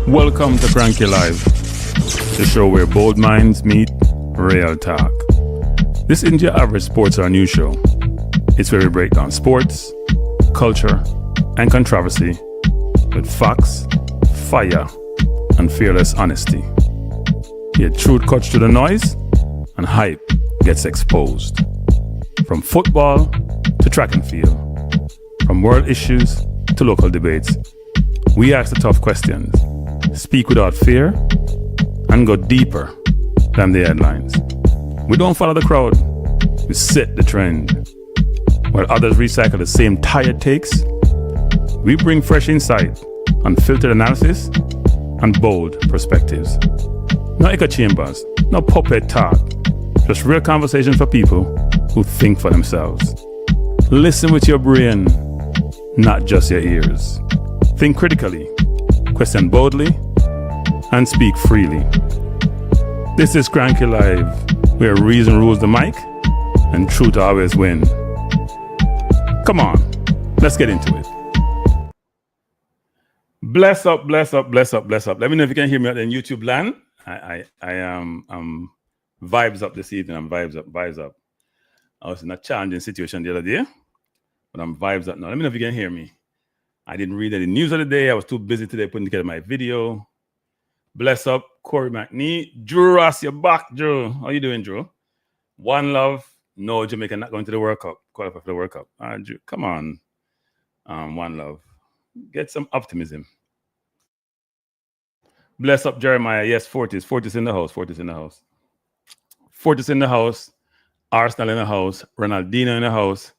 Welcome to Cranky Live, the show where bold minds meet real talk. This isn't your average sports or news show. It's where we break down sports, culture, and controversy with facts, fire, and fearless honesty. Here, truth cuts through the noise, and hype gets exposed. From football to track and field, from world issues to local debates, we ask the tough questions, speak without fear, and go deeper than the headlines. We don't follow the crowd, we set the trend. While others recycle the same tired takes, we bring fresh insight, unfiltered analysis, and bold perspectives. No echo chambers, no puppet talk, just real conversation for people who think for themselves. Listen with your brain, not just your ears. Think critically, question boldly, and speak freely. This is Cranky Live, where reason rules the mic and truth always win. Come on, let's get into it. Bless up, bless up, bless up, bless up. Let me know if you can hear me out in YouTube land. I am vibes up this evening. I'm vibes up. I was in a challenging situation the other day, but I'm vibes up now. Let me know if you can hear me. I didn't read any news of the day. I was too busy today putting together my video. Bless up, Corey McNee. Drew Ross, you're back, Drew. How you doing, Drew? One love. No, Jamaica not going to the World Cup. Qualify for the World Cup. Drew, come on. One love. Get some optimism. Bless up, Jeremiah. Yes, Fortis. Fortis in the house. Fortis in the house. Fortis in the house. Arsenal in the house. Ronaldinho in the house.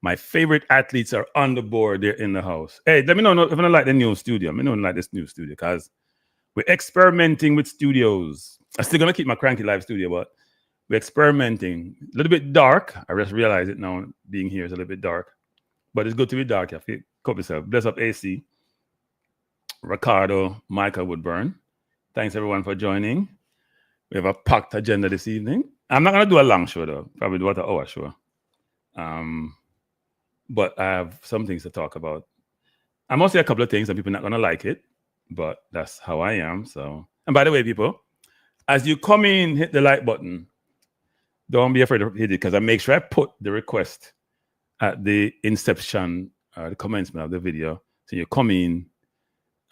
My favorite athletes are on the board. They're in the house. Hey, let me know if I don't like the new studio. Let me know if I like this new studio because we're experimenting with studios. I'm still going to keep my Cranky Live studio, but we're experimenting. A little bit dark. I just realized it now. Being here is a little bit dark. But it's good to be dark. You have to cope yourself. Bless up, AC. Ricardo, Michael Woodburn. Thanks, everyone, for joining. We have a packed agenda this evening. I'm not going to do a long show, though. Probably do about an hour show. But I have some things to talk about. I'm going to say a couple of things and people are not going to like it, but that's how I am. So, and by the way, people, as you come in, hit the like button. Don't be afraid to hit it because I make sure I put the request at the inception or the commencement of the video. So you come in.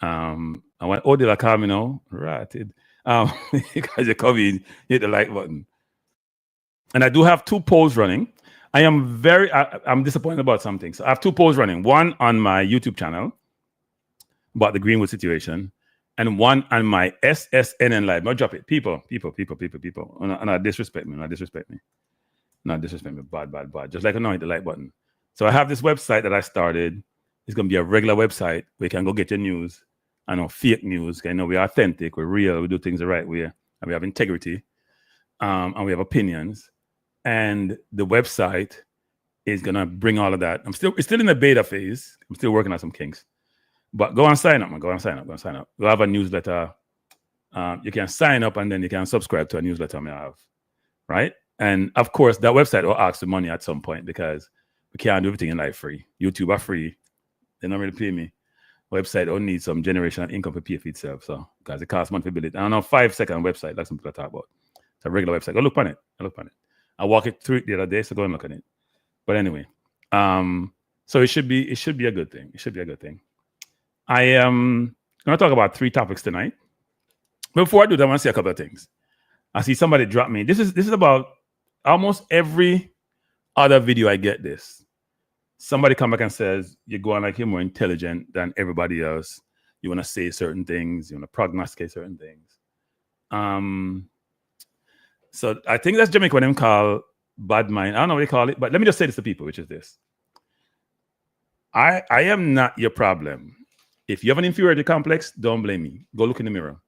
I want Odila Camino, right? Because you come in, hit the like button. And I do have 2 polls running. I'm disappointed about something. So I have 2 polls running. One on my YouTube channel about the Greenwood situation, and one on my SSNN Live. Don't drop it. People. Not disrespect me. Not disrespect me. Bad. Just like I know, hit the like button. So I have this website that I started. It's going to be a regular website where you can go get your news. I know fake news. I know we're authentic. We're real. We do things the right way. And we have integrity. And we have opinions. And the website is going to bring all of that. It's still in the beta phase. I'm still working on some kinks. But go and sign up, man. Go and sign up. We'll have a newsletter. You can sign up and then you can subscribe to a newsletter I have. Right? And of course, that website will ask for money at some point because we can't do everything in life free. YouTube are free. They don't really pay me. Website only need some generation of income to pay for itself. So, because it costs money to build it. I don't know, 5-second website, like some people talk about. It's a regular website. Go look on it. I walked it through it the other day, so go and look at it. But anyway, so it should be a good thing. I am going to talk about 3 topics tonight. Before I do that, I want to say a couple of things. I see somebody drop me. This is about almost every other video I get this. Somebody come back and says, you're going like you're more intelligent than everybody else. You want to say certain things. You want to prognosticate certain things. So I think that's Jamaica what them call bad mind. I don't know what they call it, but let me just say this to people, which is this. I am not your problem. If you have an inferiority complex, don't blame me. Go look in the mirror.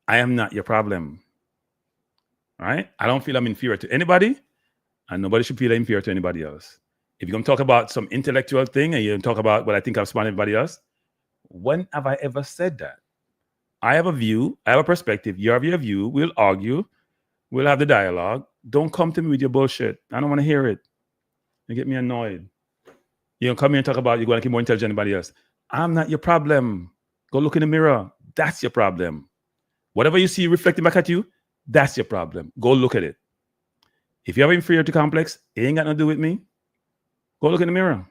I am not your problem. Right? I don't feel I'm inferior to anybody, and nobody should feel inferior to anybody else. If you're going to talk about some intellectual thing and you talk about what I think I'm smarter than everybody else, when have I ever said that? I have a view. I have a perspective. You have your view. We'll argue. We'll have the dialogue. Don't come to me with your bullshit. I don't want to hear it. You get me annoyed. You don't come here and talk about you're going to keep more intelligent than anybody else. I'm not your problem. Go look in the mirror. that's your problem. Whatever you see reflecting back at you, that's your problem. Go look at it. If you have inferiority complex, it ain't got nothing to do with me. Go look in the mirror.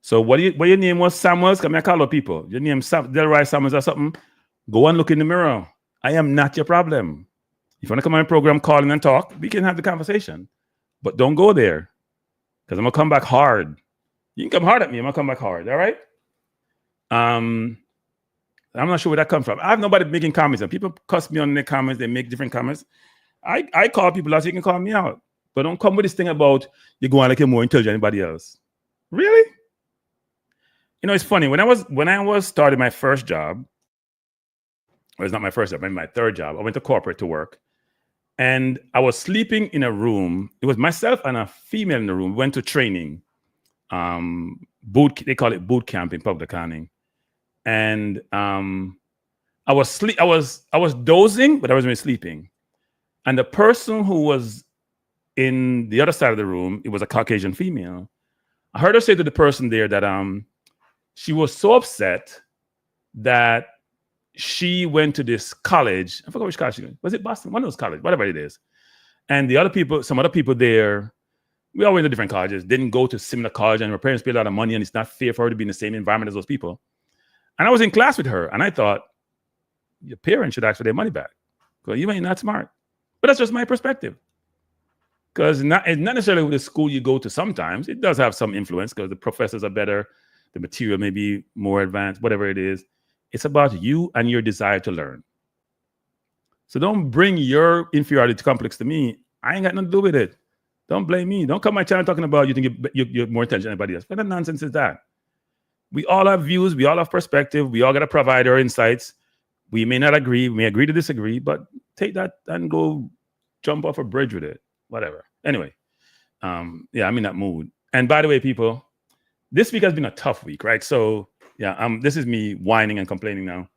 So what your name was Samuels? Come here, call out people. Your name Delroy Samuels or something. Go and look in the mirror. I am not your problem. If you want to come on my program, call in and talk, we can have the conversation. But don't go there. Because I'm gonna come back hard. You can come hard at me, I'm gonna come back hard, all right? I'm not sure where that comes from. I have nobody making comments, and people cuss me on their comments, they make different comments. I call people out so you can call me out. But don't come with this thing about you going like you're more intelligent than anybody else. Really? You know, it's funny. When I was starting my first job, well, it's not my first job, maybe my third job. I went to corporate to work. And I was sleeping in a room. It was myself and a female in the room. We went to training. They call it boot camp in public accounting. And I was dozing, but I wasn't really sleeping. And the person who was in the other side of the room, it was a Caucasian female. I heard her say to the person there that she was so upset that she went to this college. I forgot which college she went. Was it Boston? One of those colleges, whatever it is. And the other people, some other people there, we all went to different colleges, didn't go to similar college, and her parents paid a lot of money, and it's not fair for her to be in the same environment as those people. And I was in class with her, and I thought, your parents should ask for their money back because you ain't not smart. But that's just my perspective. Because it's not necessarily the school you go to sometimes. It does have some influence because the professors are better, the material may be more advanced, whatever it is. It's about you and your desire to learn. So don't bring your inferiority complex to me. I ain't got nothing to do with it. Don't blame me. Don't come my channel talking about you think you're more intelligent than anybody else. What kind of nonsense is that? We all have views. We all have perspective. We all got to provide our insights. We may not agree. We may agree to disagree, but take that and go jump off a bridge with it. Whatever. Anyway, yeah, I'm in that mood. And by the way, people, this week has been a tough week, right? So yeah, this is me whining and complaining now.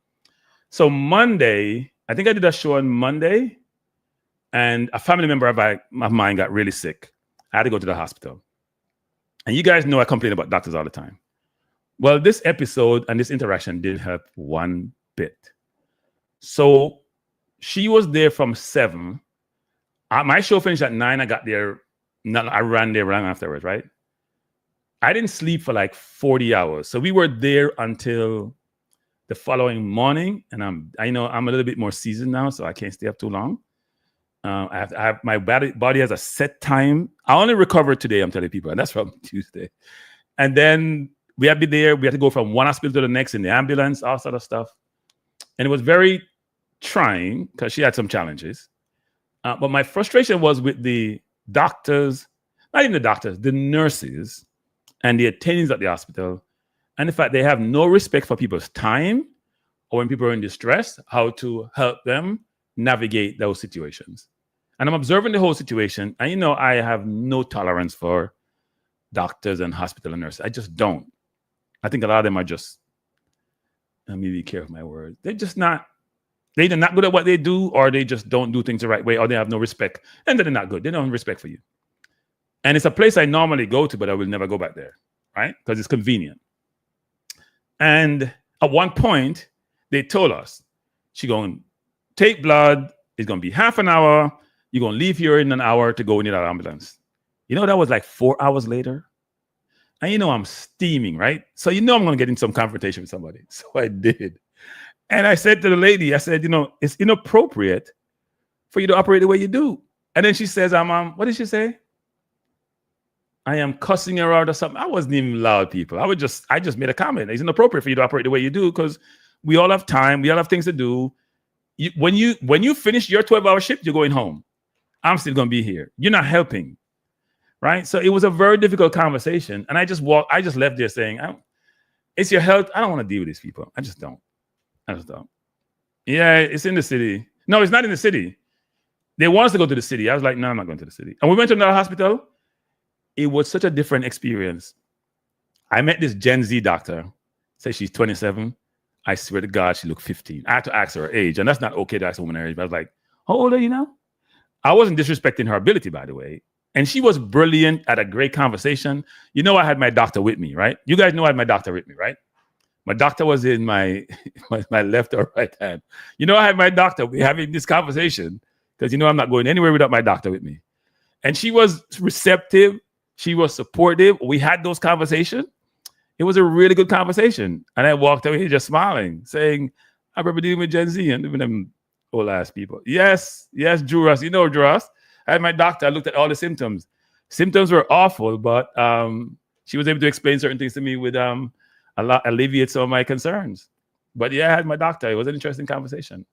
So Monday, I think I did a show on Monday, and a family member of mine got really sick. I had to go to the hospital. And you guys know I complain about doctors all the time. Well, this episode and this interaction didn't help one bit. So she was there from 7. My show finished at 9. I got there. I ran there right afterwards, right? I didn't sleep for like 40 hours. So we were there until the following morning. And I know I'm a little bit more seasoned now, so I can't stay up too long. I have my body has a set time. I only recovered today, I'm telling people, and that's from Tuesday. And then we had to be there. We had to go from one hospital to the next in the ambulance, all sort of stuff. And it was very trying because she had some challenges. But my frustration was with the doctors, not even the doctors, the nurses and the attendings at the hospital. And in fact, they have no respect for people's time or when people are in distress, how to help them navigate those situations. And I'm observing the whole situation. And, you know, I have no tolerance for doctors and hospital and nurses. I just don't. I think a lot of them are just, let me be careful with my words. They're either not good at what they do, or they just don't do things the right way, or they have no respect. And they're not good. They don't have respect for you. And it's a place I normally go to, but I will never go back there, right? Because it's convenient. And at one point, they told us, she's going to take blood. It's going to be half an hour. You're going to leave here in an hour to go in that ambulance. You know, that was like 4 hours later. And you know, I'm steaming, right? So you know I'm going to get in some confrontation with somebody. So I did. And I said to the lady, I said, you know, it's inappropriate for you to operate the way you do. And then she says, what did she say? I am cussing her out or something. I wasn't even loud, people. I just made a comment. It's inappropriate for you to operate the way you do because we all have time. We all have things to do. When you finish your 12-hour shift, you're going home. I'm still going to be here. You're not helping, right? So it was a very difficult conversation. And I just left there saying, it's your health. I don't want to deal with these people. I just don't. Yeah, it's in the city. No, it's not in the city. They want us to go to the city. I was like, no, I'm not going to the city. And we went to another hospital. It was such a different experience. I met this Gen Z doctor. Say she's 27. I swear to God, she looked 15. I had to ask her age, and that's not okay to ask a woman her age. But I was like, how old are you now? I wasn't disrespecting her ability, by the way. And she was brilliant, at a great conversation. You know, I had my doctor with me, right? You guys know I had my doctor with me, right? My doctor was in my my left or right hand. I had my doctor. We're having this conversation because I'm not going anywhere without my doctor with me. And she was receptive. She was supportive. We had those conversations. It was a really good conversation. And I walked away just smiling, saying, I remember dealing with Gen Z and even them old ass people. Yes, Juras. Juras. I had my doctor. I looked at all the symptoms. Symptoms were awful, but she was able to explain certain things to me with alleviate some of my concerns. But yeah, I had my doctor. It was an interesting conversation.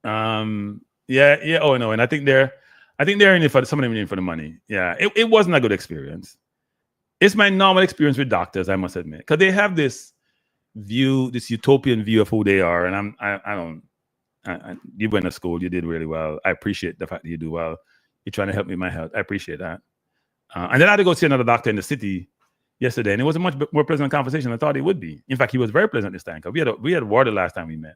Oh no, and I think they're in it for some of them in it for the money. Yeah, it wasn't a good experience. It's my normal experience with doctors, I must admit, because they have this view, this utopian view of who they are, and you went to school, you did really well. I appreciate the fact that you do well. You're trying to help me with my health. I appreciate that. And then I had to go see another doctor in the city yesterday, and it was a much more pleasant conversation than I thought it would be. In fact, he was very pleasant this time because we had war the last time we met.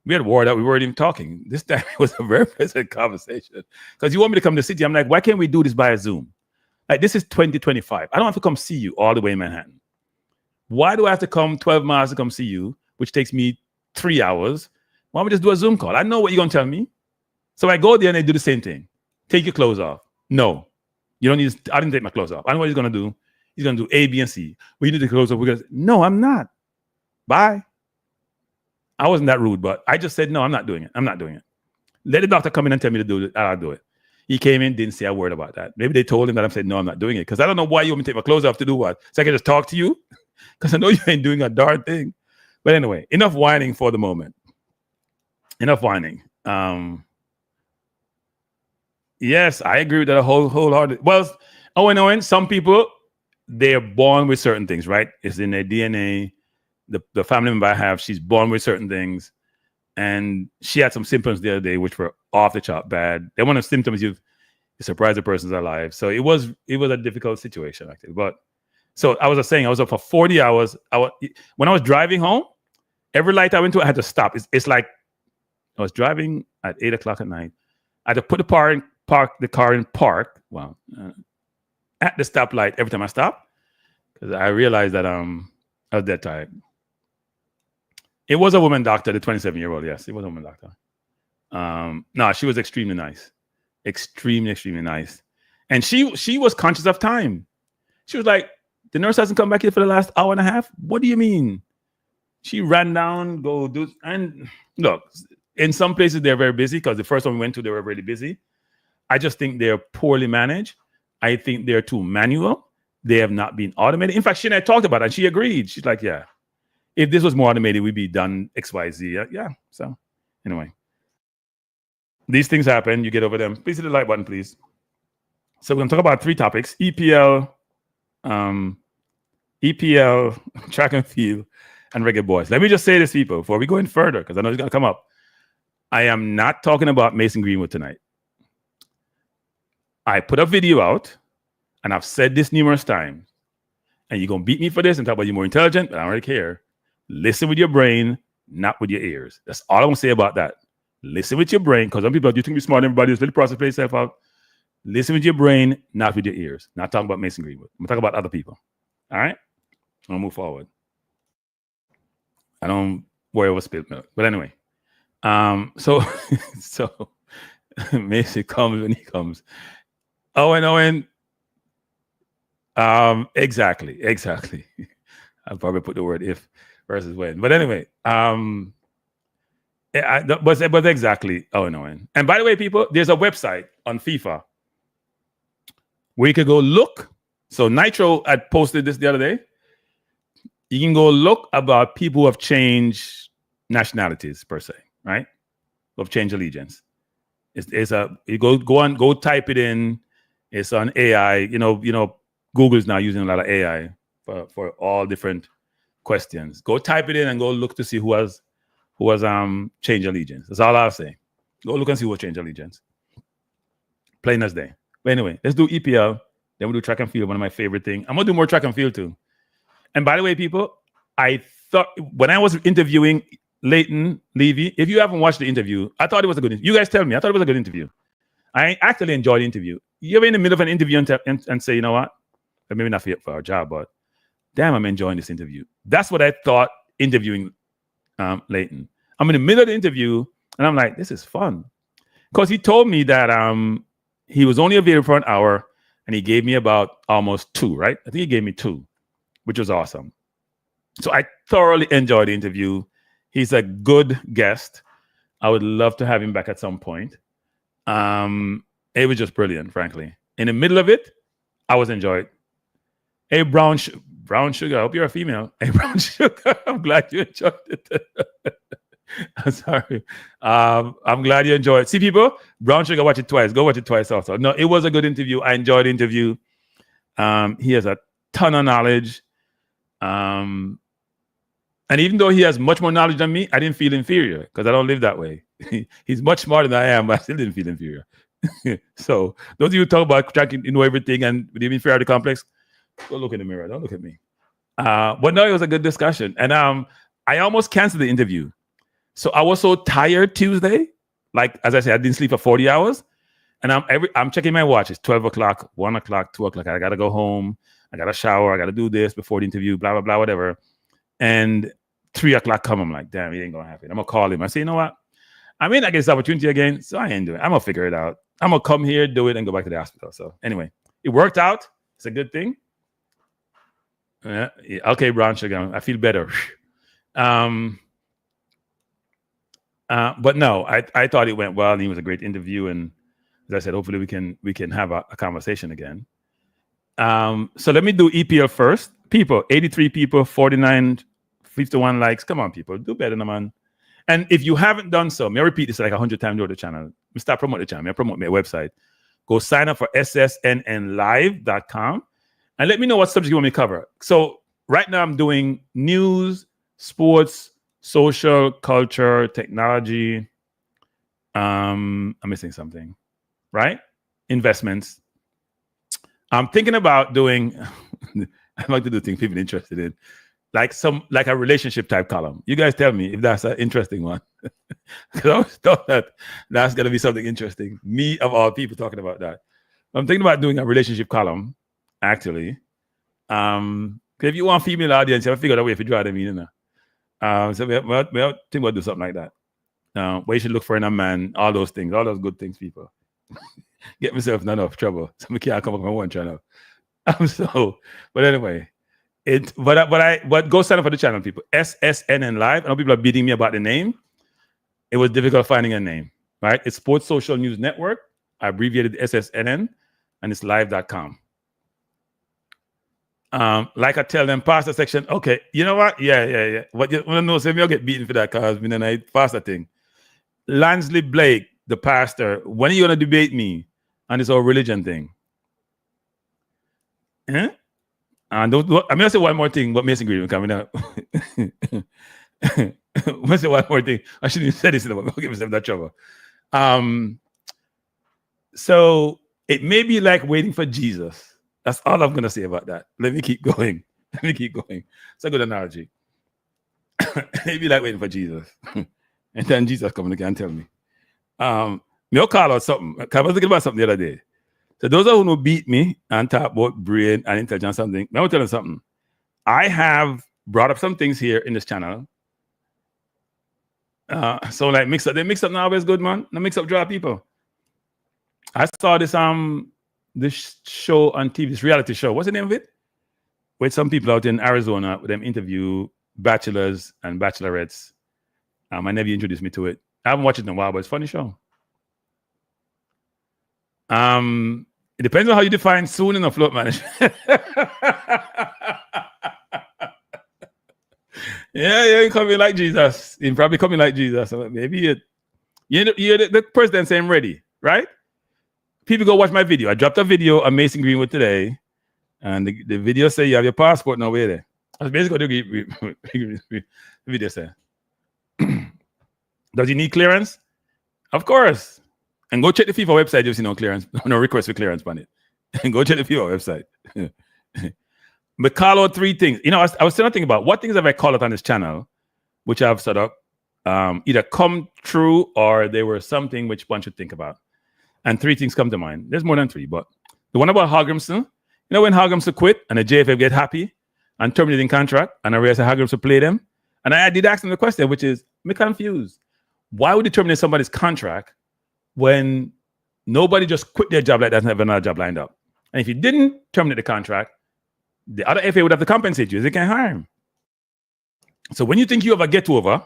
We had war that we weren't even talking. This time it was a very pleasant conversation because you want me to come to the city. I'm like, why can't we do this by a Zoom? Like, this is 2025. I don't have to come see you all the way in Manhattan. Why do I have to come 12 miles to come see you, which takes me 3 hours? Why don't we just do a Zoom call? I know what you're going to tell me. So I go there and they do the same thing. Take your clothes off. No, you don't need to, I didn't take my clothes off. I know what he's going to do. He's going to do A, B, and C. Well, you need to close off. No, I'm not. Bye. I wasn't that rude, but I just said, no, I'm not doing it. I'm not doing it. Let the doctor come in and tell me to do it. I'll do it. He came in, didn't say a word about that. Maybe they told him that. I'm saying, no, I'm not doing it. Because I don't know why you want me to take my clothes off to do what? So I can just talk to you? Because I know you ain't doing a darn thing. But anyway, enough whining for the moment. Enough whining. Yes, I agree with that wholeheartedly. Well, Owen, some people, they're born with certain things, right? It's in their DNA. The family member I have, she's born with certain things. And she had some symptoms the other day, which were off the chart bad. They're one of the symptoms you surprise a person's alive. So it was a difficult situation, actually. But so I was just saying, I was up for 40 hours. When I was driving home, every light I went to, I had to stop. It's like I was driving at 8 o'clock at night. I had to put the car in park. Well, at the stoplight every time I stopped, because I realized that I was dead tired. It was a woman doctor, the 27-year-old. Yes, it was a woman doctor. No, she was extremely nice, extremely nice, and she was conscious of time. She was like, the nurse hasn't come back here for the last hour and a half. What do you mean? She ran down, go do, and look, in some places they're very busy because the first one we went to, they were really busy. I just think they're poorly managed. I think they're too manual. They have not been automated. In fact, she and I talked about it, and she agreed. She's like, yeah, if this was more automated, we'd be done X, Y, Z. Yeah. So anyway, these things happen. You get over them. Please hit the like button, please. So we're going to talk about 3 topics: EPL, track and field, and Reggae Boyz. Let me just say this, people, before we go in further, because I know it's going to come up. I am not talking about Mason Greenwood tonight. I put a video out, and I've said this numerous times, and you're going to beat me for this and talk about you're more intelligent, but I don't really care. Listen with your brain, not with your ears. That's all I'm going to say about that. Listen with your brain, because some people, you think you're smart, everybody, just let the process play itself out. Listen with your brain, not with your ears. Not talking about Mason Greenwood. I'm talking about other people. All right? I'm going to move forward. I don't worry about spilled milk. But anyway, so Mason comes when he comes. Owen. Exactly. I'll probably put the word if versus when. But anyway, but exactly Owen. And by the way, people, there's a website on FIFA where you can go look. So Nitro had posted this the other day. You can go look about people who have changed nationalities per se, right? Who have changed allegiance. You go type it in. It's on AI. You know, Google is now using a lot of AI for all different questions. Go type it in and go look to see who has changed allegiance. That's all I'll say. Go look and see who has changed allegiance. Plain as day. But anyway, let's do EPL. Then we'll do track and field, one of my favorite things. I'm going to do more track and field too. And by the way, people, I thought when I was interviewing Leighton Levy, if you haven't watched the interview, I thought it was a good interview. You guys tell me. I thought it was a good interview. I actually enjoyed the interview. You're in the middle of an interview and say, you know what? Maybe not for our job, but damn, I'm enjoying this interview. That's what I thought interviewing Leighton. I'm in the middle of the interview, and I'm like, this is fun. Because he told me that he was only available for an hour, and he gave me about almost 2, right? I think he gave me 2, which was awesome. So I thoroughly enjoyed the interview. He's a good guest. I would love to have him back at some point. It was just brilliant, frankly. In the middle of it, I was enjoyed. Hey, brown sugar, I hope you're a female. Hey, brown sugar, I'm glad you enjoyed it. I'm sorry. I'm glad you enjoyed it. See, people, brown sugar, watch it twice. Go watch it twice also. No, it was a good interview. I enjoyed the interview. He has a ton of knowledge. And even though he has much more knowledge than me, I didn't feel inferior because I don't live that way. He's much smarter than I am, but I still didn't feel inferior. So those of you who talk about trying to know everything and with the inferiority complex, go look in the mirror. Don't look at me. But no, it was a good discussion. And I almost canceled the interview. So I was so tired Tuesday. Like, as I said, I didn't sleep for 40 hours. And I'm checking my watch. It's 12 o'clock, 1 o'clock, 2 o'clock. I got to go home. I got to shower. I got to do this before the interview, blah, blah, blah, whatever. And 3 o'clock come. I'm like, damn, it ain't going to happen. I'm going to call him. I say, you know what? I may not get this opportunity again, so I ain't doing it. I'm going to figure it out. I'm going to come here, do it, and go back to the hospital. So anyway, it worked out. It's a good thing. Yeah. Okay, brown sugar. I feel better. But no, I thought it went well. And it was a great interview. And as I said, hopefully we can have a conversation again. So let me do EPL first. People, 83 people, 51 likes. Come on, people. Do better, man. And if you haven't done so, may I repeat this like 100 times over the channel. We start promoting the channel. I promote my website. Go sign up for ssnnlive.com and let me know what subject you want me to cover. So right now I'm doing news, sports, social, culture, technology. I'm missing something, right? Investments. I'm thinking about doing, I like to do things people are interested in, like a relationship type column. You guys tell me if that's an interesting one. Because I always thought that's going to be something interesting. Me, of all people, talking about that. I'm thinking about doing a relationship column, actually. If you want female audience, you have to figure out a way if you draw them in, you know. So we think we'll do something like that. Where you should look for in a man, all those things, all those good things, people. Get myself in enough trouble. So I can't come up with my one channel. But anyway, but go sign up for the channel, people. SSNN Live. I know people are beating me about the name. It was difficult finding a name, right? It's Sports Social News Network. I abbreviated SSNN, and it's live.com. Like I tell them, pasta section. Okay, you know what? Yeah. What you want to know? Say me, I'll get beaten for that because me and I pasta thing. Lansley Blake, the pastor. When are you gonna debate me on this whole religion thing? And I'm gonna say one more thing. What Mason Greenwood coming up? I'm gonna say one more thing. I shouldn't have said this. I'll give myself that trouble. So it may be like waiting for Jesus. That's all I'm going to say about that. Let me keep going. It's a good analogy. Maybe like waiting for Jesus. And then Jesus coming again and tell me. I'll call out something. I was thinking about something the other day. So those who know beat me and talk about brain and intelligence something, I will tell you something. I have brought up some things here in this channel. So like mix up now always good, man. No mix up draw people. I saw this show on TV, this reality show. What's the name of it? With some people out in Arizona, with them interview bachelors and bachelorettes. My nephew introduced me to it. I haven't watched it in a while, but it's a funny show. It depends on how you define soon in a float management. Yeah, you're coming like Jesus. You're probably coming like Jesus. Maybe you're the president saying ready, right? People go watch my video. I dropped a video on Mason Greenwood today, and the video say you have your passport now. Where there? That's basically what the video say. Does he need clearance? Of course. And go check the FIFA website. You'll see no clearance, no request for clearance on it. And go check the FIFA website. But call out 3 things. You know, I was still thinking about what things have I called out on this channel, which I've sort of either come true or they were something which one should think about. And 3 things come to mind. There's more than 3, but the one about Hogrimson, you know, when Hogrimson quit and the JFF get happy and terminating contract, and I realized I had to play them. And I did ask them the question, which is, I'm confused. Why would you terminate somebody's contract when nobody just quit their job like that and have another job lined up? And if you didn't terminate the contract, the other FA would have to compensate you. They can't hire him. So when you think you have a get-over,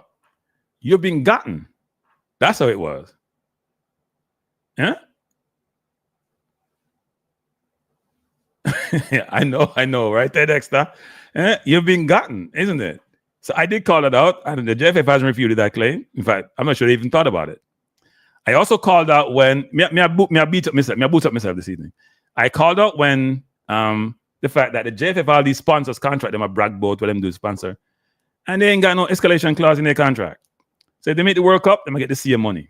you've been gotten. That's how it was. Yeah? Yeah, I know, right there, Dexter? You've been gotten, isn't it? So I did call it out, and the JFF hasn't refuted that claim. In fact, I'm not sure they even thought about it. I also called out when I boot up myself this evening. I called out when the fact that the JFF all these sponsors contract them a brag boat what them do sponsor, and they ain't got no escalation clause in their contract. So if they make the World Cup, they might get the CM money.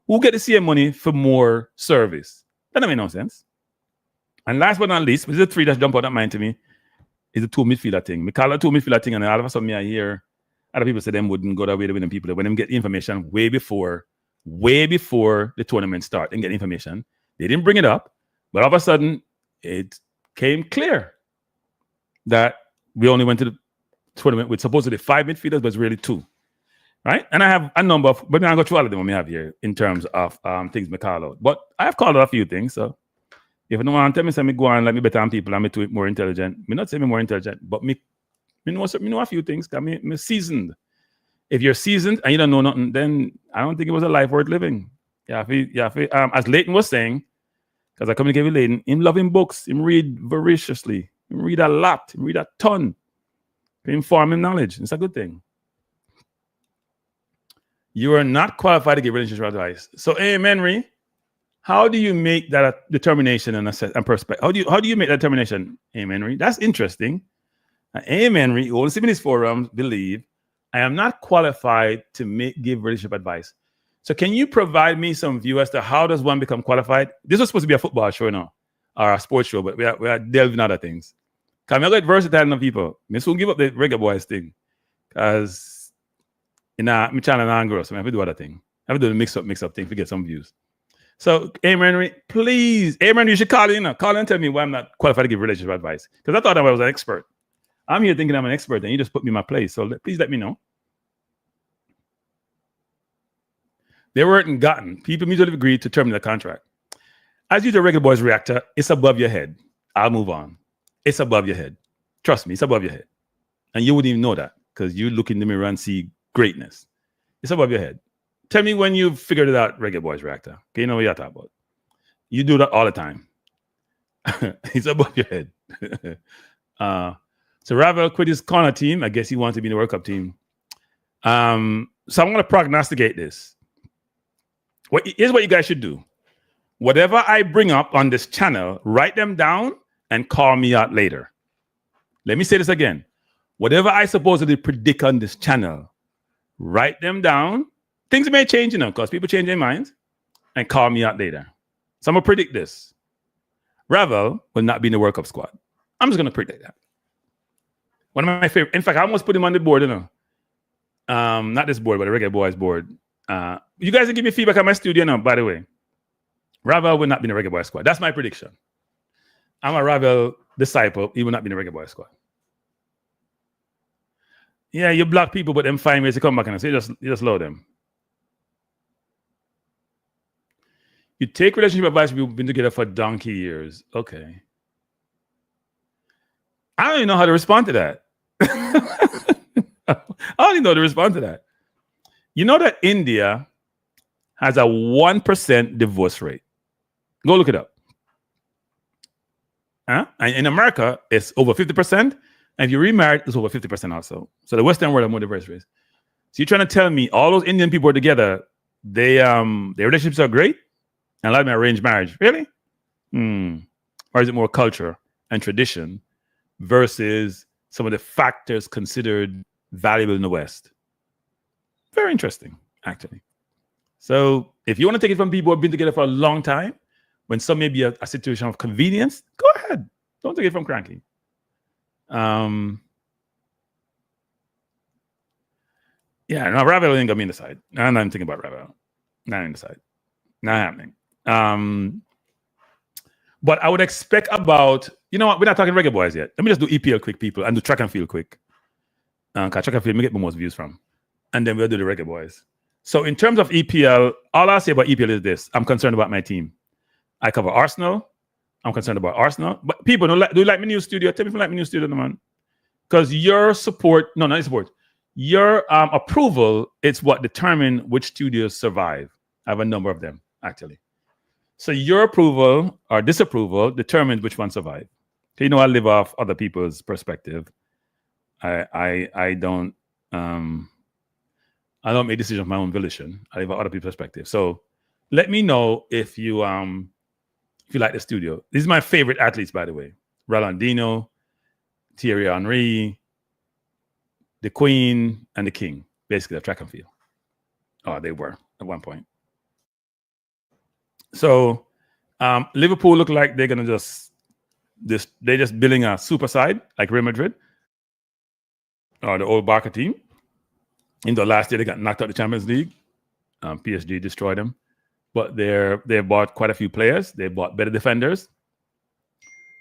Who get the CM money for more service? That don't make no sense. And last but not least, which is the three that jump out that mind to me, is the two midfielder thing. We call it two midfielder thing, and all of a sudden I hear other people say them wouldn't go that way to winning people. When them get information way before the tournament start and get information, they didn't bring it up, but all of a sudden it came clear that we only went to the tournament with supposedly 5 midfielders, but it's really 2. Right? And I have a number of, but I'm going to go through all of them we have here in terms of things we call out. But I have called out a few things, so if you don't want to tell me, say me go on like me better on people and me to more intelligent. Me not say me more intelligent, but me know a few things because me seasoned. If you're seasoned and you don't know nothing, then I don't think it was a life worth living. As Leighton was saying, because I communicate with Leighton, him loving books, him read voraciously, him read a lot, him read a ton. Him farm him knowledge. It's a good thing. You are not qualified to give relationship advice. So, Henry, how do you make that a determination and perspective? How do you make that determination, Henry? That's interesting. Henry, who only see in these forums, believe I am not qualified to give relationship advice. So, can you provide me some view as to how does one become qualified? This was supposed to be a football show now, or a sports show, but we are delving other things. Can we get versatile enough people? Me soon give up the Reggae Boyz thing, because my channel and grow, so I have to do other thing. I have to do the mix up thing to get some views. So, Henry, please, Henry, you should call in. Call in and tell me why I'm not qualified to give relationship advice. Because I thought I was an expert. I'm here thinking I'm an expert, and you just put me in my place. So please let me know. They weren't gotten. People mutually agreed to terminate the contract. As you do a Reggae Boyz reactor, it's above your head. I'll move on. It's above your head. Trust me, it's above your head. And you wouldn't even know that because you look in the mirror and see greatness. It's above your head. Tell me when you've figured it out, Reggae Boyz reactor. Okay, you know what you're talking about. You do that all the time. It's above your head. So Raval quit his corner team. I guess he wants to be in the World Cup team. So I'm going to prognosticate this. Here's what you guys should do. Whatever I bring up on this channel, write them down and call me out later. Let me say this again. Whatever I supposedly predict on this channel, write them down. Things may change, because people change their minds, and call me out later. So I'm going to predict this. Raval will not be in the World Cup squad. I'm just going to predict that. One of my favorite. In fact, I almost put him on the board, not this board, but the Reggae Boyz board. You guys can give me feedback on my studio now, by the way. Raval will not be in the Reggae Boyz squad. That's my prediction. I'm a Raval disciple. He will not be in the Reggae Boyz squad. Yeah, you block people, but them find ways to come back and say, you just load them. You take relationship advice. We've been together for donkey years. Okay. I don't even know how to respond to that. I don't even know how to respond to that. You know that India has a 1% divorce rate. Go look it up. And in America, it's over 50%. And if you remarried, it's over 50% also. So the Western world are more diverse race. So you're trying to tell me all those Indian people are together, their relationships are great? And a lot of them are arranged marriage. Really? Or is it more culture and tradition versus some of the factors considered valuable in the West? Very interesting, actually. So if you want to take it from people who have been together for a long time, when some may be a situation of convenience, go ahead. Don't take it from Cranky. Yeah, no, Raval ain't got me in the side. I'm not even thinking about Raval. Not in the side. Not happening. But I would expect about You know what? We're not talking Reggae Boyz yet. Let me just do EPL quick, people, and do track and field quick. Because track and field, we get the most views from. And then we'll do the Reggae Boyz. So in terms of EPL, all I'll say about EPL is this. I'm concerned about my team. I cover Arsenal. I'm concerned about Arsenal. But people, do you like my new studio? Tell me if you like my new studio, man. Because your support, no, not support. Your approval is what determines which studios survive. I have a number of them, actually. So your approval or disapproval determines which ones survive. So, you know, I live off other people's perspective. I don't make decisions of my own volition. I live off other people's perspective. So let me know if you like the studio. These are my favorite athletes, by the way. Rolandino, Thierry Henry, the Queen, and the King. Basically, the track and field. Oh, they were at one point. So Liverpool look like they're gonna they're just building a super side like Real Madrid or the old Barca team. In the last year, they got knocked out of the Champions League. PSG destroyed them, but they bought quite a few players. They bought better defenders.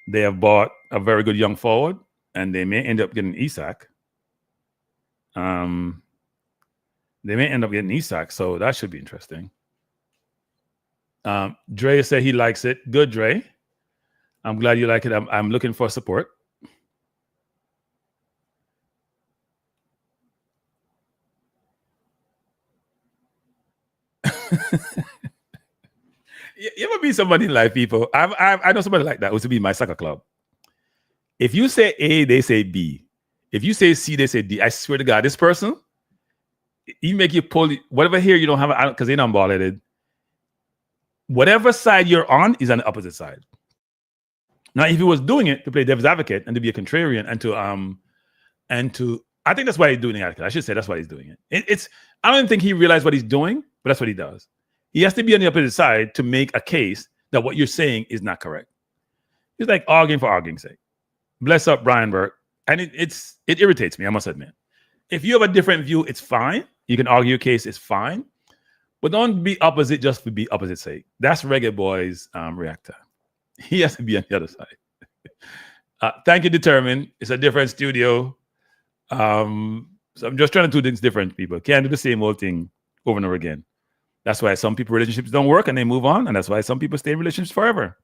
They have bought a very good young forward, and they may end up getting Isak. So that should be interesting. Dre said he likes it. Good, Dre. I'm glad you like it. I'm looking for support. You ever be somebody in life, people? I know somebody like that who used to be in my soccer club. If you say A, they say B. If you say C, they say D. I swear to God, this person, you make you pull whatever here you don't have because they're not ball-headed. Whatever side you're on is on the opposite side. Now, if he was doing it to play devil's advocate and to be a contrarian and to I think that's why he's doing it. I should say that's why he's doing it. I don't think he realized what he's doing, but that's what he does. He has to be on the opposite side to make a case that what you're saying is not correct. It's like arguing for arguing's sake. Bless up, Brian Burke. And it irritates me, I must admit. If you have a different view, it's fine. You can argue your case, it's fine. But don't be opposite just to be opposite sake. That's Reggae Boyz reactor. He has to be on the other side. Thank you, Determined. It's a different studio. So I'm just trying to do things different, people. Can't do the same old thing over and over again. That's why some people relationships don't work and they move on. And that's why some people stay in relationships forever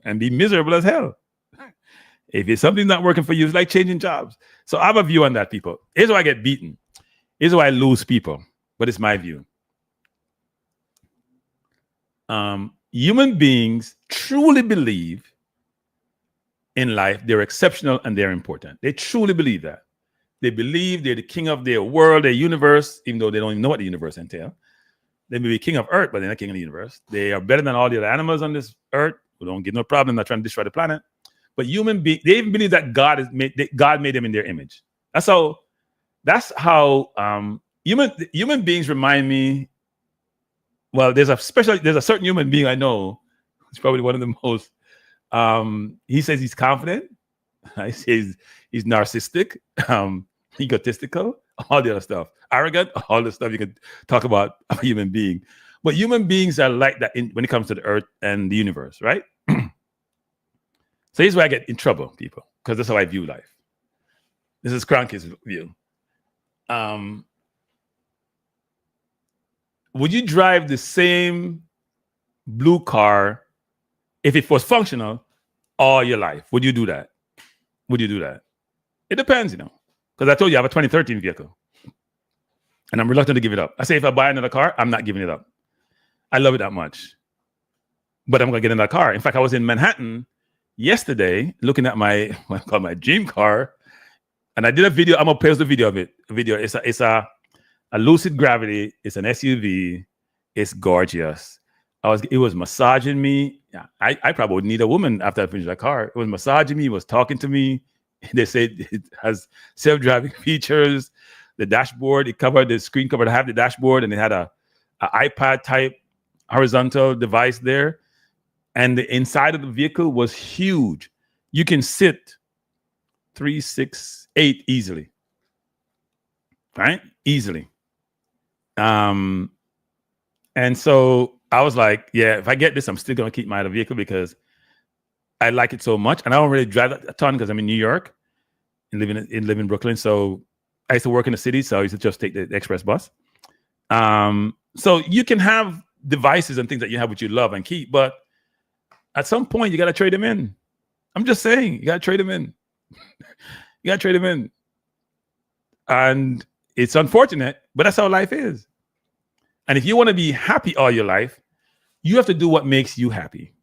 and be miserable as hell. If it's something not working for you, it's like changing jobs. So I have a view on that, people. Here's why I get beaten. Here's why I lose people. But it's my view. Human beings truly believe in life they're exceptional and they're important. They truly believe that. They believe they're the king of their world, their universe, even though they don't even know what the universe entails. They may be king of Earth, but they're not king of the universe. They are better than all the other animals on this earth who don't give no problem, not trying to destroy the planet. But human beings, they even believe that God made them in their image. That's how human beings remind me. Well, there's a certain human being I know who's probably one of the most. He says he's confident. I say he's narcissistic, egotistical, all the other stuff, arrogant, all the stuff you can talk about a human being. But human beings are like that when it comes to the earth and the universe, right? So here's where I get in trouble, people, because that's how I view life. This is Cranky's view. Would you drive the same blue car if it was functional all your life? Would you do that? Would you do that? It depends, because I told you I have a 2013 vehicle and I'm reluctant to give it up. I say if I buy another car, I'm not giving it up. I love it that much, but I'm going to get another car. In fact, I was in Manhattan yesterday looking at my dream car, and I did a video. I'm going to post the video of it. It's a Lucid Gravity. It's an SUV. It's gorgeous. It was massaging me. Yeah, I probably would need a woman after I finished that car. It was massaging me. It was talking to me. They said it has self-driving features. The dashboard, the screen covered half the dashboard, and it had a iPad type horizontal device there. And the inside of the vehicle was huge. You can sit 3, 6, 8 easily. Right? Easily. And so I was like, yeah, if I get this, I'm still going to keep my other vehicle because I like it so much, and I don't really drive a ton because I'm in New York and live in Brooklyn. So I used to work in the city, so I used to just take the express bus. So you can have devices and things that you have which you love and keep, but at some point you got to trade them in. I'm just saying, you got to trade them in. You got to trade them in. And it's unfortunate, but that's how life is. And if you want to be happy all your life, you have to do what makes you happy.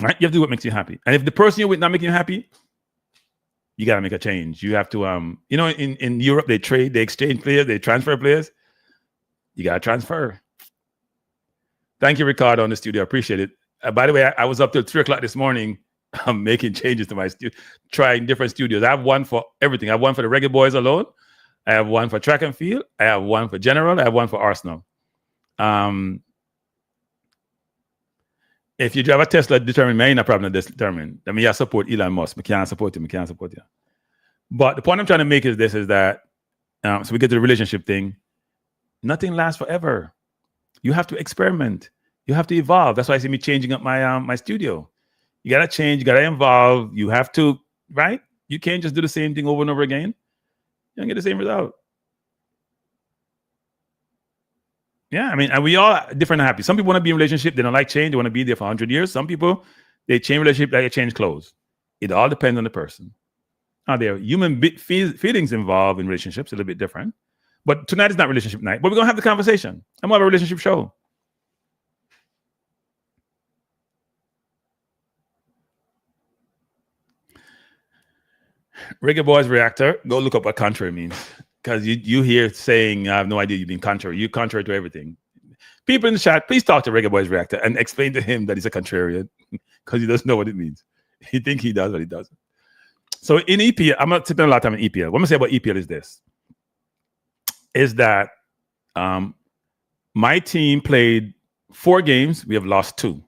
Right? You have to do what makes you happy. And if the person you're with not making you happy, you got to make a change. You have to, in Europe, they exchange players, they transfer players. You got to transfer. Thank you, Ricardo, in the studio. I appreciate it. By the way, I was up till 3 o'clock this morning making changes to my studio, trying different studios. I have one for everything. I have one for the Reggae Boyz alone. I have one for track and field. I have one for general. I have one for Arsenal. If you drive a Tesla, determine me, no problem determine. I mean, you support Elon Musk. I can't support him. I can't support you. But the point I'm trying to make is this, is that, so we get to the relationship thing. Nothing lasts forever. You have to experiment. You have to evolve. That's why I see me changing up my my studio. You got to change. You got to evolve. You have to, right? You can't just do the same thing over and over again. You don't get the same result. Yeah, I mean, and we all different and happy. Some people want to be in a relationship. They don't like change. They want to be there for 100 years. Some people, they change relationship like they change clothes. It all depends on the person. Now, there are human feelings involved in relationships, a little bit different. But tonight is not relationship night. But we're going to have the conversation. I'm going to have a relationship show. Reggae Boyz reactor. Go look up what contrary means. Because you hear saying, I have no idea you've been contrary. You're contrary to everything. People in the chat, please talk to Reggae Boyz reactor and explain to him that he's a contrarian because he doesn't know what it means. He thinks he does, but he doesn't. So in EPL, I'm not spending a lot of time in EPL. What I'm going to say about EPL is this. Is that my team played 4 games. We have lost 2.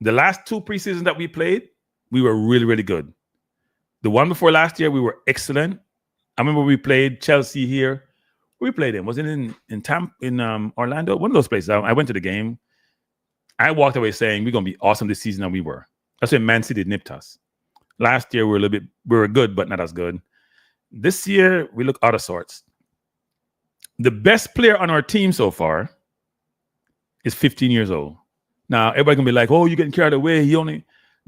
The last 2 preseasons that we played, we were really, really good. The one before last year, we were excellent. I remember we played Chelsea here. We played them. Was it in Orlando? One of those places. I went to the game. I walked away saying we're going to be awesome this season, and we were. That's when Man City nipped us. Last year, we were good, but not as good. This year, we look out of sorts. The best player on our team so far is 15 years old. Now, everybody can be like, oh, you're getting carried away.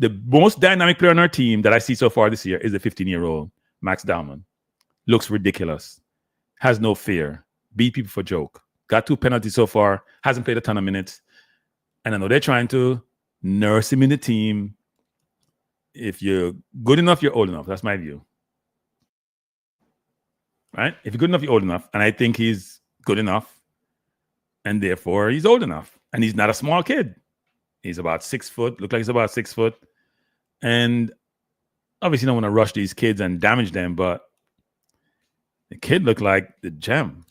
The most dynamic player on our team that I see so far this year is the 15-year-old, Max Dowman. Looks ridiculous. Has no fear. Beat people for joke. Got 2 penalties so far. Hasn't played a ton of minutes. And I know they're trying to nurse him in the team. If you're good enough, you're old enough. That's my view. Right? If you're good enough, you're old enough. And I think he's good enough. And therefore, he's old enough. And he's not a small kid. He's about 6 foot. Look like he's about 6 foot. And obviously, you don't want to rush these kids and damage them. But the kid looked like the gem.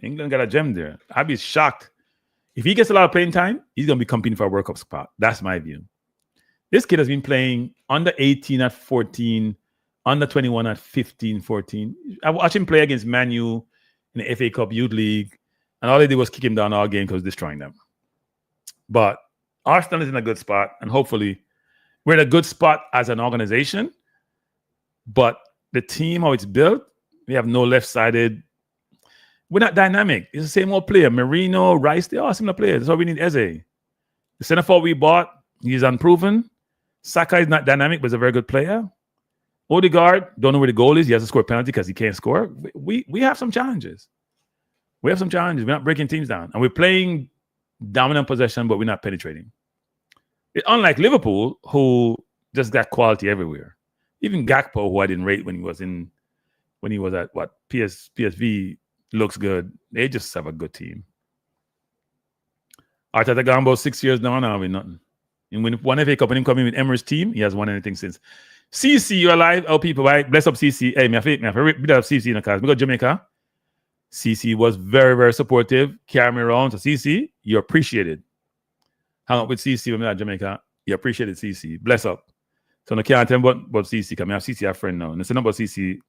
England got a gem there. I'd be shocked. If he gets a lot of playing time, he's going to be competing for a World Cup spot. That's my view. This kid has been playing under 18 at 14, under 21 at 15, 14. I watched him play against Man U in the FA Cup Youth League, and all they did was kick him down all game because destroying them. But Arsenal is in a good spot, and hopefully we're in a good spot as an organization. But the team, how it's built, we have no left-sided. We're not dynamic. It's the same old player. Marino, Rice, they are similar players. That's why we need Eze. The center forward we bought, he's unproven. Saka is not dynamic, but he's a very good player. Odegaard, don't know where the goal is. He has to score a penalty because he can't score. We have some challenges. We have some challenges. We're not breaking teams down. And we're playing dominant possession, but we're not penetrating. Unlike Liverpool, who just got quality everywhere. Even Gakpo, who I didn't rate when he was at PSV, looks good. They just have a good team. Arteta gone about 6 years now, now with nothing. And when one FA Cup, when him coming with Emery's team, he has won anything since. CC, you're alive. Oh, people, right? Bless up CC. Hey, me have bit of CC in the cars. We got Jamaica. CC was very, very supportive. Carry me around. So CC, you're appreciated. Hang up with CC when we at Jamaica. You appreciated CC. Bless up. So I can't tell about CC because I have CC a friend now. And it's not about CC.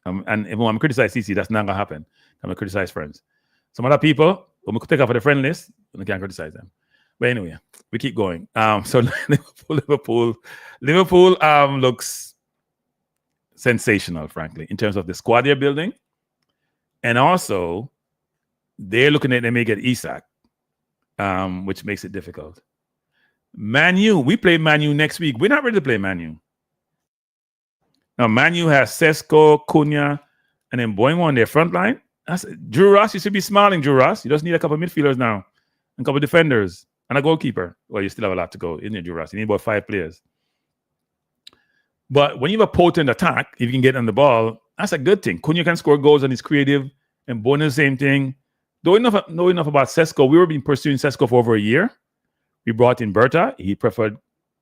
And if I'm criticize CC, that's not gonna happen. I'm gonna criticize friends. Some other people, when we take off of the friend list, we can't criticize them. But anyway, we keep going. So Liverpool looks sensational, frankly, in terms of the squad they're building. And also, they're looking at they may get Isak, which makes it difficult. Man U, we play Man U next week. We're not ready to play Man U. Now, Man U has Sesko, Cunha, and then Boying on their front line. Drew Ross, you should be smiling, Drew Ross. You just need a couple of midfielders now, and a couple of defenders, and a goalkeeper. Well, you still have a lot to go, isn't it, Drew Ross? You need about 5 players. But when you have a potent attack, if you can get on the ball, that's a good thing. Cunha can score goals and he's creative, and Boying the same thing. Know enough about Sesko. We were been pursuing Sesko for over a year. We brought in Berta. He preferred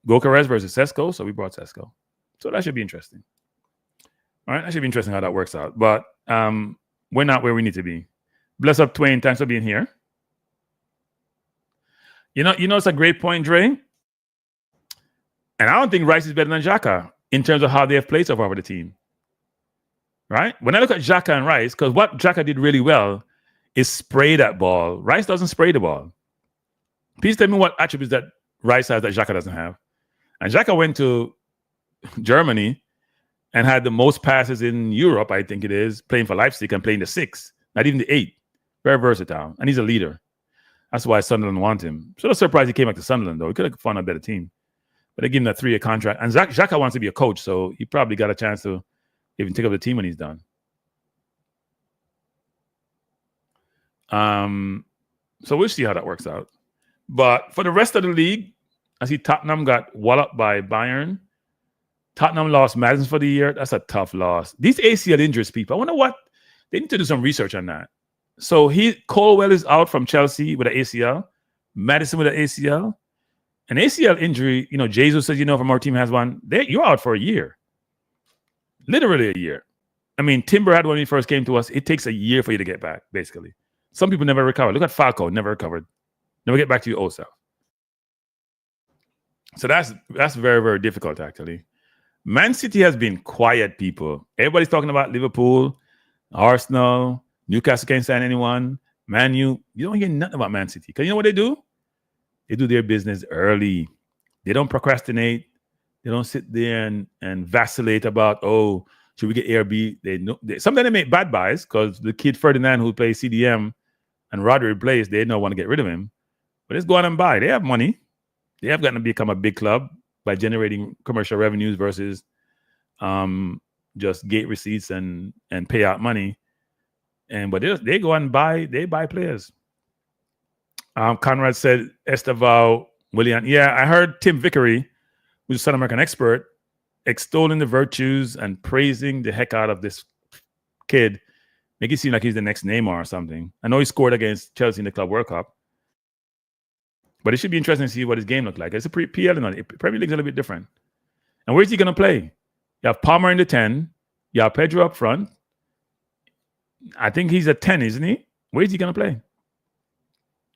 Gokares versus Sesko, so we brought Sesko. So that should be interesting. All right, that should be interesting how that works out. But we're not where we need to be. Bless up, Twain. Thanks for being here. You know, it's a great point, Dre. And I don't think Rice is better than Jaca in terms of how they have played so far for the team. Right? When I look at Jaca and Rice, because what Jaca did really well is spray that ball. Rice doesn't spray the ball. Please tell me what attributes that Rice has that Jaca doesn't have. And Jaca went to Germany and had the most passes in Europe, I think it is, playing for Leipzig and playing the 6, not even the 8. Very versatile. And he's a leader. That's why Sunderland want him. Sort of surprised he came back to Sunderland, though. He could have found a better team. But they gave him that 3-year contract. And Jaca wants to be a coach, so he probably got a chance to even take up the team when he's done. So we'll see how that works out. But for the rest of the league, I see Tottenham got walloped by Bayern. Tottenham lost Madison for the year. That's a tough loss. These ACL injuries, people, I wonder what they need to do some research on that. So Colwell is out from Chelsea with an ACL, Madison with an ACL. An ACL injury, Jesus says, from our team has one. You're out for a year. Literally a year. I mean, Timber had one when he first came to us. It takes a year for you to get back, basically. Some people never recover. Look at Falco, never recovered. Never get back to your old self. So that's very, very difficult, actually. Man City has been quiet, people. Everybody's talking about Liverpool, Arsenal, Newcastle can't sign anyone, Man U. You don't hear nothing about Man City. Because you know what they do? They do their business early. They don't procrastinate. They don't sit there and vacillate about, should we get A or B? Sometimes they make bad buys because the kid Ferdinand who plays CDM and Rodri plays, they don't want to get rid of him. But let's go out and buy. They have money. They have gotten to become a big club by generating commercial revenues versus just gate receipts and pay out money. But they go and buy players. Conrad said Esteval, William. Yeah, I heard Tim Vickery, who's a South American expert, extolling the virtues and praising the heck out of this kid. Make it seem like he's the next Neymar or something. I know he scored against Chelsea in the Club World Cup. But it should be interesting to see what his game looked like. It's a PL, Premier League's a little bit different. And where's he going to play? You have Palmer in the 10. You have Pedro up front. I think he's a 10, isn't he? Where's he going to play?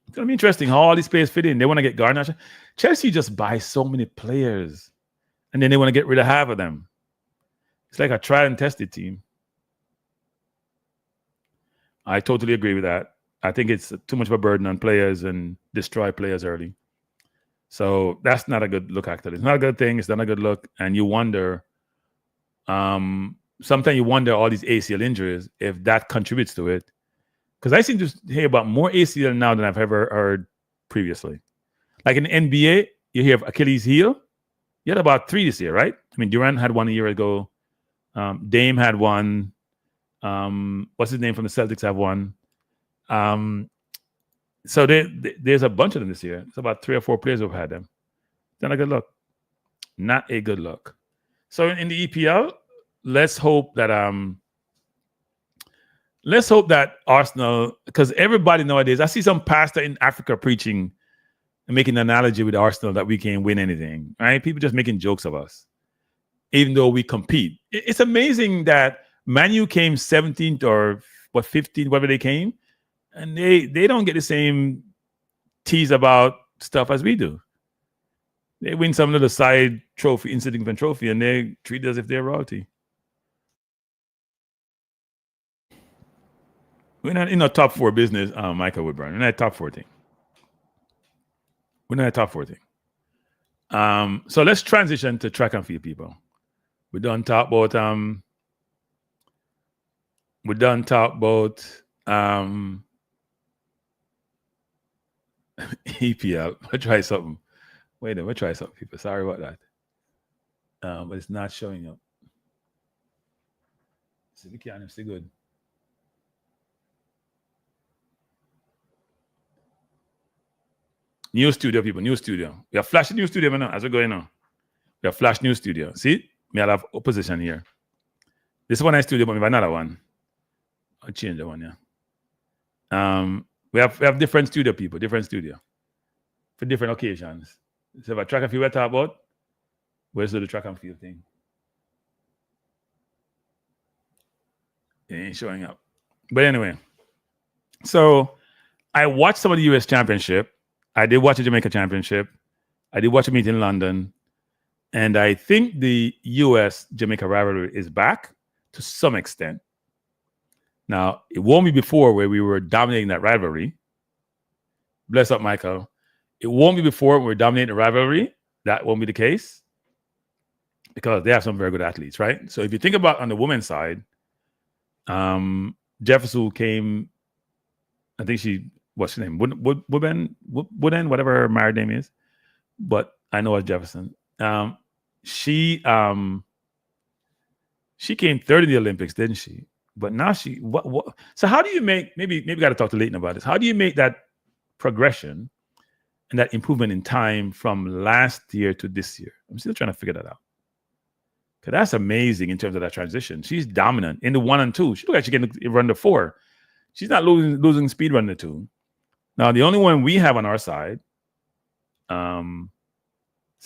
It's going to be interesting how all these players fit in. They want to get Garnacho. Chelsea just buys so many players. And then they want to get rid of half of them. It's like a tried and tested team. I totally agree with that. I think it's too much of a burden on players and destroy players early. So that's not a good look, actually. It's not a good thing. It's not a good look. And you wonder, sometimes you wonder all these ACL injuries, if that contributes to it. Because I seem to hear about more ACL now than I've ever heard previously. Like in the NBA, you hear of Achilles heel. You had about 3 this year, right? I mean, Durant had one a year ago. Dame had one. What's his name from the Celtics have one. So there's a bunch of them this year. It's about 3 or 4 players who've had them. Not a good look. Not a good look. So in the EPL, let's hope that Arsenal, because everybody nowadays, I see some pastor in Africa preaching and making an analogy with Arsenal that we can't win anything. Right? People just making jokes of us, even though we compete. It's amazing that Man U came 17th or 15th, whatever they came. And they don't get the same tease about stuff as we do. They win some little side trophy, insignificant trophy, and they treat it as if they're royalty. We're not in a top 4 business, Michael Woodburn. We're not a top 4 thing. We're not a top 4 thing. So let's transition to track and field, people. We done talk about EPL. We'll try something. Wait a minute, we'll try something, people. Sorry about that. But it's not showing up. See, we can't see good. New studio, people. New studio. We have flash new studio now as we're going on. We have flash new studio. See, me I'll have opposition here. This one I studio, but we have another one. I'll change the one, yeah. We have different studio, people, different studio for different occasions. So if a track and field we're talking about, where's the track and field thing? It ain't showing up. But anyway, so I watched some of the US Championship. I did watch the Jamaica Championship. I did watch a meet in London. And I think the US-Jamaica rivalry is back to some extent. Now, it won't be before where we were dominating that rivalry. Bless up, Michael. It won't be before when we're dominating the rivalry. That won't be the case because they have some very good athletes, right? So if you think about on the women's side, Jefferson came, I think what's her name? Wooden, whatever her married name is. But I know it's Jefferson. She came third in the Olympics, didn't she? But now what? So how do you make, maybe got to talk to Leighton about this. How do you make that progression and that improvement in time from last year to this year? I'm still trying to figure that out. Because that's amazing in terms of that transition. She's dominant in the 1 and 2. She looks like she can run the 4. She's not losing speed running the 2. Now, the only one we have on our side, so I'm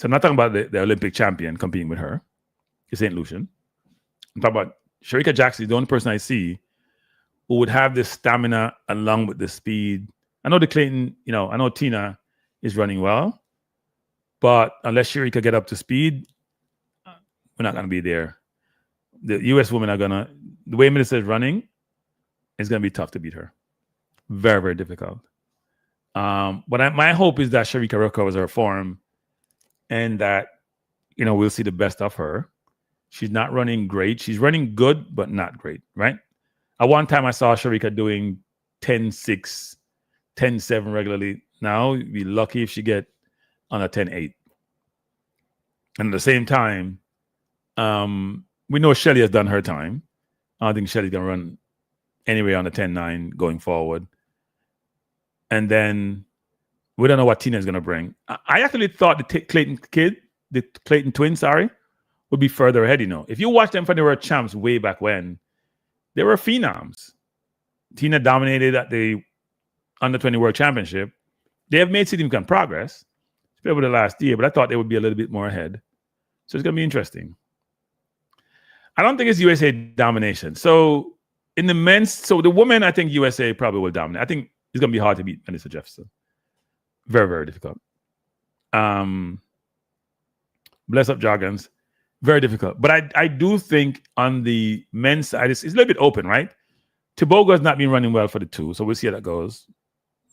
not talking about the Olympic champion competing with her, is St. Lucian. I'm talking about Shericka Jackson, the only person I see who would have the stamina along with the speed. I know the Clayton, I know Tina is running well, but unless Shericka get up to speed, we're not going to be there. The U.S. women are going to, the way Melissa is running, it's going to be tough to beat her. Very, very difficult. But my hope is that Shericka recovers her form and that, we'll see the best of her. She's not running great. She's running good, but not great, right? At one time, I saw Shericka doing 10-6, 10-7 regularly. Now, you'd be lucky if she get on a 10-8. And at the same time, we know Shelly has done her time. I don't think Shelly's going to run anyway on a 10-9 going forward. And then we don't know what Tina is going to bring. I actually thought the Clayton twins, would be further ahead, If you watch them when they were champs way back when, they were phenoms. Tina dominated at the Under-20 World Championship. They have made significant progress over the last year, but I thought they would be a little bit more ahead. So it's going to be interesting. I don't think it's USA domination. So in the men's, the women, I think USA probably will dominate. I think it's going to be hard to beat Melissa Jefferson. Very, very difficult. Bless up, Jargons. Very difficult. But I do think on the men's side, it's a little bit open, right? Tobago has not been running well for the 2, so we'll see how that goes.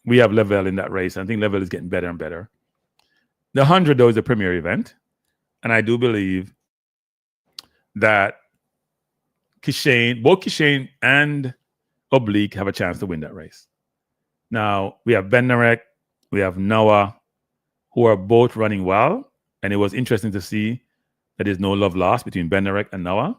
We have Level in that race. I think Level is getting better and better. The 100, though, is the premier event. And I do believe that both Kishane and Oblique have a chance to win that race. Now, we have Benarek, we have Noah, who are both running well. And it was interesting to see that there's no love lost between Benarek and Noah,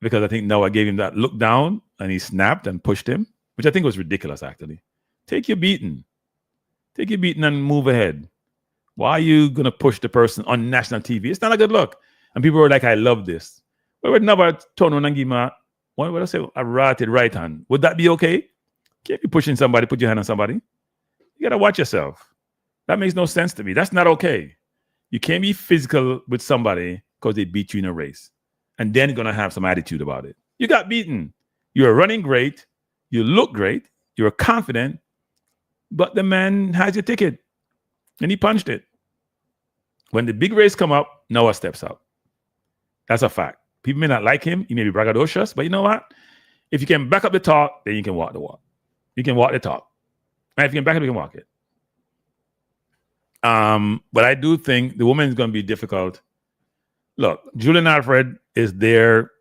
because I think Noah gave him that look down and he snapped and pushed him, which I think was ridiculous, actually. Take your beating. Take your beating and move ahead. Why are you going to push the person on national TV? It's not a good look. And people were like, I love this. But would never turn on and give me a ratted right hand. Would that be okay? Can't be pushing somebody, put your hand on somebody. You got to watch yourself. That makes no sense to me. That's not okay. You can't be physical with somebody because they beat you in a race and then you're going to have some attitude about it. You got beaten. You're running great. You look great. You're confident. But the man has your ticket and he punched it. When the big race come up, Noah steps up. That's a fact. People may not like him. He may be braggadocious. But you know what? If you can back up the talk, then you can walk the walk. You can walk the talk. And if you can back up, you can walk it. But I do think the woman is going to be difficult. Look, Julian Alfred is there.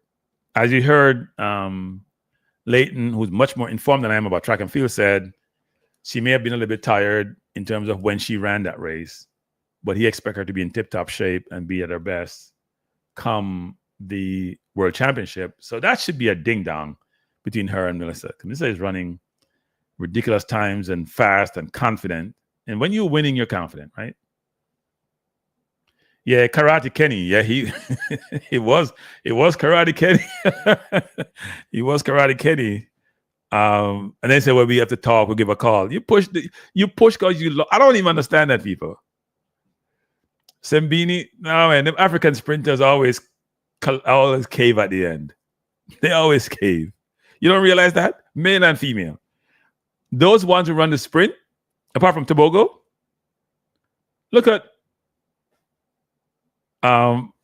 As you heard, Leighton, who's much more informed than I am about track and field, said she may have been a little bit tired in terms of when she ran that race, but he expects her to be in tip-top shape and be at her best come the World Championship. So that should be a ding-dong between her and Melissa. Melissa is running ridiculous times and fast and confident. And when you're winning, you're confident, right? Yeah, Karate Kenny. Yeah, he it was Karate Kenny. He was Karate Kenny. And they said, well, we have to talk, we'll give a call. You push because I don't even understand that, people. Sembini, no man, them African sprinters always cave at the end. They always cave. You don't realize that? Male and female. Those ones who run the sprint, apart from Tobago, look at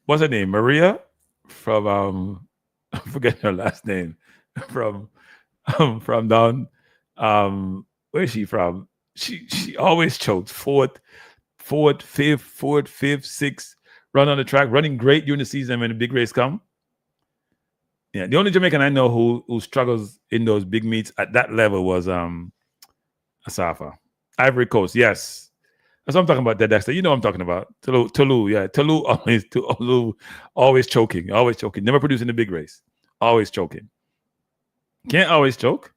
what's her name? Maria from I forget her last name. From down where is she from? She always chokes. Fourth, fifth, sixth, run on the track, running great during the season when the big race come. Yeah, the only Jamaican I know who struggles in those big meets at that level was Asafa. Ivory Coast, yes. That's what I'm talking about, Dexter. You know what I'm talking about. Tulu, yeah. Tulu always choking. Never producing the big race. Always choking. Can't always choke.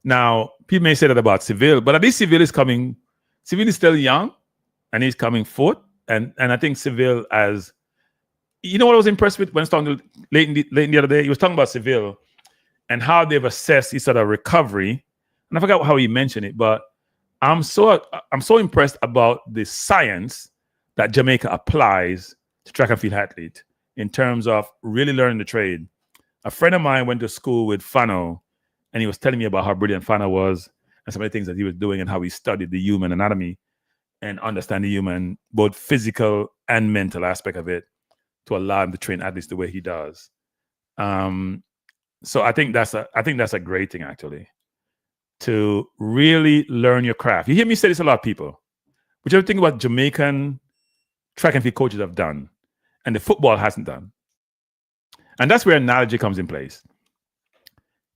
Now, people may say that about Seville, but at least Seville is coming. Seville is still young, and he's coming fourth. And I think Seville as, you know what I was impressed with when I was talking to Leighton the other day? He was talking about Seville and how they've assessed his sort of recovery. And I forgot how he mentioned it, but I'm so impressed about the science that Jamaica applies to track and field athlete in terms of really learning the trade. A friend of mine went to school with Fano, and he was telling me about how brilliant Fano was and some of the things that he was doing and how he studied the human anatomy and understand the human, both physical and mental aspect of it, to allow him to train athletes the way he does. So I think that's a great thing, actually, to really learn your craft. You hear me say this a lot, people. Whichever thing about Jamaican track and field coaches have done, and the football hasn't done. And that's where analogy comes in place.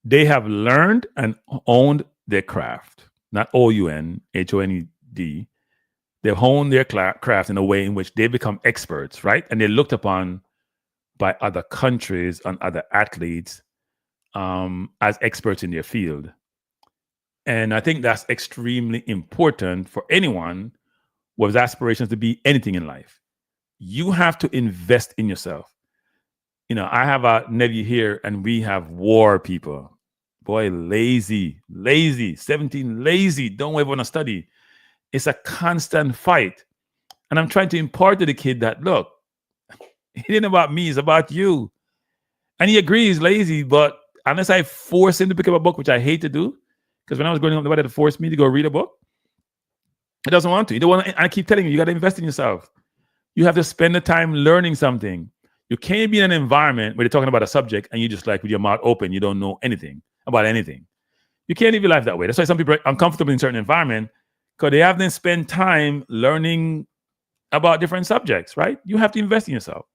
They have learned and owned their craft, not O-U-N-H-O-N-E-D. They've honed their craft in a way in which they become experts, right? And they're looked upon by other countries and other athletes as experts in their field. And I think that's extremely important for anyone with aspirations to be anything in life. You have to invest in yourself. You know, I have a nephew here, and we have war people. Boy, lazy, 17, lazy, don't ever want to study. It's a constant fight. And I'm trying to impart to the kid that, look, it ain't about me, it's about you. And he agrees, lazy, but unless I force him to pick up a book, which I hate to do, because when I was growing up, nobody had to force me to go read a book. He doesn't want to. You don't want to. I keep telling you got to invest in yourself. You have to spend the time learning something. You can't be in an environment where they're talking about a subject and you just like with your mouth open, you don't know anything about anything. You can't live your life that way. That's why some people are uncomfortable in certain environments, because they haven't spent time learning about different subjects, right? You have to invest in yourself.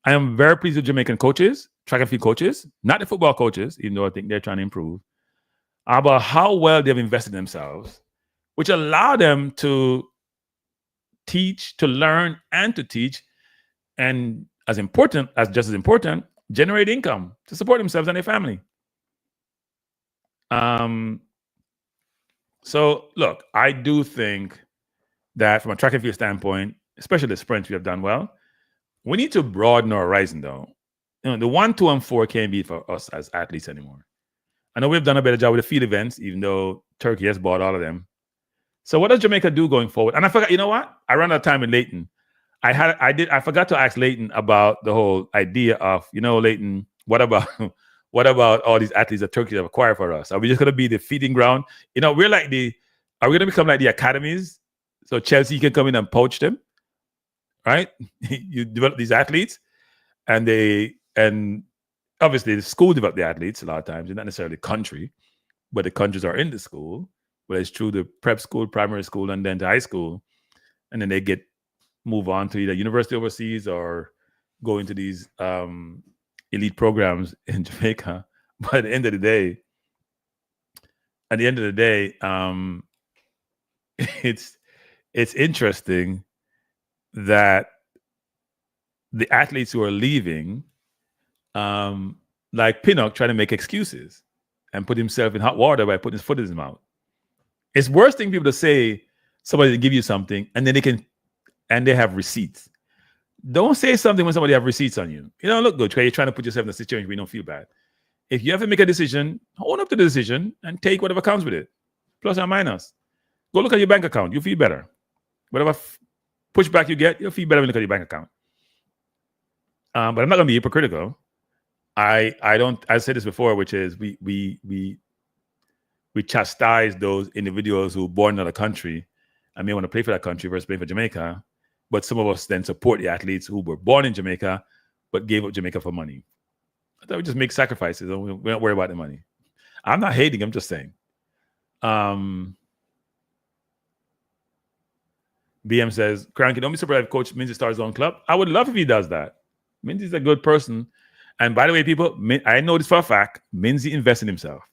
I am very pleased with Jamaican coaches, track and field coaches, not the football coaches, even though I think they're trying to improve, about how well they've invested in themselves, which allow them to teach, to learn, and to teach, and just as important, generate income to support themselves and their family. So look, I do think that from a track and field standpoint, especially the sprints we have done well, we need to broaden our horizon though. You know, the 1, 2, and 4 can't be for us as athletes anymore. I know we've done a better job with the field events, even though Turkey has bought all of them. So what does Jamaica do going forward? And I forgot, you know what? I ran out of time with Leighton. I forgot to ask Leighton about the whole idea of, you know, Leighton, what about all these athletes that Turkey have acquired for us? Are we just going to be the feeding ground? You know, are we going to become like the academies? So Chelsea can come in and poach them, right? You develop these athletes, and obviously the school develop the athletes a lot of times, not necessarily the country, but the countries are in the school, whether it's through the prep school, primary school, and then to high school. and then they move on to either university overseas or go into these elite programs in Jamaica. But at the end of the day, it's interesting that the athletes who are leaving, like Pinnock, trying to make excuses and put himself in hot water by putting his foot in his mouth. It's worse thing people to say somebody to give you something and then they have receipts. Don't say something when somebody have receipts on you. You don't look good because you're trying to put yourself in a situation where you don't feel bad. If you have to make a decision, own up to the decision and take whatever comes with it, plus or minus. Go look at your bank account. You'll feel better. Whatever pushback you get, you'll feel better when you look at your bank account. But I'm not going to be hypocritical. I said this before, which is we chastise those individuals who were born in another country and may want to play for that country versus play for Jamaica. But some of us then support the athletes who were born in Jamaica but gave up Jamaica for money. I thought we just make sacrifices and we don't worry about the money. I'm not hating, I'm just saying. BM says, Cranky, don't be surprised if Coach Minzy starts his own club. I would love if he does that. Minzy's a good person. And by the way, people, I know this for a fact, Minzy invests in himself.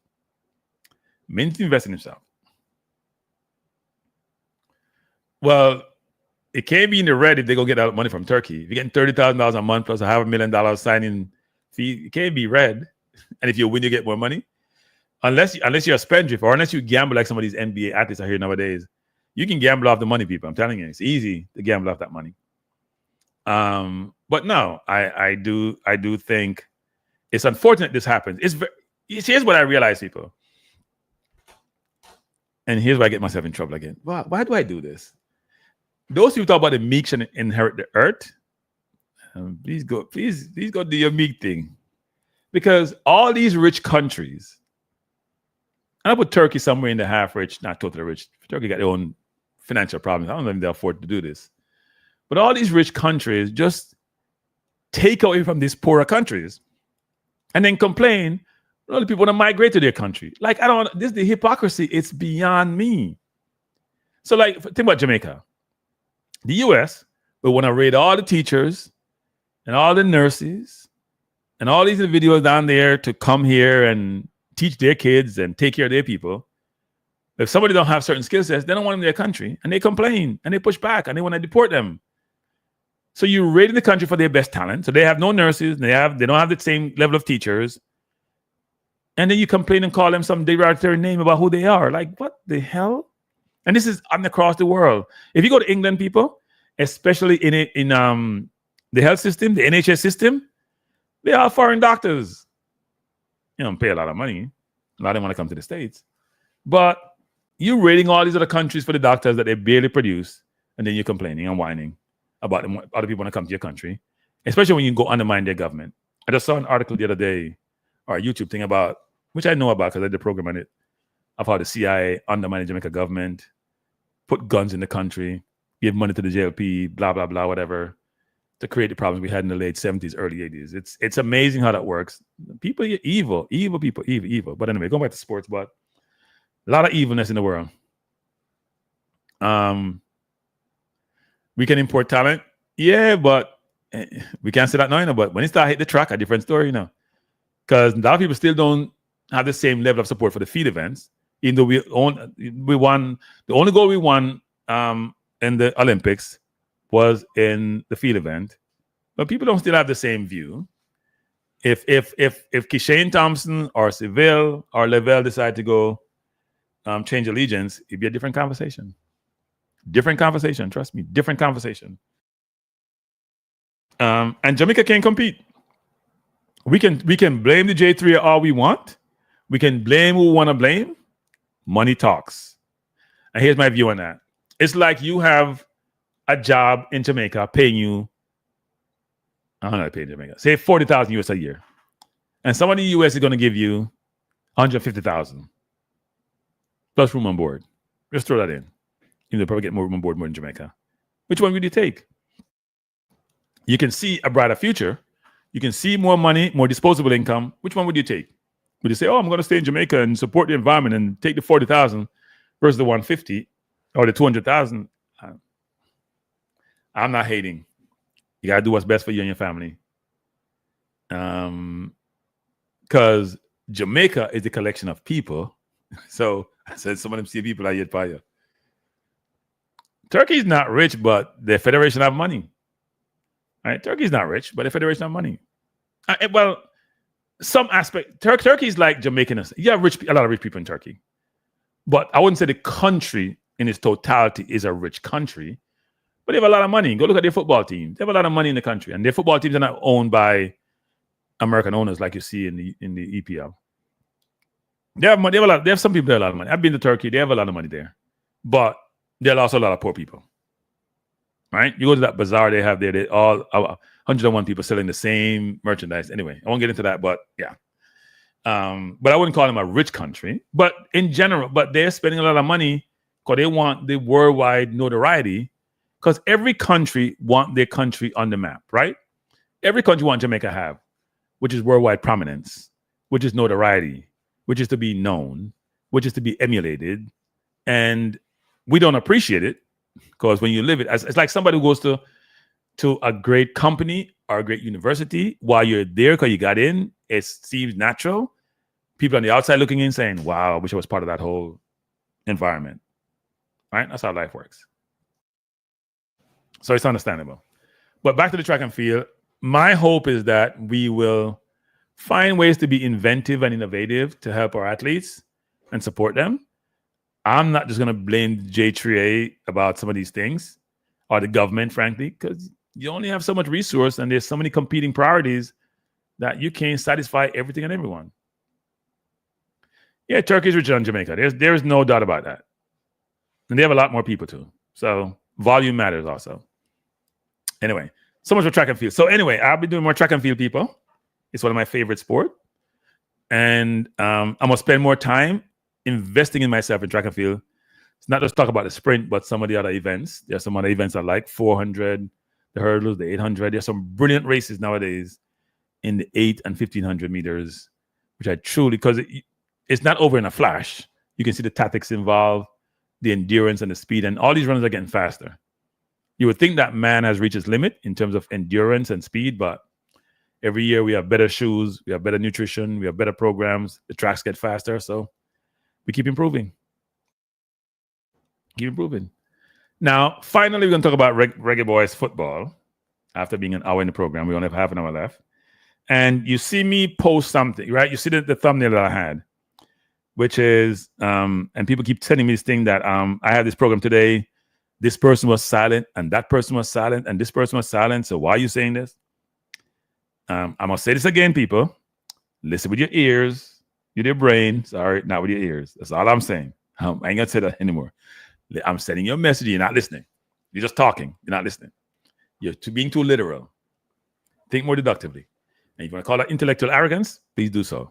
Well, it can't be in the red if they go get that money from Turkey. If you're getting $30,000 a month plus a $500,000 signing fee, it can't be red. And if you win, you get more money. Unless you're a spendthrift or unless you gamble like some of these NBA athletes are here nowadays. You can gamble off the money, people. I'm telling you, it's easy to gamble off that money. But no, I do think it's unfortunate this happens. Here's what I realize, people. And here's where I get myself in trouble again. Why do I do this? Those who talk about the meek should inherit the earth, please go do your meek thing. Because all these rich countries, and I put Turkey somewhere in the half rich, not totally rich. Turkey got their own financial problems. I don't know if they afford to do this. But all these rich countries just take away from these poorer countries and then complain. A lot of people want to migrate to their country. Like, this is the hypocrisy. It's beyond me. So, like, think about Jamaica. The US will want to raid all the teachers and all the nurses and all these individuals down there to come here and teach their kids and take care of their people. If somebody don't have certain skill sets, they don't want them in their country, and they complain and they push back and they want to deport them. So you're raiding the country for their best talent. So they have no nurses, they don't have the same level of teachers, and then you complain and call them some derogatory name about who they are. Like, what the hell? And this is across the world. If you go to England, people, especially in the health system, the NHS system, they are foreign doctors. You don't pay a lot of money. A lot of them want to come to the States. But you're raiding all these other countries for the doctors that they barely produce, and then you're complaining and whining about them. Other people want to come to your country, especially when you go undermine their government. I just saw an article the other day, or a YouTube thing about, which I know about because I did a program on it, of how the CIA undermined the Jamaica government, put guns in the country, give money to the JLP, blah, blah, blah, whatever, to create the problems we had in the late 70s, early 80s. It's amazing how that works. People are evil people, evil. But anyway, going back to sports, but a lot of evilness in the world. We can import talent. Yeah, but we can't say that now, but when it start hit the track, a different story, because a lot of people still don't have the same level of support for the field events. Even though we won, the only goal we won in the Olympics was in the field event, but people don't still have the same view. If Kishane, Thompson, or Seville or Lavelle decide to go change allegiance, it'd be a different conversation. Different conversation, trust me, different conversation. And Jamaica can compete. We can blame the J3 all we want. We can blame who we want to blame. Money talks. And here's my view on that. It's like you have a job in Jamaica paying you, I don't know how to pay in Jamaica, say 40,000 US a year. And somebody in the US is going to give you 150,000 plus room on board. Just throw that in. You'll probably get more room on board more in Jamaica. Which one would you take? You can see a brighter future. You can see more money, more disposable income. Which one would you take? Would you say, I'm going to stay in Jamaica and support the environment and take the 40,000 versus the 150 or the 200,000? I'm not hating. You got to do what's best for you and your family. Because Jamaica is a collection of people. So I said some of them see people are yet fire. Turkey's not rich, but the federation have money. Right? Turkey's not rich, but the federation have money. Well, some aspect. Turkey's like Jamaican. You have a lot of rich people in Turkey. But I wouldn't say the country in its totality is a rich country. But they have a lot of money. Go look at their football team. They have a lot of money in the country. And their football teams are not owned by American owners like you see in the EPL. They have money. They have some people that have a lot of money. I've been to Turkey. They have a lot of money there. But there are also a lot of poor people. Right? You go to that bazaar they have there. They all 101 people selling the same merchandise. Anyway, I won't get into that, but yeah. But I wouldn't call them a rich country. But in general, but they're spending a lot of money because they want the worldwide notoriety. Because every country want their country on the map, right? Every country want Jamaica have, which is worldwide prominence, which is notoriety, which is to be known, which is to be emulated. And we don't appreciate it because when you live it, it's like somebody who goes to a great company or a great university while you're there because you got in, it seems natural. People on the outside looking in saying, wow, I wish I was part of that whole environment. Right? That's how life works. So it's understandable. But back to the track and field, my hope is that we will find ways to be inventive and innovative to help our athletes and support them. I'm not just going to blame J3A about some of these things or the government, frankly, because you only have so much resource and there's so many competing priorities that you can't satisfy everything and everyone. Yeah, Turkey's richer than Jamaica. There's no doubt about that. And they have a lot more people too. So volume matters also. Anyway, so much for track and field. So anyway, I'll be doing more track and field, people. It's one of my favorite sports. And I'm going to spend more time investing in myself in track and field. It's not just talk about the sprint, but some of the other events. There's some other events I like, 400, the hurdles, the 800. There's some brilliant races nowadays in the 8 and 1500 meters, which I truly, because it's not over in a flash. You can see the tactics involved, the endurance and the speed, and all these runners are getting faster. You would think that man has reached his limit in terms of endurance and speed, but every year we have better shoes, we have better nutrition, we have better programs, the tracks get faster, so we keep improving. Keep improving. Now, finally, we're going to talk about Reggae Boyz football. After being an hour in the program, we only have half an hour left. And you see me post something, right? You see the thumbnail that I had, which is, and people keep telling me this thing that I had this program today. This person was silent, and that person was silent, and this person was silent. So why are you saying this? I'm going to say this again, people. Listen with your ears, with your brain. Sorry, not with your ears. That's all I'm saying. I ain't going to say that anymore. I'm sending you a message. You're not listening. You're just talking. You're not listening. You're being too literal. Think more deductively. And if you want to call that intellectual arrogance, please do so.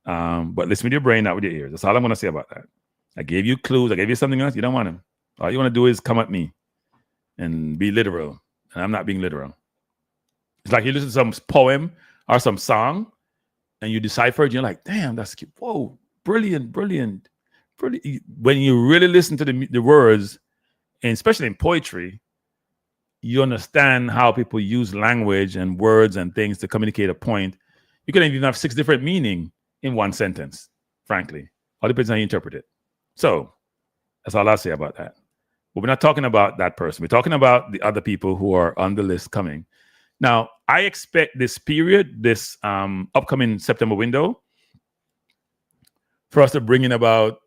But listen with your brain, not with your ears. That's all I'm going to say about that. I gave you clues. I gave you something else. You don't want them. All you want to do is come at me and be literal. And I'm not being literal. It's like you listen to some poem or some song and you decipher it. And you're like, damn, that's cute. Whoa, brilliant. When you really listen to the words, and especially in poetry, you understand how people use language and words and things to communicate a point. You can even have 6 different meanings in one sentence, frankly. All depends on how you interpret it. So that's all I'll say about that. But we're not talking about that person. We're talking about the other people who are on the list coming. Now, I expect this period, this upcoming September window, for us to bring in about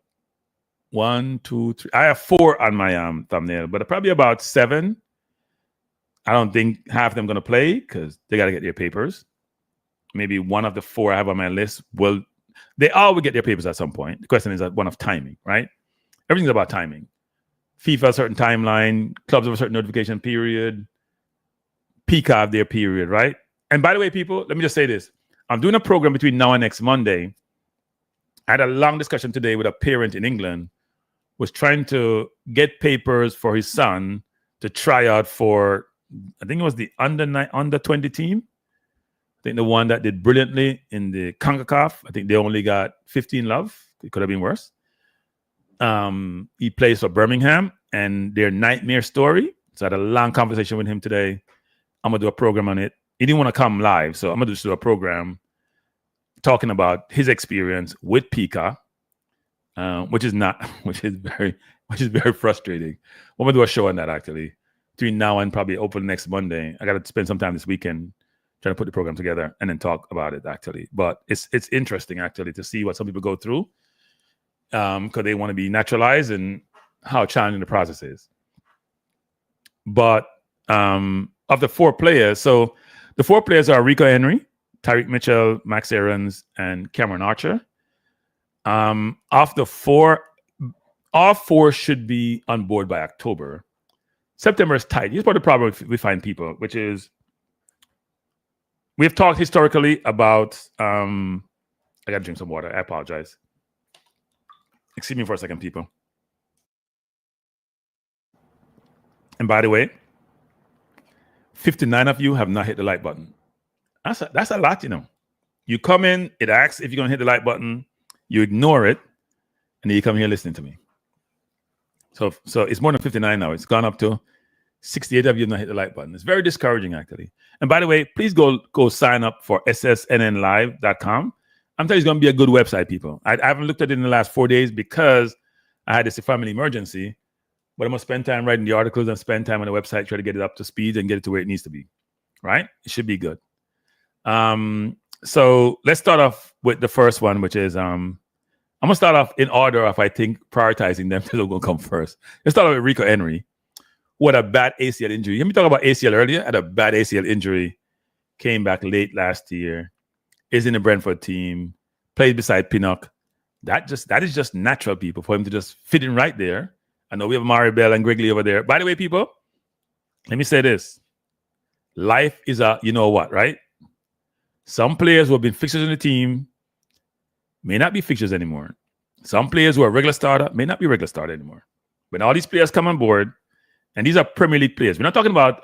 1, 2, 3. I have 4 on my thumbnail, but probably about 7. I don't think half of them going to play because they got to get their papers. Maybe one of the 4 I have on my list they all will get their papers at some point. The question is one of timing, right? Everything's about timing. FIFA a certain timeline, clubs have a certain notification period, PICA have their period, right? And by the way, people, let me just say this. I'm doing a program between now and next Monday. I had a long discussion today with a parent in England who was trying to get papers for his son to try out for, I think it was the under 20 team. I think the one that did brilliantly in the CONCACAF. I think they only got 15 love. It could have been worse. He plays for Birmingham, and their nightmare story So I had a long conversation with him today. I'm going to do a program on it. He didn't want to come live, so I'm going to just do a program talking about his experience with Pika, which is very frustrating. I'm going to do a show on that, actually, between now and probably open next Monday. I got to spend some time this weekend trying to put the program together and then talk about it, actually. But it's interesting, actually, to see what some people go through because they want to be naturalized and how challenging the process is. But of the 4 players, so the 4 players are Rico Henry, Tyreek Mitchell, Max Aarons, and Cameron Archer. Of the 4, all 4 should be on board by October. September is tight. Here's part of the problem we find people, which is we've talked historically about. I got to drink some water. I apologize. Excuse me for a second, people. And by the way, 59 of you have not hit the like button. That's a lot, you know. You come in, it asks if you're going to hit the like button. You ignore it, and then you come here listening to me. So it's more than 59 now. It's gone up to 68 of you have not hit the like button. It's very discouraging, actually. And by the way, please go sign up for ssnnlive.com. I'm telling you, it's going to be a good website, people. I haven't looked at it in the last 4 days because I had this family emergency. But I'm going to spend time writing the articles and spend time on the website, try to get it up to speed and get it to where it needs to be, right? It should be good. So let's start off with the first one, which is I'm going to start off in order of, I think, prioritizing them to go come first. Let's start off with Rico Henry, who had a bad ACL injury. Let me talk about ACL earlier. Had a bad ACL injury, came back late last year, is in the Brentford team, played beside Pinnock. That is just natural, people, for him to just fit in right there. I know we have Mari Bell and Gregley over there. By the way, people, let me say this. Life is a, you know what, right? Some players who have been fixtures in the team may not be fixtures anymore. Some players who are regular starter may not be regular starter anymore. When all these players come on board, and these are Premier League players. We're not talking about,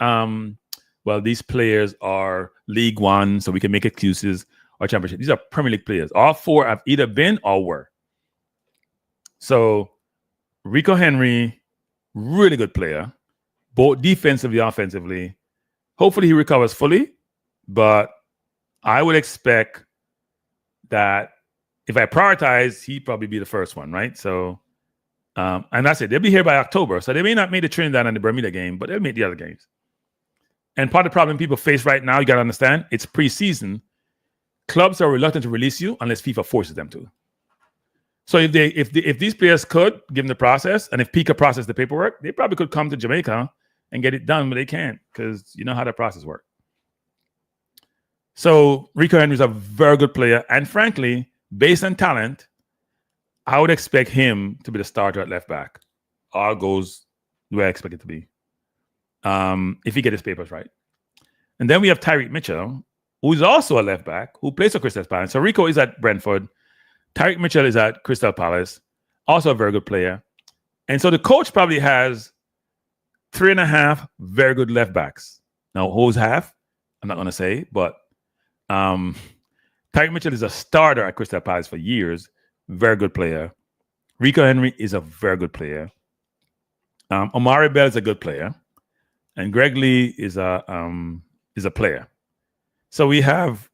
these players are League One, so we can make excuses, or Championship. These are Premier League players. All 4 have either been or were. So Rico Henry, really good player, both defensively and offensively. Hopefully he recovers fully, but I would expect that if I prioritize, he'd probably be the first one, right? So, and that's it. They'll be here by October, so they may not make the Trinidad and the Bermuda game, but they'll make the other games. And part of the problem people face right now, you got to understand, it's preseason. Clubs are reluctant to release you unless FIFA forces them to. So if these players could, given the process, and if Pika processed the paperwork, they probably could come to Jamaica and get it done, but they can't because you know how that process works. So Rico Henry is a very good player, and frankly, based on talent, I would expect him to be the starter at left back. All goes the way I expect it to be, if he gets his papers right. And then we have Tyreek Mitchell, who is also a left back, who plays for Crystal Palace. So Rico is at Brentford. Tyreek Mitchell is at Crystal Palace, also a very good player. And so the coach probably has 3.5 very good left backs. Now, who's half? I'm not going to say, but Tyreek Mitchell is a starter at Crystal Palace for years. Very good player. Rico Henry is a very good player. Omari Bell is a good player. And Greg Lee is a player. So we have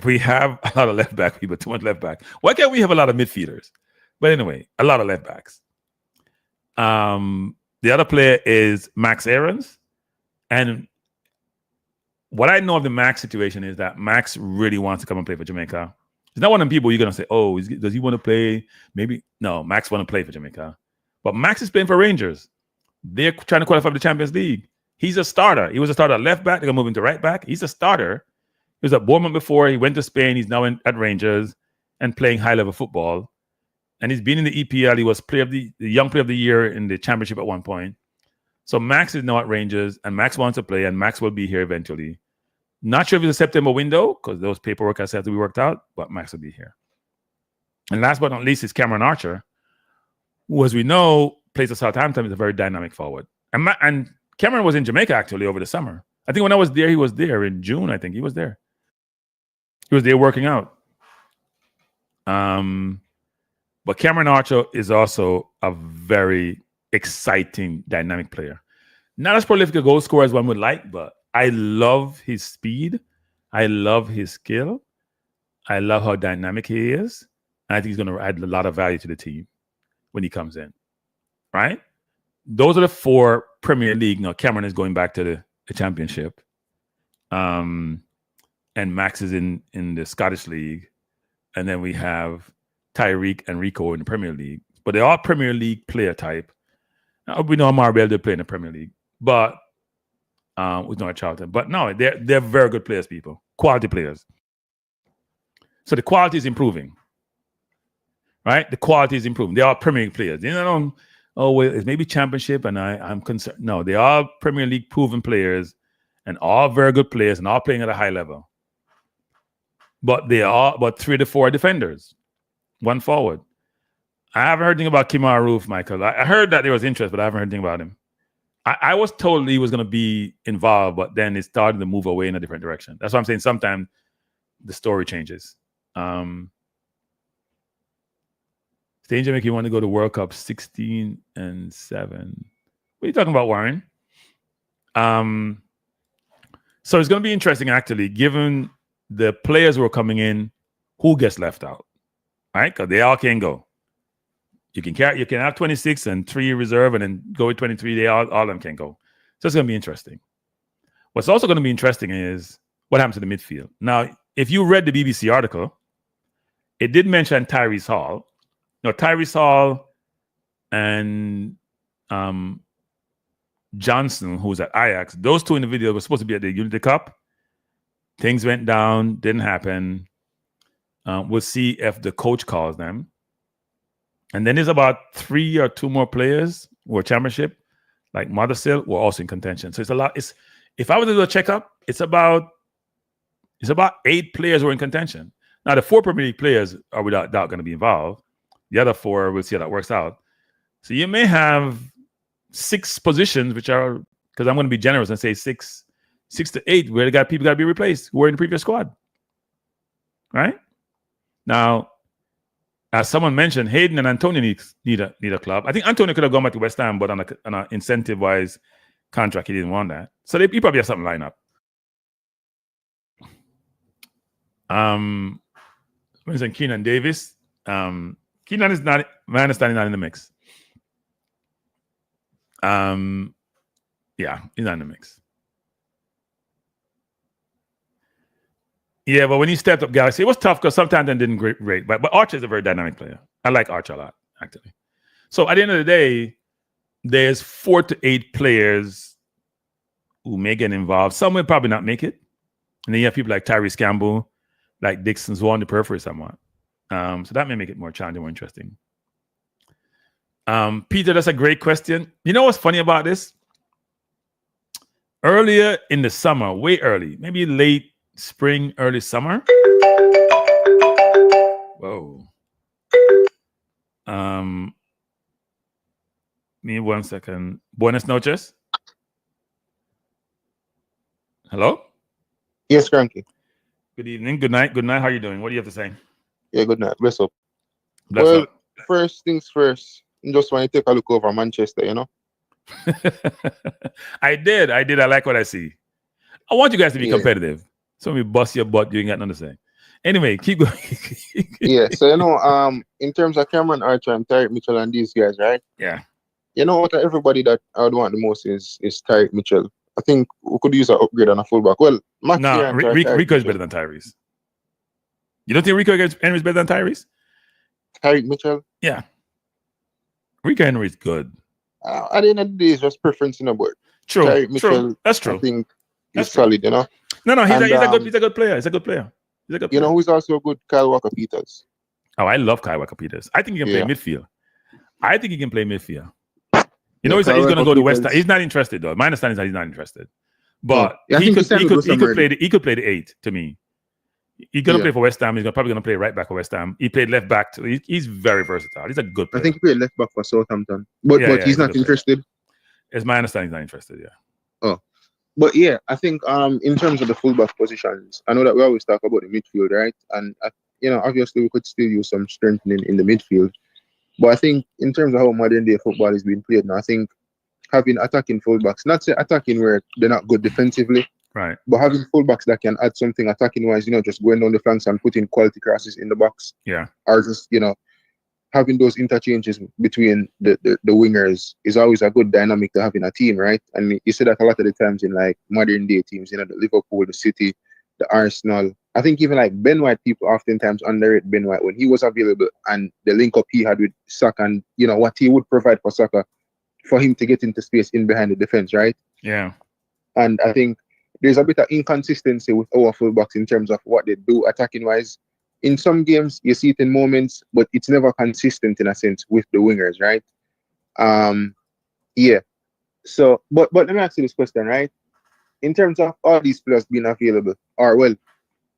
a lot of left back people, too much left back. Why can't we have a lot of midfielders? But anyway, a lot of left backs. The other player is Max Aarons. And what I know of the Max situation is that Max really wants to come and play for Jamaica. He's not one of them people you're going to say, oh, does he want to play? Maybe. No, Max want to play for Jamaica. But Max is playing for Rangers. They're trying to qualify for the Champions League. He's a starter. He was a starter at left back. They're going to move him to right back. He's a starter. He was at Bournemouth before. He went to Spain. He's now at Rangers and playing high-level football. And he's been in the EPL. He was the young player of the year in the championship at one point. So Max is now at Rangers, and Max wants to play, and Max will be here eventually. Not sure if it's a September window because those paperwork has to be worked out, but Max will be here. And last but not least is Cameron Archer, who, as we know, plays for Southampton, is a very dynamic forward. And Cameron was in Jamaica, actually, over the summer. I think when I was there, he was there in June, I think. He was there. He was there working out. But Cameron Archer is also a very exciting, dynamic player. Not as prolific a goal scorer as one would like, but I love his speed. I love his skill. I love how dynamic he is. And I think he's going to add a lot of value to the team when he comes in. Right? Those are the 4 Premier League. Now, Cameron is going back to the Championship. And Max is in the Scottish League. And then we have Tyreek and Rico in the Premier League. But they're all Premier League player type. Now, we know Marbella, they play in the Premier League. But with North Charlton. But no, they're very good players, people. Quality players. So the quality is improving. Right? The quality is improving. They are Premier League players. You know, well, it's maybe Championship, and I'm concerned. No, they are Premier League proven players and all very good players and all playing at a high level. But they are but 3 to 4 defenders, 1 forward. I haven't heard anything about Kemar Roof, Michael. I heard that there was interest, but I haven't heard anything about him. I was told he was going to be involved, but then it started to move away in a different direction. That's why I'm saying sometimes the story changes. Stay in Jamaica, you want to go to World Cup 16 and 7. What are you talking about, Warren? So it's going to be interesting, actually, given the players who are coming in, who gets left out, right? Because they all can go. You can have 26 and 3 reserve, and then go with 23. They all of them can go. So it's going to be interesting. What's also going to be interesting is what happens to the midfield. Now, if you read the BBC article, it did mention Tyrese Hall. Now, Tyrese Hall and Johnson, who's at Ajax, those 2 individuals were supposed to be at the Unity Cup. Things went down, didn't happen. We'll see if the coach calls them. And then there's about 3 or 2 more players who are Championship, like Mothersill, were also in contention. So it's a lot. If I was to do a checkup, it's about 8 players who are in contention. Now, the 4 Premier League players are without doubt going to be involved. The other 4, we'll see how that works out. So you may have 6 positions, which are, because I'm going to be generous and say 6 to 8, where people got to be replaced who were in the previous squad. Right? Now, as someone mentioned, Hayden and Antonio need a club. I think Antonio could have gone back to West Ham, but on an incentive-wise contract, he didn't want that. So he probably have something lined up. Mentioned Keenan Davis. Keenan is not, my understanding, not in the mix. Yeah, he's not in the mix. Yeah, but when he stepped up Galaxy, it was tough because sometimes they didn't great. But Archer is a very dynamic player. I like Archer a lot, actually. So at the end of the day, there's 4 to 8 players who may get involved. Some will probably not make it. And then you have people like Tyrese Campbell, like Dixon's, who are on the periphery somewhat. So that may make it more challenging, more interesting. Peter, that's a great question. You know what's funny about this? Earlier in the summer, way early, maybe late spring, early summer. Whoa. Me 1 second. Buenas noches. Hello? Yes, Cranky. Good evening. Good night. Good night. How are you doing? What do you have to say? Yeah, good night. Bless up. Bless well, up. First things first, just want to take a look over Manchester, you know? I did. I like what I see. I want you guys to be competitive. So we bust your butt, you ain't got nothing to say. Anyway, keep going. Yeah, so you know, in terms of Cameron Archer and Tyreek Mitchell and these guys, right? Yeah. You know what, everybody that I would want the most is Tyreek Mitchell. I think we could use an upgrade on a fullback. Well, no, Rico is better than Tyrese. You don't think Rico Henry is better than Tyrese? Tyreek Mitchell? Yeah. Rico Henry is good. At the end of the day, it's just preference in a board. True. Tyreek Mitchell, That's true. I think he's solid, you know? No, he's a good player. He's a good player. You know who's also good? Kyle Walker-Peters. Oh, I love Kyle Walker-Peters. I think he can play midfield. You know, he's going to go to West Ham. He's not interested, though. My understanding is that he's not interested. But he could play the 8 to me. He's going to play for West Ham. He's probably going to play right back for West Ham. He played left back. He's very versatile. He's a good player. I think he played left back for Southampton. But he's not interested. It's my understanding he's not interested, yeah. Oh. But yeah, I think in terms of the fullback positions, I know that we always talk about the midfield, right? And, obviously we could still use some strengthening in the midfield. But I think in terms of how modern day football is being played now, I think having attacking fullbacks. Not say attacking where they're not good defensively, Right. but having fullbacks that can add something attacking wise, just going down the flanks and putting quality crosses in the box. Yeah. Or just, having those interchanges between the wingers is always a good dynamic to have in a team, right? And you see that a lot of the times in like modern day teams, the Liverpool, the City, the Arsenal. I think even like Ben White, people oftentimes underrate Ben White when he was available and the link up he had with Saka and what he would provide for Saka for him to get into space in behind the defense, right? Yeah. And I think there's a bit of inconsistency with our fullbacks in terms of what they do attacking wise. In some games, you see it in moments, but it's never consistent in a sense with the wingers, right? Yeah. So, but let me ask you this question, right? In terms of all these players being available, or well,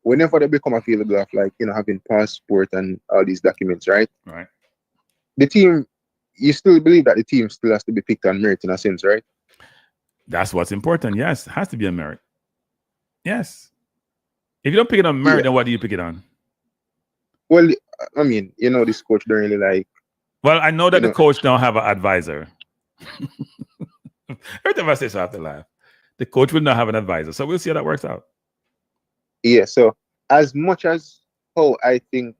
whenever they become available of like, having passport and all these documents, right? Right. The team, you still believe that the team still has to be picked on merit in a sense, right? That's what's important. Yes. It has to be a merit. Yes. If you don't pick it on merit, then what do you pick it on? Well, I mean, this coach don't really like. Well, I know that the coach don't have an advisor. Every time I say so, I have to laugh. The coach will not have an advisor. So we'll see how that works out. Yeah, so as much as how I think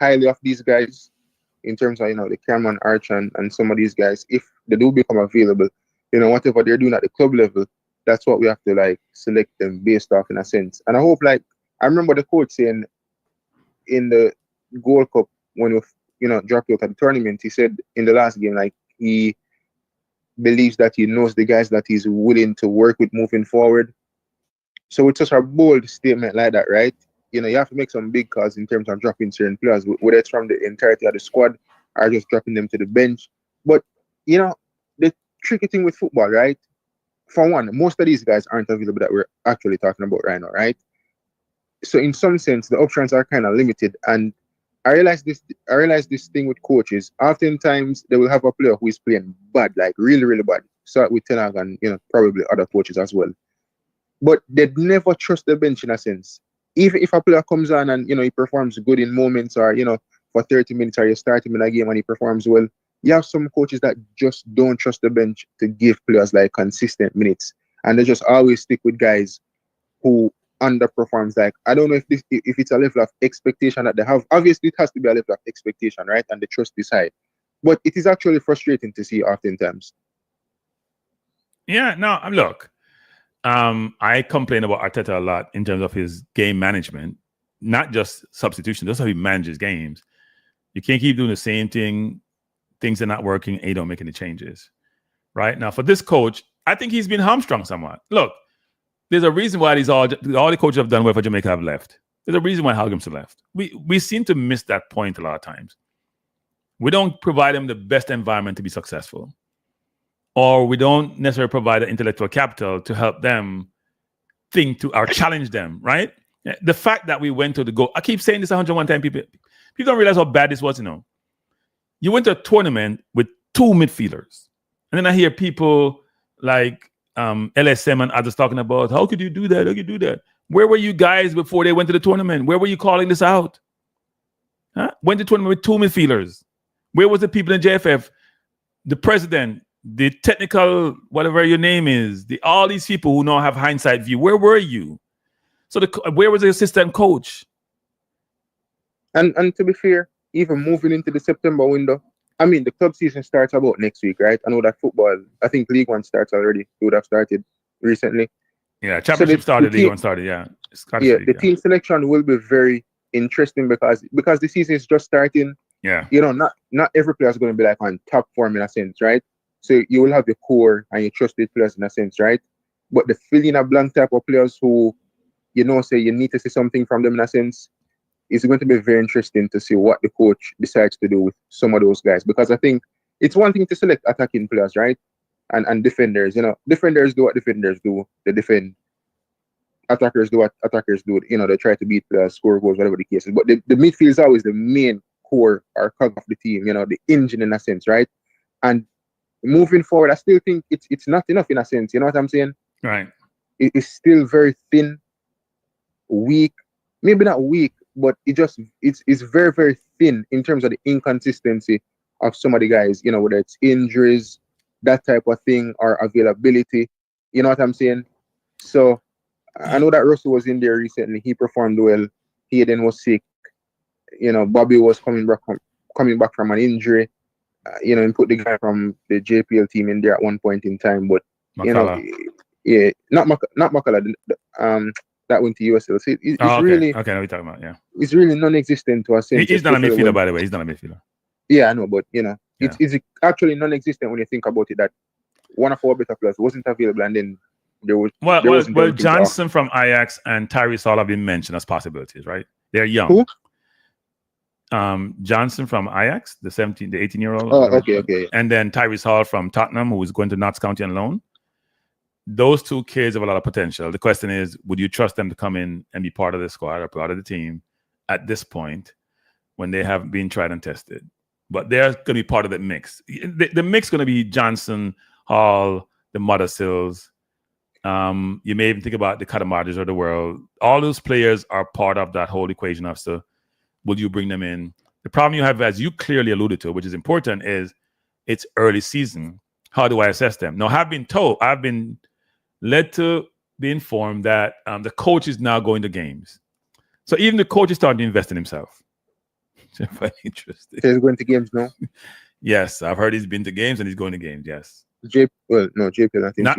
highly of these guys in terms of, the Cameron Arch and some of these guys, if they do become available, whatever they're doing at the club level, that's what we have to like select them based off in a sense. And I hope I remember the coach saying in the Gold Cup when we dropped out at the tournament, he said in the last game, like he believes that he knows the guys that he's willing to work with moving forward. So it's such a bold statement like that, right? You have to make some big calls in terms of dropping certain players, whether it's from the entirety of the squad or just dropping them to the bench. But, the tricky thing with football, right? For one, most of these guys aren't available that we're actually talking about right now, right? So in some sense, the options are kind of limited. And I realize this thing with coaches. Oftentimes, they will have a player who is playing bad, like really, really bad. So with Ten Hag and, probably other coaches as well. But they'd never trust the bench in a sense. Even if a player comes on and, he performs good in moments or, for 30 minutes or you start him in a game and he performs well, you have some coaches that just don't trust the bench to give players like consistent minutes. And they just always stick with guys who underperforms. Like, I don't know if it's a level of expectation that they have. Obviously, it has to be a level of expectation, right? And the trust is high. But it is actually frustrating to see oftentimes. Yeah, no, look. I complain about Arteta a lot in terms of his game management, not just substitution. That's how he manages games. You can't keep doing the same thing. Things are not working, and you don't make any changes. Right now, for this coach, I think he's been hamstrung somewhat. Look, there's a reason why all the coaches have done well for Jamaica have left. There's a reason why Halgrim's left. We seem to miss that point a lot of times. We don't provide them the best environment to be successful. Or we don't necessarily provide the intellectual capital to help them think to or challenge them, right? The fact that we went to the goal, I keep saying this 101 times, people don't realize how bad this was, You went to a tournament with 2 midfielders. And then I hear people like LSM and others talking about, how could you do that? How could you do that? Where were you guys before they went to the tournament? Where were you calling this out? Huh? Went to the tournament with 2 midfielders. Where was the people in JFF? The president, the technical, whatever your name is, all these people who now have hindsight view. Where were you? So where was the assistant coach? And to be fair, even moving into the September window, I mean, the club season starts about next week, right? I know that football, I think League One starts already. It would have started recently. Yeah, Championship started, League One started, yeah. The team selection will be very interesting because the season is just starting. Yeah. Not every player is going to be like on top form in a sense, right? So you will have your core and your trusted players in a sense, right? But the filling a blank type of players who, say you need to see something from them in a sense, is going to be very interesting to see what the coach decides to do with some of those guys. Because I think it's one thing to select attacking players, right? And defenders, defenders do what defenders do. They defend. Attackers do what attackers do. They try to beat players, score goals, whatever the case is. But the midfield is always the main core or cog of the team, the engine in a sense, right? And moving forward, I still think it's not enough in a sense. You know what I'm saying? Right. It's still very thin, weak. Maybe not weak, but it's very, very thin in terms of the inconsistency of some of the guys. Whether it's injuries, that type of thing or availability. You know what I'm saying? So I know that Russell was in there recently. He performed well. Hayden was sick. You know, Bobby was coming back from an injury. You know, and put the guy from the JPL team in there at one point in time. But you know, yeah, not McCullough. That went to USL. So it's really okay. Now we're talking about it's really non-existent to a sense. He's not a midfielder, by the way. He's not a midfielder. Yeah, I know, but you know, it's actually non-existent when you think about it. That one of our better players wasn't available, and then there was Johnson from Ajax and Tyrese Hall have been mentioned as possibilities, right? They're young. Who? Johnson from Ajax, the 18-year-old. Oh, okay. And then Tyrese Hall from Tottenham, who is going to Notts County on loan. Those two kids have a lot of potential. The question is, would you trust them to come in and be part of the squad or part of the team at this point when they have been tried and tested? But they're going to be part of the mix. The mix is going to be Johnson, Hall, the Muddersills. You may even think about the Katamadis of the world. All those players are part of that whole equation of, so will you bring them in? The problem you have, as you clearly alluded to, which is important, is it's early season. How do I assess them? Now, I've been led to be informed that the coach is now going to games. So even the coach is starting to invest in himself. Very interesting. So he's going to games now? Yes, I've heard he's been to games and he's going to games, yes. JPL, I think. He's not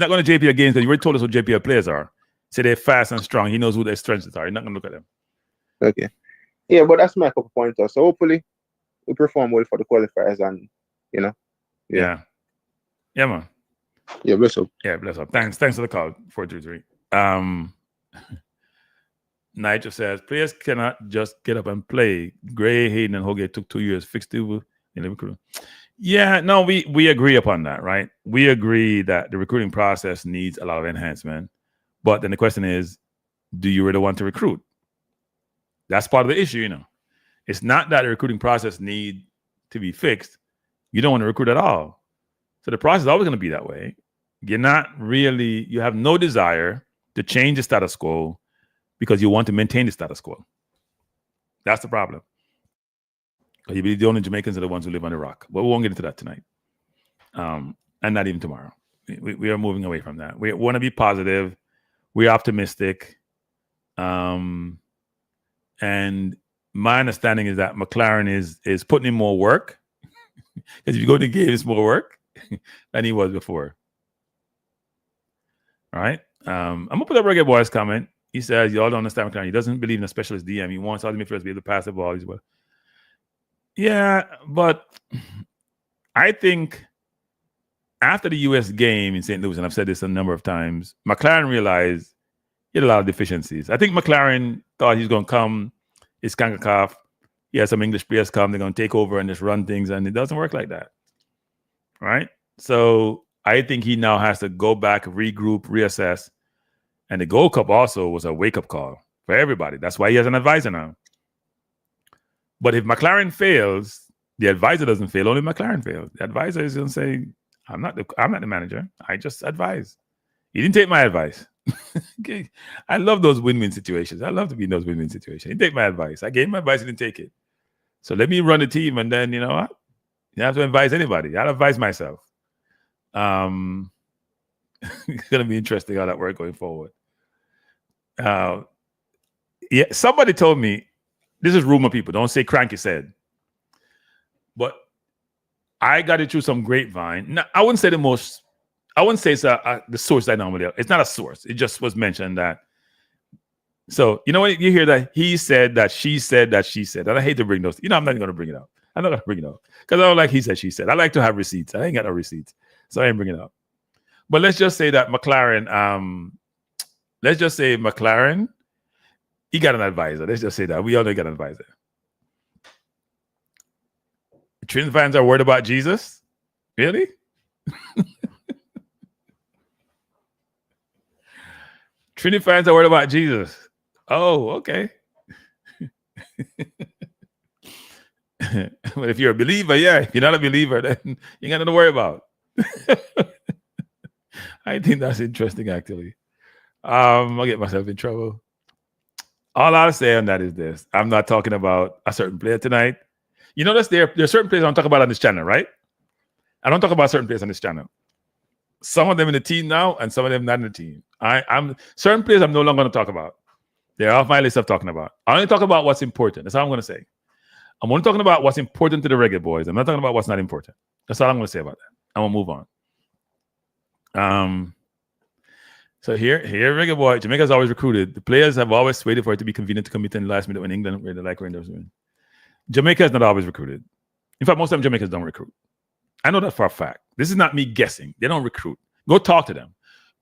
going to JPL games because you already told us who JPL players are. Say they're fast and strong. He knows who their strengths are. He's not going to look at them. Okay. Yeah, but that's my couple points. So hopefully we perform well for the qualifiers and, you know. Yeah, man. Yeah, bless up. Yeah, bless up. Thanks for the call, 423. Nigel says, players cannot just get up and play. Gray, Hayden, and Hoge took 2 years. Fixed it in the recruiting. Yeah, no, we agree upon that, right? We agree that the recruiting process needs a lot of enhancement. But then the question is, do you really want to recruit? That's part of the issue, you know. It's not that the recruiting process need to be fixed. You don't want to recruit at all. So the process is always going to be that way. You have no desire to change the status quo because you want to maintain the status quo. That's the problem. You believe the only Jamaicans are the ones who live on the rock. But we won't get into that tonight. And not even tomorrow. We are moving away from that. We want to be positive. We're optimistic. And my understanding is that McLaren is putting in more work. Because if you go to the game, it's more work than he was before. All right. I'm going to put up Reggae Boyz comment. He says, y'all don't understand McLaren. He doesn't believe in a specialist DM. He wants all the midfielders to be able to pass the ball as well. Yeah, but I think after the U.S. game in St. Louis, and I've said this a number of times, McLaren realized he had a lot of deficiencies. I think McLaren thought he's going to come, it's CONCACAF. He has some English players come, they're going to take over and just run things, and it doesn't work like that. Right? So I think he now has to go back, regroup, reassess. And the Gold Cup also was a wake-up call for everybody. That's why he has an advisor now. But if McLaren fails, the advisor doesn't fail, only McLaren fails. The advisor is going to say, I'm not the manager. I just advise. He didn't take my advice. Okay. I love those win-win situations. I love to be in those win-win situations. He didn't take my advice. I gave him my advice, he didn't take it. So let me run the team, and then, you know what? You don't have to advise anybody. I'll advise myself. It's going to be interesting how that works going forward. Yeah, somebody told me, this is rumor, people. Don't say Cranky said. But I got it through some grapevine. Now, I wouldn't say it's the source I normally have. It's not a source. It just was mentioned that. So, you know what? You hear that he said, that she said, that she said. And I hate to bring those. You know, I'm not even going to bring it up. I'm not going to bring it up. Because I don't like he said, she said. I like to have receipts. I ain't got no receipts. So I ain't bringing it up. But let's just say that McLaren, he got an advisor. Let's just say that. We all know he got an advisor. Trinity fans are worried about Jesus? Really? Trinity fans are worried about Jesus. Oh, okay. But if you're a believer, yeah. If you're not a believer, then you got nothing to worry about. I think that's interesting, actually. I'll get myself in trouble. All I'll say on that is this. I'm not talking about a certain player tonight. You notice there's certain players I'm talking about on this channel, right? I don't talk about certain players on this channel. Some of them in the team now, and some of them not in the team. I'm certain players I'm no longer going to talk about. They're off my list of talking about. I only talk about what's important. That's all I'm going to say. I'm only talking about what's important to the Reggae Boyz. I'm not talking about what's not important. That's all I'm going to say about that. I'm going to move on. So here, Reggae Boy, Jamaica's always recruited. The players have always waited for it to be convenient to commit in the last minute when England, where they like Rangers win. Jamaica is not always recruited. In fact, most of them Jamaicans don't recruit. I know that for a fact. This is not me guessing. They don't recruit. Go talk to them.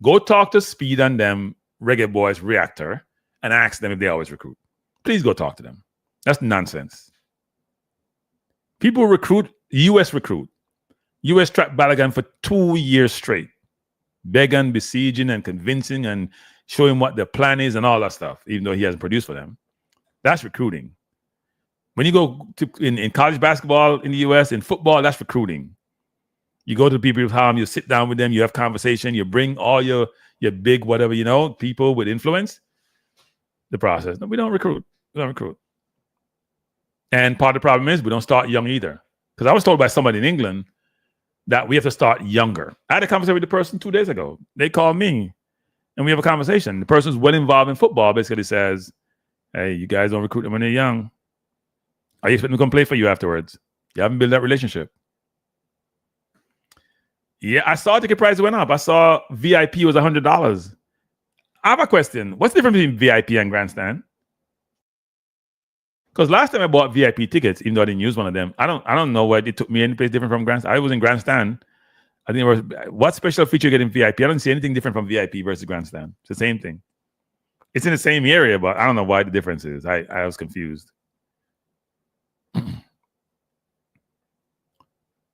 Go talk to Speid and them Reggae Boyz reactor and ask them if they always recruit. Please go talk to them. That's nonsense. People recruit, US recruit. US trapped Balogun for 2 years straight. Begging, besieging, and convincing and showing what their plan is and all that stuff, even though he hasn't produced for them. That's recruiting. When you go to in college basketball in the US, in football, that's recruiting. You go to people's home, you sit down with them, you have conversation, you bring all your big whatever, people with influence. The process. No, we don't recruit. We don't recruit. And part of the problem is we don't start young either. Because I was told by somebody in England that we have to start younger. I had a conversation with the person 2 days ago. They called me and we have a conversation. The person's well involved in football basically says, hey, you guys don't recruit them when they're young. Are you expecting them to come play for you afterwards? You haven't built that relationship. Yeah, I saw ticket price went up. I saw VIP was $100. I have a question. What's the difference between VIP and grandstand? Because last time I bought VIP tickets, even though I didn't use one of them, I don't know what it took me any place different from grandstand. I was in grandstand. I think it was, what special feature you get in VIP? I don't see anything different from VIP versus grandstand. It's the same thing. It's in the same area, but I don't know why the difference is. I was confused.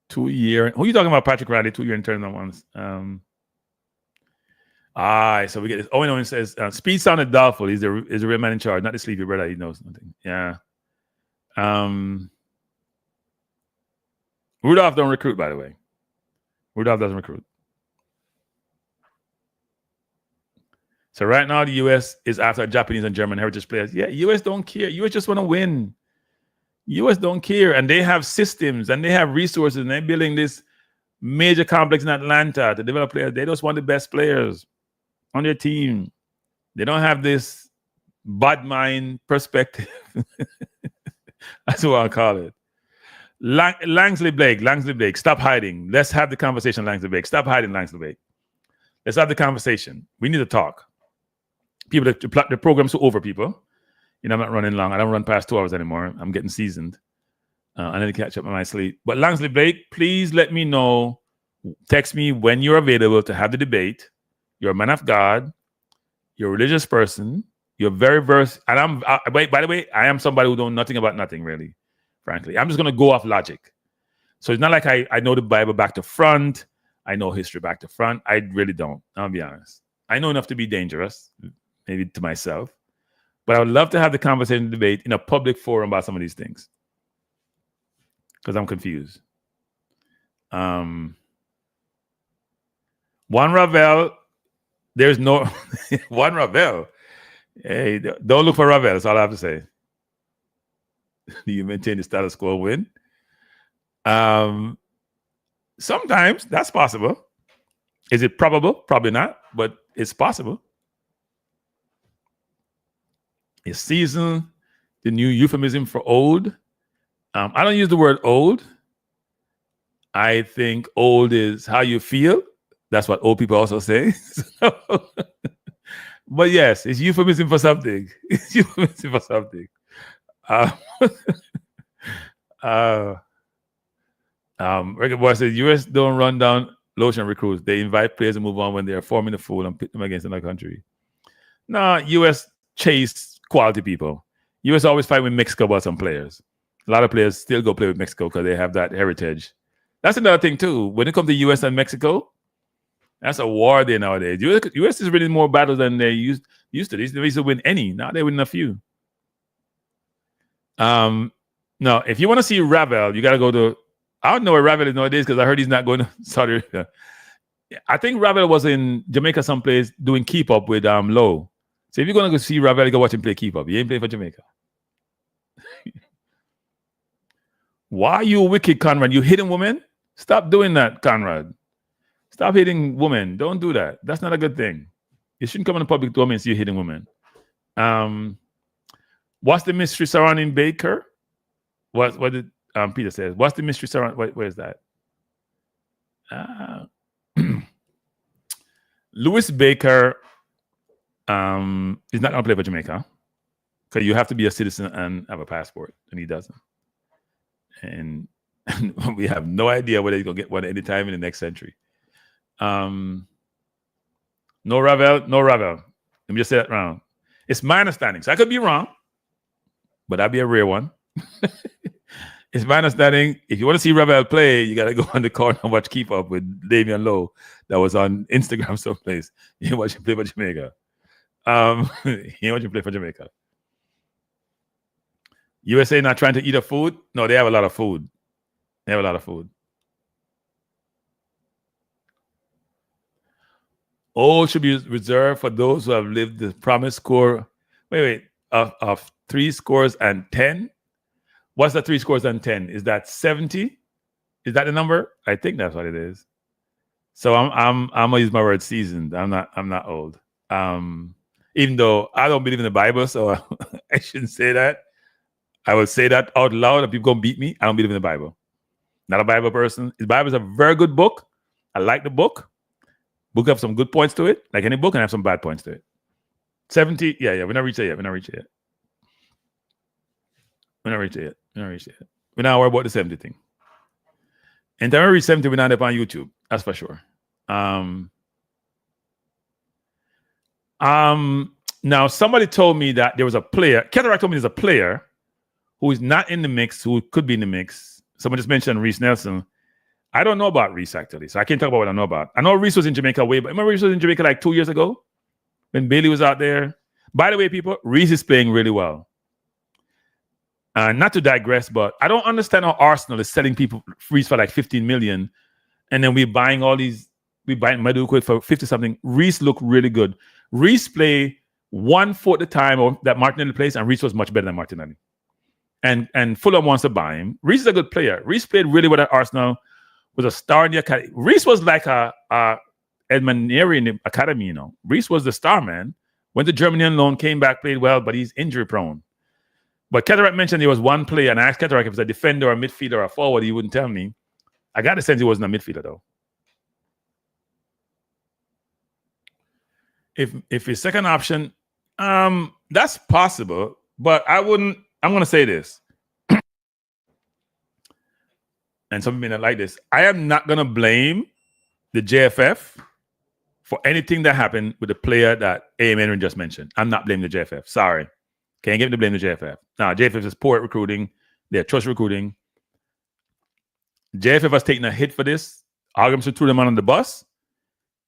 2 year. Who are you talking about, Patrick Riley? 2 year internal ones. So we get this. Owen says Speid sounded doubtful. He's a real man in charge, not the sleepy brother. He knows nothing. Yeah. Rudolph don't recruit, by the way. Rudolph doesn't recruit. So right now the US is after Japanese and German heritage players. Yeah, US don't care. US just want to win. US don't care, and they have systems and they have resources, and they're building this major complex in Atlanta to develop players. They just want the best players on their team. They don't have this bad mind perspective. That's what I'll call it. Langsley Blake, stop hiding. Let's have the conversation, Langsley Blake. Stop hiding, Langsley Blake. Let's have the conversation. We need to talk. People, the program's so over, people. I'm not running long. I don't run past 2 hours anymore. I'm getting seasoned. I need to catch up on my sleep. But Langsley Blake, please let me know. Text me when you're available to have the debate. You're a man of God. You're a religious person. You're very versed. And by the way, I am somebody who knows nothing about nothing, really, frankly. I'm just going to go off logic. So it's not like I know the Bible back to front. I know history back to front. I really don't. I'll be honest. I know enough to be dangerous, maybe to myself. But I would love to have the conversation, debate in a public forum about some of these things. Because I'm confused. One Ravel, there's no one Ravel. Hey, don't look for Ravel. That's all I have to say. You maintain the status quo win. Sometimes that's possible. Is it probable? Probably not, but it's possible. A season, the new euphemism for old. I don't use the word old. I think old is how you feel. That's what old people also say. But yes, it's euphemism for something. It's euphemism for something. Reggae Boy says, US don't run down lotion recruits. They invite players to move on when they're forming the fool and pit them against another country. No, US chase quality people. US always fight with Mexico about some players. A lot of players still go play with Mexico because they have that heritage. That's another thing too. When it comes to US and Mexico, that's a war there nowadays. US is winning more battles than they used to. They used to win any. Now they win a few. No, if you want to see Ravel, you got to go to. I don't know where Ravel is nowadays because I heard he's not going to Saudi Arabia. I think Ravel was in Jamaica someplace doing keep up with Low. So if you're going to go see Ravel, you go watch him play keep up. He ain't play for Jamaica. Why are you wicked, Conrad? You hitting women? Stop doing that, Conrad. Stop hitting women. Don't do that. That's not a good thing. You shouldn't come in the public domain and see you hitting women. What's the mystery surrounding Baker? What did Peter says? What's the mystery surrounding? Where's that? Lewis Baker is not going to play for Jamaica because you have to be a citizen and have a passport, and he doesn't. And we have no idea whether he's going to get one anytime in the next century. No Ravel. Let me just say that round. It's my understanding. So I could be wrong, but that'd be a rare one. It's my understanding. If you want to see Ravel play, you got to go on the corner and watch Keep Up with Damian Lowe. That was on Instagram someplace. You watch him play for Jamaica. You watch him play for Jamaica. USA not trying to eat a food? No, they have a lot of food. All should be reserved for those who have lived the promised score. Of 3 scores and 10. What's the 3 scores and 10? Is that 70? Is that the number? I think that's what it is. So I'm gonna use my word seasoned. I'm not old. Even though I don't believe in the Bible, so I shouldn't say that. I will say that out loud. If people gonna beat me, I don't believe in the Bible. Not a Bible person. The Bible is a very good book. I like the book. Book have some good points to it, like any book, and have some bad points to it. 70, yeah, we're not reached it yet. We're not not worried about the 70 thing. And then we reach 70, we're not up on YouTube. That's for sure. Now somebody told me that there was a player. Cataract told me there's a player who is not in the mix, who could be in the mix. Someone just mentioned Reese Nelson. I don't know about Reese actually, so I can't talk about what I know about. I know Reese was in Jamaica but remember Reese was in Jamaica like 2 years ago when Bailey was out there. By the way, people, Reese is playing really well. Not to digress, but I don't understand how Arsenal is selling people Reese for like 15 million, and then we're buying Maduka for 50 something. Reese looked really good. Reese played 1/4 the time that Martinelli plays, and Reese was much better than Martinelli. And Fulham wants to buy him. Reese is a good player. Reese played really well at Arsenal. Was a star in the academy. Reese was like a Edmund Neary in the academy, you know. Reese was the star, man. Went to Germany on loan, came back, played well, but he's injury prone. But Cataract mentioned there was one player, and I asked Cataract if it's a defender, or a midfielder, or a forward. He wouldn't tell me. I got the sense he wasn't a midfielder, though. If his second option, that's possible, but I wouldn't. I'm going to say this. And some people may not like this. I am not going to blame the JFF for anything that happened with the player that A.M. Henry just mentioned. I'm not blaming the JFF. Sorry. Can't get me to blame the JFF. Now, JFF is poor at recruiting. They're trust recruiting. JFF has taken a hit for this. Arguments threw them on the bus.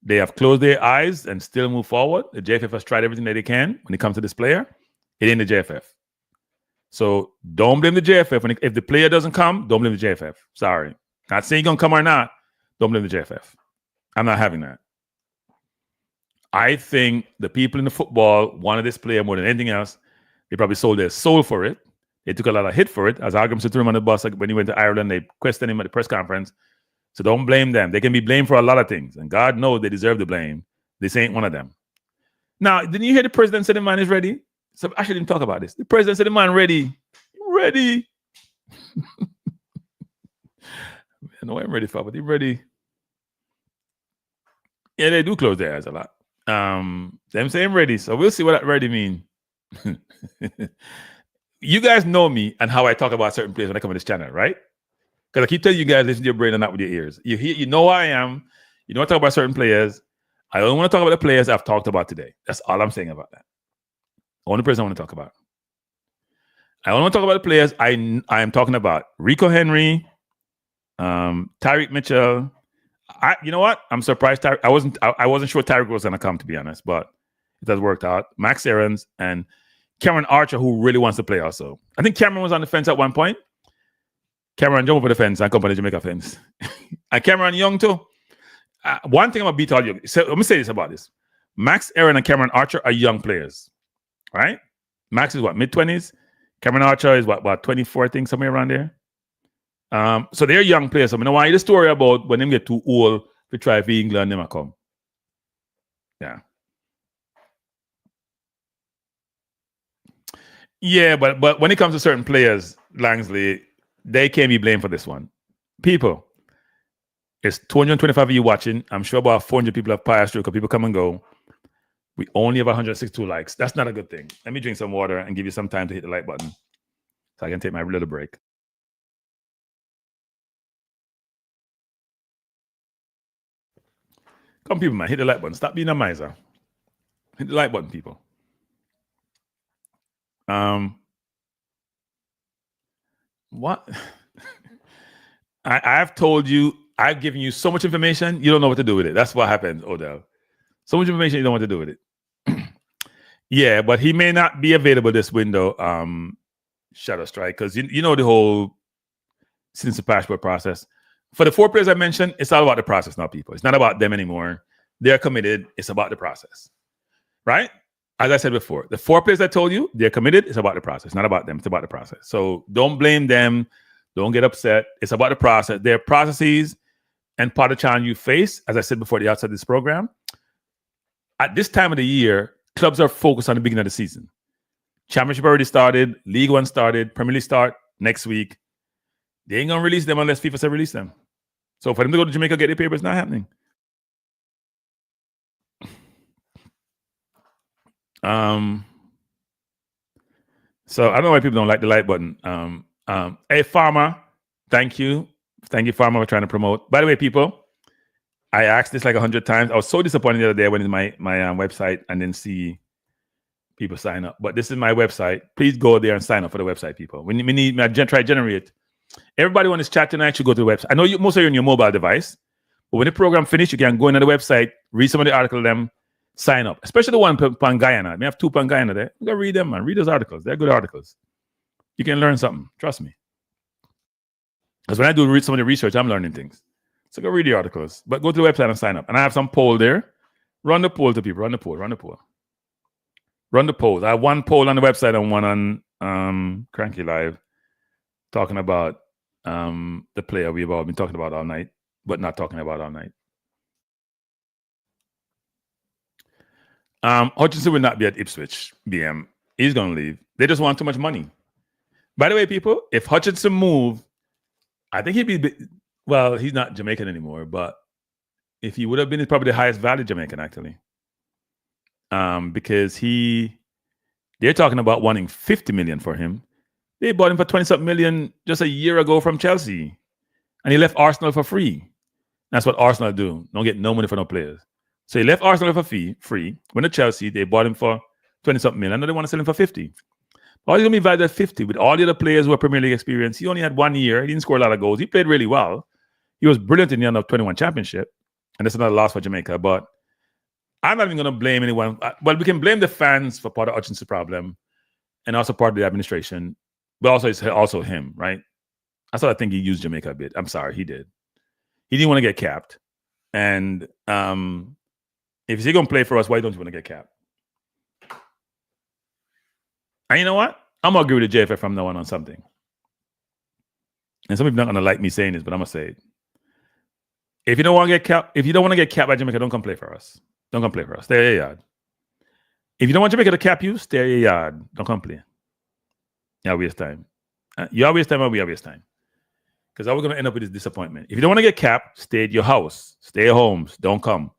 They have closed their eyes and still move forward. The JFF has tried everything that they can when it comes to this player. It ain't the JFF. So don't blame the JFF. If the player doesn't come, don't blame the JFF. Sorry. Not saying he's going to come or not. Don't blame the JFF. I'm not having that. I think the people in the football wanted this player more than anything else. They probably sold their soul for it. They took a lot of hit for it. As arguments threw him on the bus when he went to Ireland, they questioned him at the press conference. So don't blame them. They can be blamed for a lot of things. And God knows they deserve the blame. This ain't one of them. Now, didn't you hear the president say the man is ready? So I actually didn't talk about this. The president said the man ready. Ready. I know I'm ready for, but he's ready. Yeah, they do close their eyes a lot. Them saying ready. So we'll see what that ready mean. You guys know me and how I talk about certain players when I come on this channel, right? Because I keep telling you guys, listen to your brain and not with your ears. You know who I am. You know I talk about certain players. I only want to talk about the players I've talked about today. That's all I'm saying about that. Only person I want to talk about. I only want to talk about the players I am talking about. Rico Henry, Tyreek Mitchell. You know what? I'm surprised. I wasn't sure Tyreek was going to come, to be honest, but it has worked out. Max Aarons and Cameron Archer, who really wants to play also. I think Cameron was on the fence at one point. Cameron jumped over the fence and come on the Jamaica fence. And Cameron Young too. One thing I'm going to beat all you. So let me say this about this. Max Aaron and Cameron Archer are young players. Right? Max is what, mid-20s? Cameron Archer is what, about 24, I think, somewhere around there. So they're young players. So I don't want you the story about when them get too old to try for England, them come. Yeah. Yeah, but when it comes to certain players, Langsley, they can't be blamed for this one. People, it's 225 of you watching. I'm sure about 400 people have passed through because people come and go. We only have 162 likes. That's not a good thing. Let me drink some water and give you some time to hit the like button so I can take my little break. Come, people, man, hit the like button. Stop being a miser. Hit the like button, people. What? I've told you, I've given you so much information, you don't know what to do with it. That's what happens, Odell. So much information, you don't know what to do with it. Yeah, but he may not be available this window, Shadow Strike, because you know the whole since the passport process. For the 4 players I mentioned, it's all about the process now, people. It's not about them anymore. They're committed. It's about the process, right? As I said before, the 4 players I told you, they're committed. It's about the process, not about them. It's about the process. So don't blame them. Don't get upset. It's about the process. There are processes and part of the challenge you face, as I said before the outset of this program. At this time of the year, clubs are focused on the beginning of the season. Championship already started. League One started. Premier League start next week. They ain't going to release them unless FIFA said release them. So for them to go to Jamaica get their paper, it's not happening. So I don't know why people don't like the like button. Hey, Farmer, thank you. Thank you, Farmer, for trying to promote. By the way, people, I asked this like 100 times. I was so disappointed the other day when in my website and then see people sign up. But this is my website. Please go there and sign up for the website, people. We need me try to generate. Everybody on this chat tonight should go to the website. I know most of you on your mobile device, but when the program finishes, you can go into the website, read some of the articles, them sign up. Especially the one on Guyana. We have 2 on Guyana there. Go read them, man. Read those articles. They're good articles. You can learn something. Trust me. Because when I do read some of the research, I'm learning things. So go read the articles. But go to the website and sign up. And I have some poll there. Run the poll to people. Run the poll. Run the polls. I have 1 poll on the website and 1 on Cranky Live talking about the player we've all been talking about all night, but not talking about all night. Hutchinson will not be at Ipswich, BM. He's going to leave. They just want too much money. By the way, people, if Hutchinson moved, I think he'd be, well, he's not Jamaican anymore, but if he would have been, he's probably the highest value Jamaican, actually. Because they're talking about wanting 50 million for him. They bought him for 20-something million just a year ago from Chelsea. And he left Arsenal for free. That's what Arsenal do. Don't get no money for no players. So he left Arsenal for free. Went to Chelsea. They bought him for 20-something million. Now they want to sell him for 50. All he's going to be valued at 50. With all the other players who are Premier League experience, he only had 1 year. He didn't score a lot of goals. He played really well. He was brilliant in the under-21 championship. And that's another loss for Jamaica. But I'm not even going to blame anyone. Well, we can blame the fans for part of Hutchinson's problem and also part of the administration. But also, it's also him, right? That's what I think he used Jamaica a bit. I'm sorry, he did. He didn't want to get capped. And if he's going to play for us, why don't you want to get capped? And you know what? I'm going to agree with the JFF from now on something. And some people are not going to like me saying this, but I'm going to say it. If you don't want to get capped, by Jamaica, don't come play for us. Don't come play for us. Stay at your yard. If you don't want Jamaica to cap you, stay at your yard. Don't come play. Yeah, waste time. You waste time or we waste time. Because how we're going to end up with this disappointment. If you don't want to get capped, stay at your house. Stay at home. Don't come.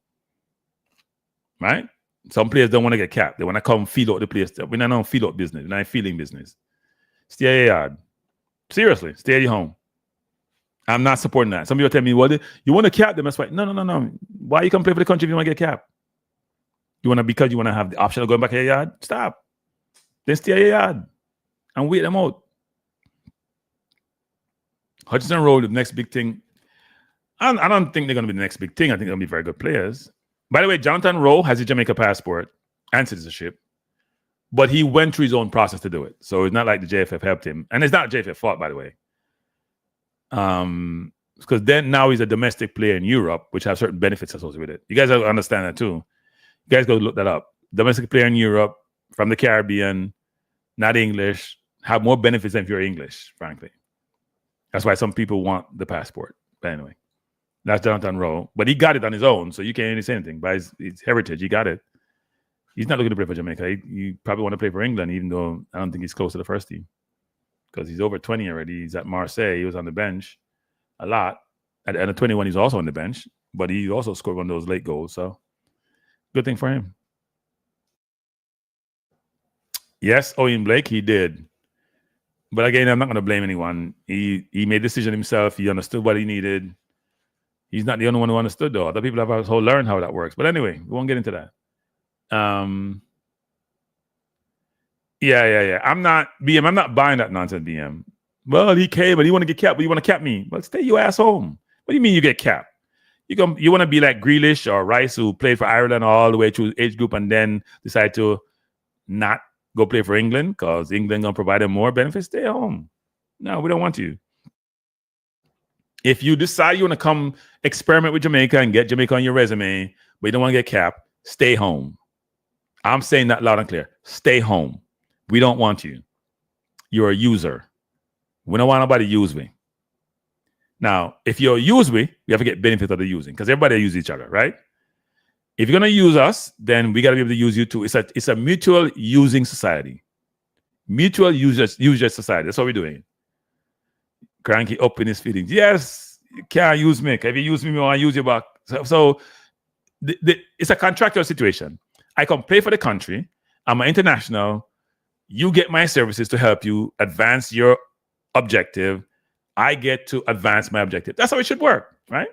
Right? Some players don't want to get capped. They want to come feel out the place. We're not on feel out business. We're not feeling business. Stay at your yard. Seriously, stay at your home. I'm not supporting that. Some people tell me, well, you want to cap them. That's why. No. Why you come play for the country if you want to get capped? Because you want to have the option of going back to your yard? Stop. Then stay at your yard and wait them out. Hutchinson Road, the next big thing. I don't think they're going to be the next big thing. I think they're going to be very good players. By the way, Jonathan Rowe has a Jamaica passport and citizenship, but he went through his own process to do it. So it's not like the JFF helped him. And it's not JFF fault, by the way. Because then now he's a domestic player in Europe, which have certain benefits associated with it. You guys understand that too. You guys go look that up. Domestic player in Europe, from the Caribbean, not English, have more benefits than if you're English, frankly. That's why some people want the passport. But anyway, that's Jonathan Rowe. But he got it on his own, so you can't really say anything. By his heritage, he got it. He's not looking to play for Jamaica. He probably want to play for England, even though I don't think he's close to the first team. Because he's over 20 already. He's at Marseille. He was on the bench a lot. At 21, he's also on the bench. But he also scored one of those late goals. So, good thing for him. Yes, Owen Blake, he did. But again, I'm not going to blame anyone. He made a decision himself. He understood what he needed. He's not the only one who understood, though. Other people have also learned how that works. But anyway, we won't get into that. Yeah. I'm not buying that nonsense, BM. Well, he came, but he want to get capped. But you want to cap me? Well, stay your ass home. What do you mean you get capped? You want to be like Grealish or Rice, who played for Ireland all the way through age group and then decide to not go play for England because England gonna provide them more benefits? Stay home. No, we don't want you. If you decide you want to come experiment with Jamaica and get Jamaica on your resume, but you don't want to get capped, stay home. I'm saying that loud and clear. Stay home. We don't want you. You're a user. We don't want nobody to use me. Now, if you're a user, we have to get benefit of the using because everybody uses each other, right? If you're going to use us, then we got to be able to use you too. It's a mutual using society. Mutual user society. That's what we're doing. Cranky up in his feelings. Yes, you can't use me. If you use me, I want to use you back. So it's a contractual situation. I can play for the country. I'm an international. You get my services to help you advance your objective. I get to advance my objective. That's how it should work, right?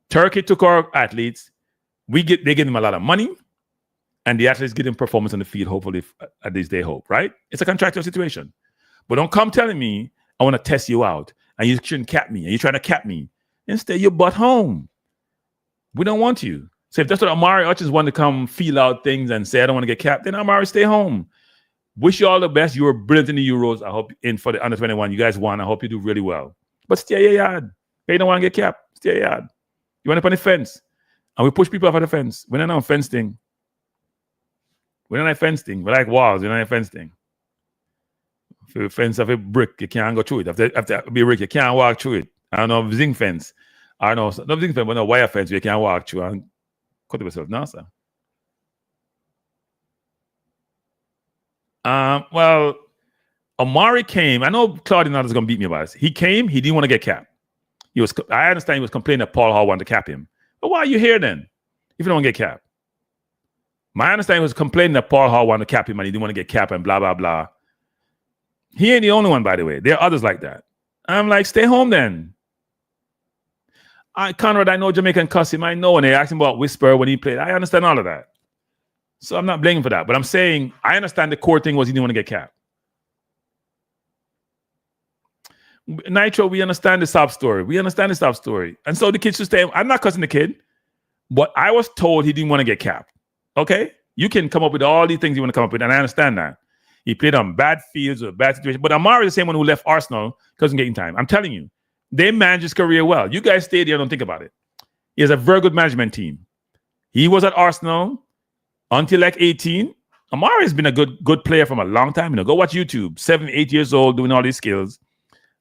Turkey took our athletes. They give them a lot of money, and the athletes get them performance on the field, hopefully, at least they hope, right? It's a contractual situation. But don't come telling me I want to test you out, and you shouldn't cap me, and you're trying to cap me. Instead, you're butt home. We don't want you. So if that's what Amari Hutchins wanted to come feel out things and say, I don't want to get capped, then Amari, stay home. Wish you all the best. You were brilliant in the Euros. I hope for the under 21, you guys won. I hope you do really well. But stay your yard. If you don't want to get capped, stay your yard. You want to put on the fence. And we push people off of the fence. We're not on fence thing. We're not on fence thing. We're like walls. We're not on fence thing. If you fence off a brick, you can't go through it. After be a brick, you can't walk through it. I don't know, zinc fence. I don't know, not zinc fence, but no wire fence. You can't walk through and cut yourself. No, sir. Well, Amari came. I know Claudio is going to beat me about this. He came. He didn't want to get capped. I understand he was complaining that Paul Hall wanted to cap him. But why are you here then if you don't want to get capped? My understanding was complaining that Paul Hall wanted to cap him and he didn't want to get capped and blah, blah, blah. He ain't the only one, by the way. There are others like that. I'm like, stay home then. Conrad, I know Jamaican cuss him. I know when they asked him about Whisper when he played. I understand all of that. So I'm not blaming for that. But I'm saying I understand the core thing was he didn't want to get capped. Nitro, we understand the sob story. And so the kid should stay. I'm not cussing the kid, but I was told he didn't want to get capped. Okay? You can come up with all these things you want to come up with, and I understand that. He played on bad fields or bad situations. But Amari is the same one who left Arsenal because of getting time. I'm telling you, they managed his career well. You guys stay there and don't think about it. He has a very good management team. He was at Arsenal until like 18. Amari has been a good player from a long time. Go watch YouTube. 7, 8 years old, doing all these skills.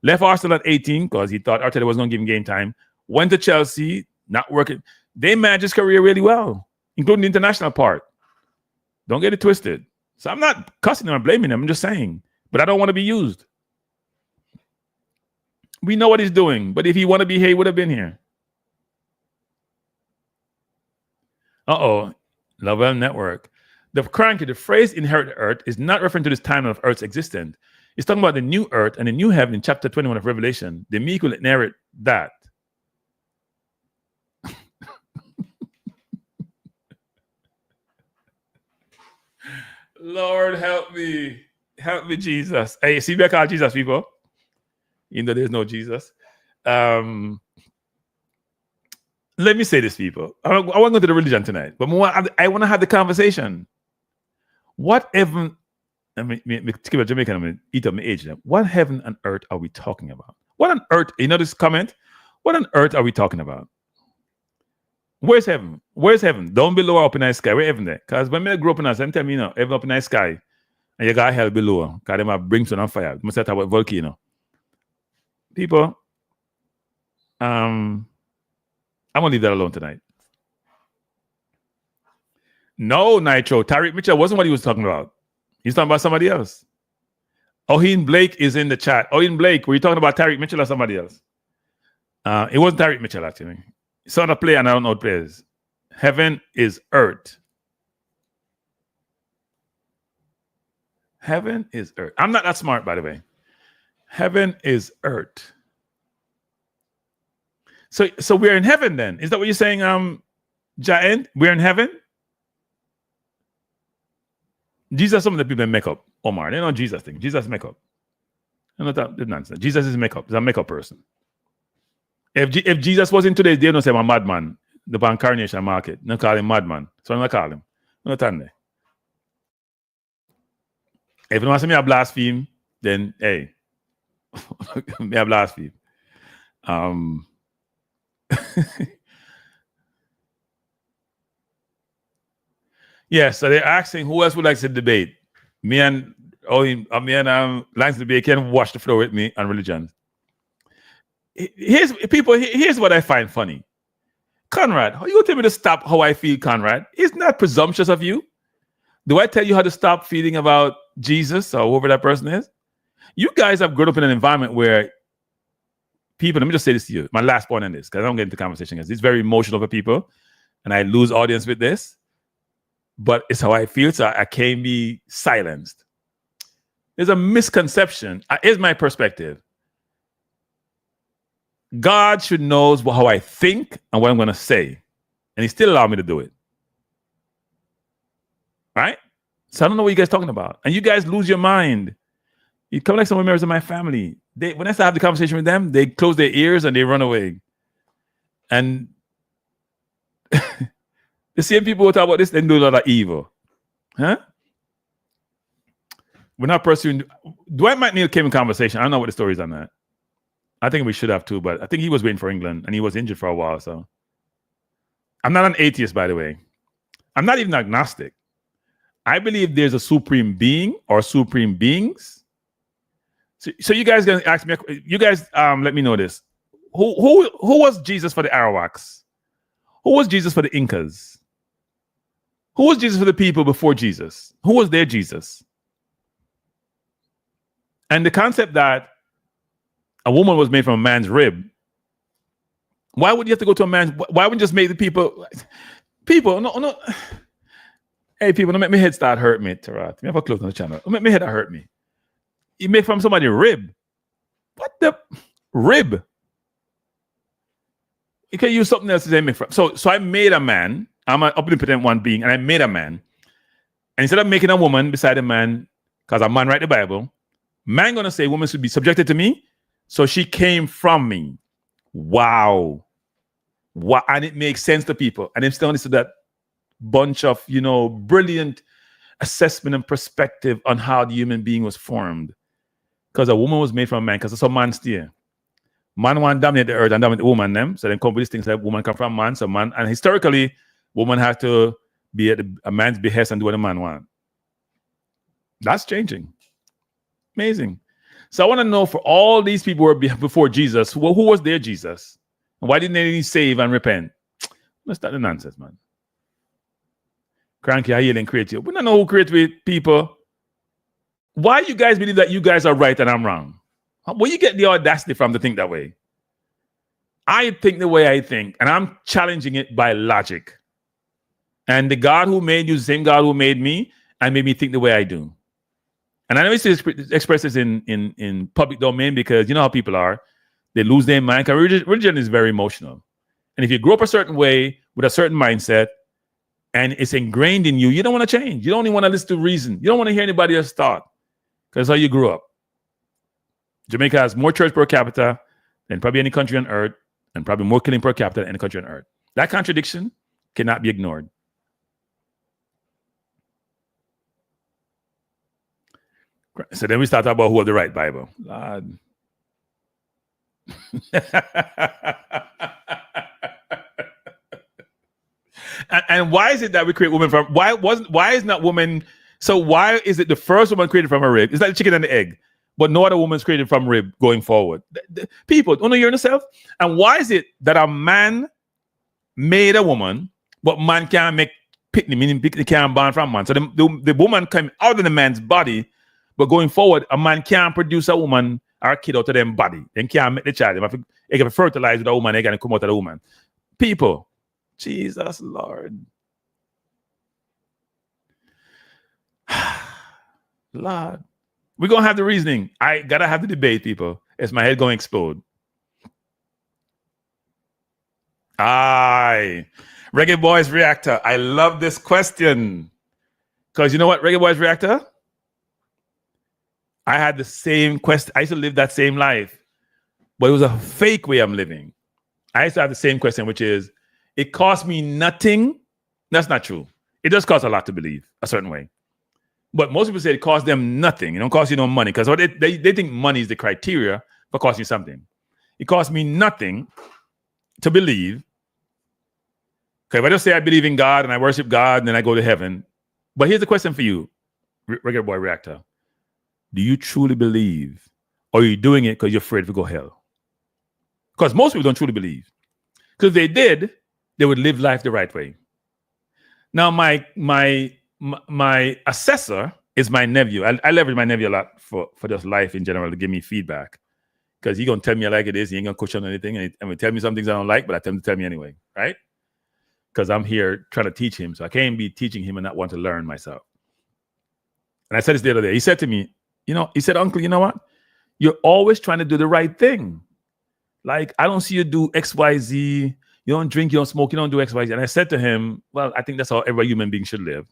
Left Arsenal at 18 because he thought Arteta was going to give him game time. Went to Chelsea, not working. They managed his career really well, including the international part. Don't get it twisted. So I'm not cussing him or blaming him. I'm just saying. But I don't want to be used. We know what he's doing. But if he want to be here, he would have been here. Lovell Network. The phrase inherit the earth is not referring to this time of Earth's existence. It's talking about the new earth and the new heaven in chapter 21 of Revelation. The meek will inherit that. Lord, help me. Help me, Jesus. Hey, see me, I call Jesus, people. Even though there's no Jesus. Let me say this, people. I want to go to the religion tonight, but I want to have the conversation. Whatever... I mean, to keep a Jamaican, I'm going to eat up my age. What heaven and earth are we talking about? What on earth? You know this comment? What on earth are we talking about? Where's heaven? Where's heaven? Down below or up in the sky? Where heaven there? Because when I grew up in us, I'm telling you, heaven up in the sky, and you got hell below. Because they might brimstone and fire. You must have a volcano. People, I'm gonna leave that alone tonight. No, Nitro. Tariq Mitchell wasn't what he was talking about. He's talking about somebody else. Ohin Blake is in the chat. Ohin Blake, were you talking about Tariq Mitchell or somebody else? It wasn't Tariq Mitchell, actually. It's on a play, and I don't know what play it is. Heaven is earth. Heaven is earth. I'm not that smart, by the way. Heaven is earth. So we're in heaven then. Is that what you're saying, Jaen? We're in heaven? Jesus, some of the people make up. Omar, they know Jesus thing. Jesus make up. You know that nonsense. Jesus is make up. He's a make up person. If Jesus was in today's day, they don't say I'm a madman. The incarnation market. They call him madman. So I'm not call him. Not there. If you want to see me a blaspheme, then hey, me a blaspheme. Yeah, so they're asking who else would like to debate. Me and Lance debate can wash the floor with me on religion. Here's what I find funny. Conrad, how you gonna tell me to stop how I feel, Conrad? Isn't that presumptuous of you? Do I tell you how to stop feeling about Jesus or whoever that person is? You guys have grown up in an environment where people, let me just say this to you, my last point on this, because I don't get into conversation, because it's very emotional for people, and I lose audience with this, but it's how I feel, so I can't be silenced. There's a misconception. Here's my perspective. God should knows how I think and what I'm going to say, and he still allowed me to do it. Right? So I don't know what you guys are talking about. And you guys lose your mind. You come like some members of my family. When I start have the conversation with them, they close their ears and they run away. And the same people who talk about this, they do a lot of evil. Huh? We're not pursuing. Dwight McNeil came in conversation. I don't know what the story is on that. I think we should have too, but I think he was waiting for England and he was injured for a while. So I'm not an atheist, by the way. I'm not even agnostic. I believe there's a supreme being or supreme beings. So you guys gonna ask me? You guys, let me know this. Who was Jesus for the Arawaks? Who was Jesus for the Incas? Who was Jesus for the people before Jesus? Who was their Jesus? And the concept that a woman was made from a man's rib. Why would you have to go to a man's? Why wouldn't you just make the people? No. Hey, people, don't make my head start hurt me, Tarat. Me have a close on the channel. Don't make my head hurt me. You make from somebody's rib. What the rib? You can use something else to say make from. So I made a man. I'm an omnipotent one being, and I made a man. And instead of making a woman beside a man, because a man write the Bible, man gonna say woman should be subjected to me. So she came from me. Wow. And it makes sense to people. And I'm still to that bunch of, brilliant assessment and perspective on how the human being was formed. Because a woman was made from a man, because that's how man steer. Man want to dominate the earth and dominate the woman, them. So then come with these things like woman come from man. So man, and historically, woman had to be at a man's behest and do what a man want. That's changing. Amazing. So I want to know, for all these people who were before Jesus, who was their Jesus? And why didn't they save and repent? Let's start the nonsense, man. Cranky, I heal and create you. We don't know who created people. Why you guys believe that you guys are right and I'm wrong? Where you get the audacity from to think that way? I think the way I think, and I'm challenging it by logic. And the God who made you is the same God who made me and made me think the way I do. And I know it's express this in public domain, because you know how people are. They lose their mind. Religion is very emotional. And if you grow up a certain way with a certain mindset and it's ingrained in you, you don't want to change. You don't even want to listen to reason. You don't want to hear anybody else's thought, because that's how you grew up. Jamaica has more church per capita than probably any country on earth, and probably more killing per capita than any country on earth. That contradiction cannot be ignored. So then we start talking about who had the right Bible. Lord. and why is it that we create women from? Why is not woman? So why is it the first woman created from a rib? It's like the chicken and the egg. but no other woman's created from rib going forward. People, don't know yourself. And why is it that a man made a woman, but man can't make pitney, meaning pitney can't born from man? So the woman came out of the man's body, but going forward, a man can't produce a woman or a kid out of them body. They can't make the child. They can fertilize with a woman, they can come out of the woman. People, Jesus Lord. Lord. We're going to have the reasoning. I got to have the debate, people. It's my head going to explode. Aye. Reggae Boyz Reactor. I love this question. Because you know what, Reggae Boyz Reactor? I had the same question. I used to live that same life. But it was a fake way I'm living. I used to have the same question, which is, it cost me nothing. That's not true. It does cost a lot to believe a certain way. But most people say it costs them nothing. It don't cost you no money because they think money is the criteria for costing you something. It costs me nothing to believe. Okay, if I just say I believe in God and I worship God and then I go to heaven. But here's the question for you, Reggae Boy Reactor. Do you truly believe, or are you doing it because you're afraid to go hell? Because most people don't truly believe. Because if they did, they would live life the right way. Now, my assessor is my nephew. I leverage my nephew a lot for just life in general to give me feedback. Because he's going to tell me I like it is. He ain't going to question anything. And he tell me some things I don't like, but I tell him to tell me anyway. Right? Because I'm here trying to teach him. So I can't be teaching him and not want to learn myself. And I said this the other day. He said to me, he said, Uncle, you know what? You're always trying to do the right thing. Like, I don't see you do X, Y, Z. You don't drink, you don't smoke, you don't do X, Y, Z. And I said to him, well, I think that's how every human being should live.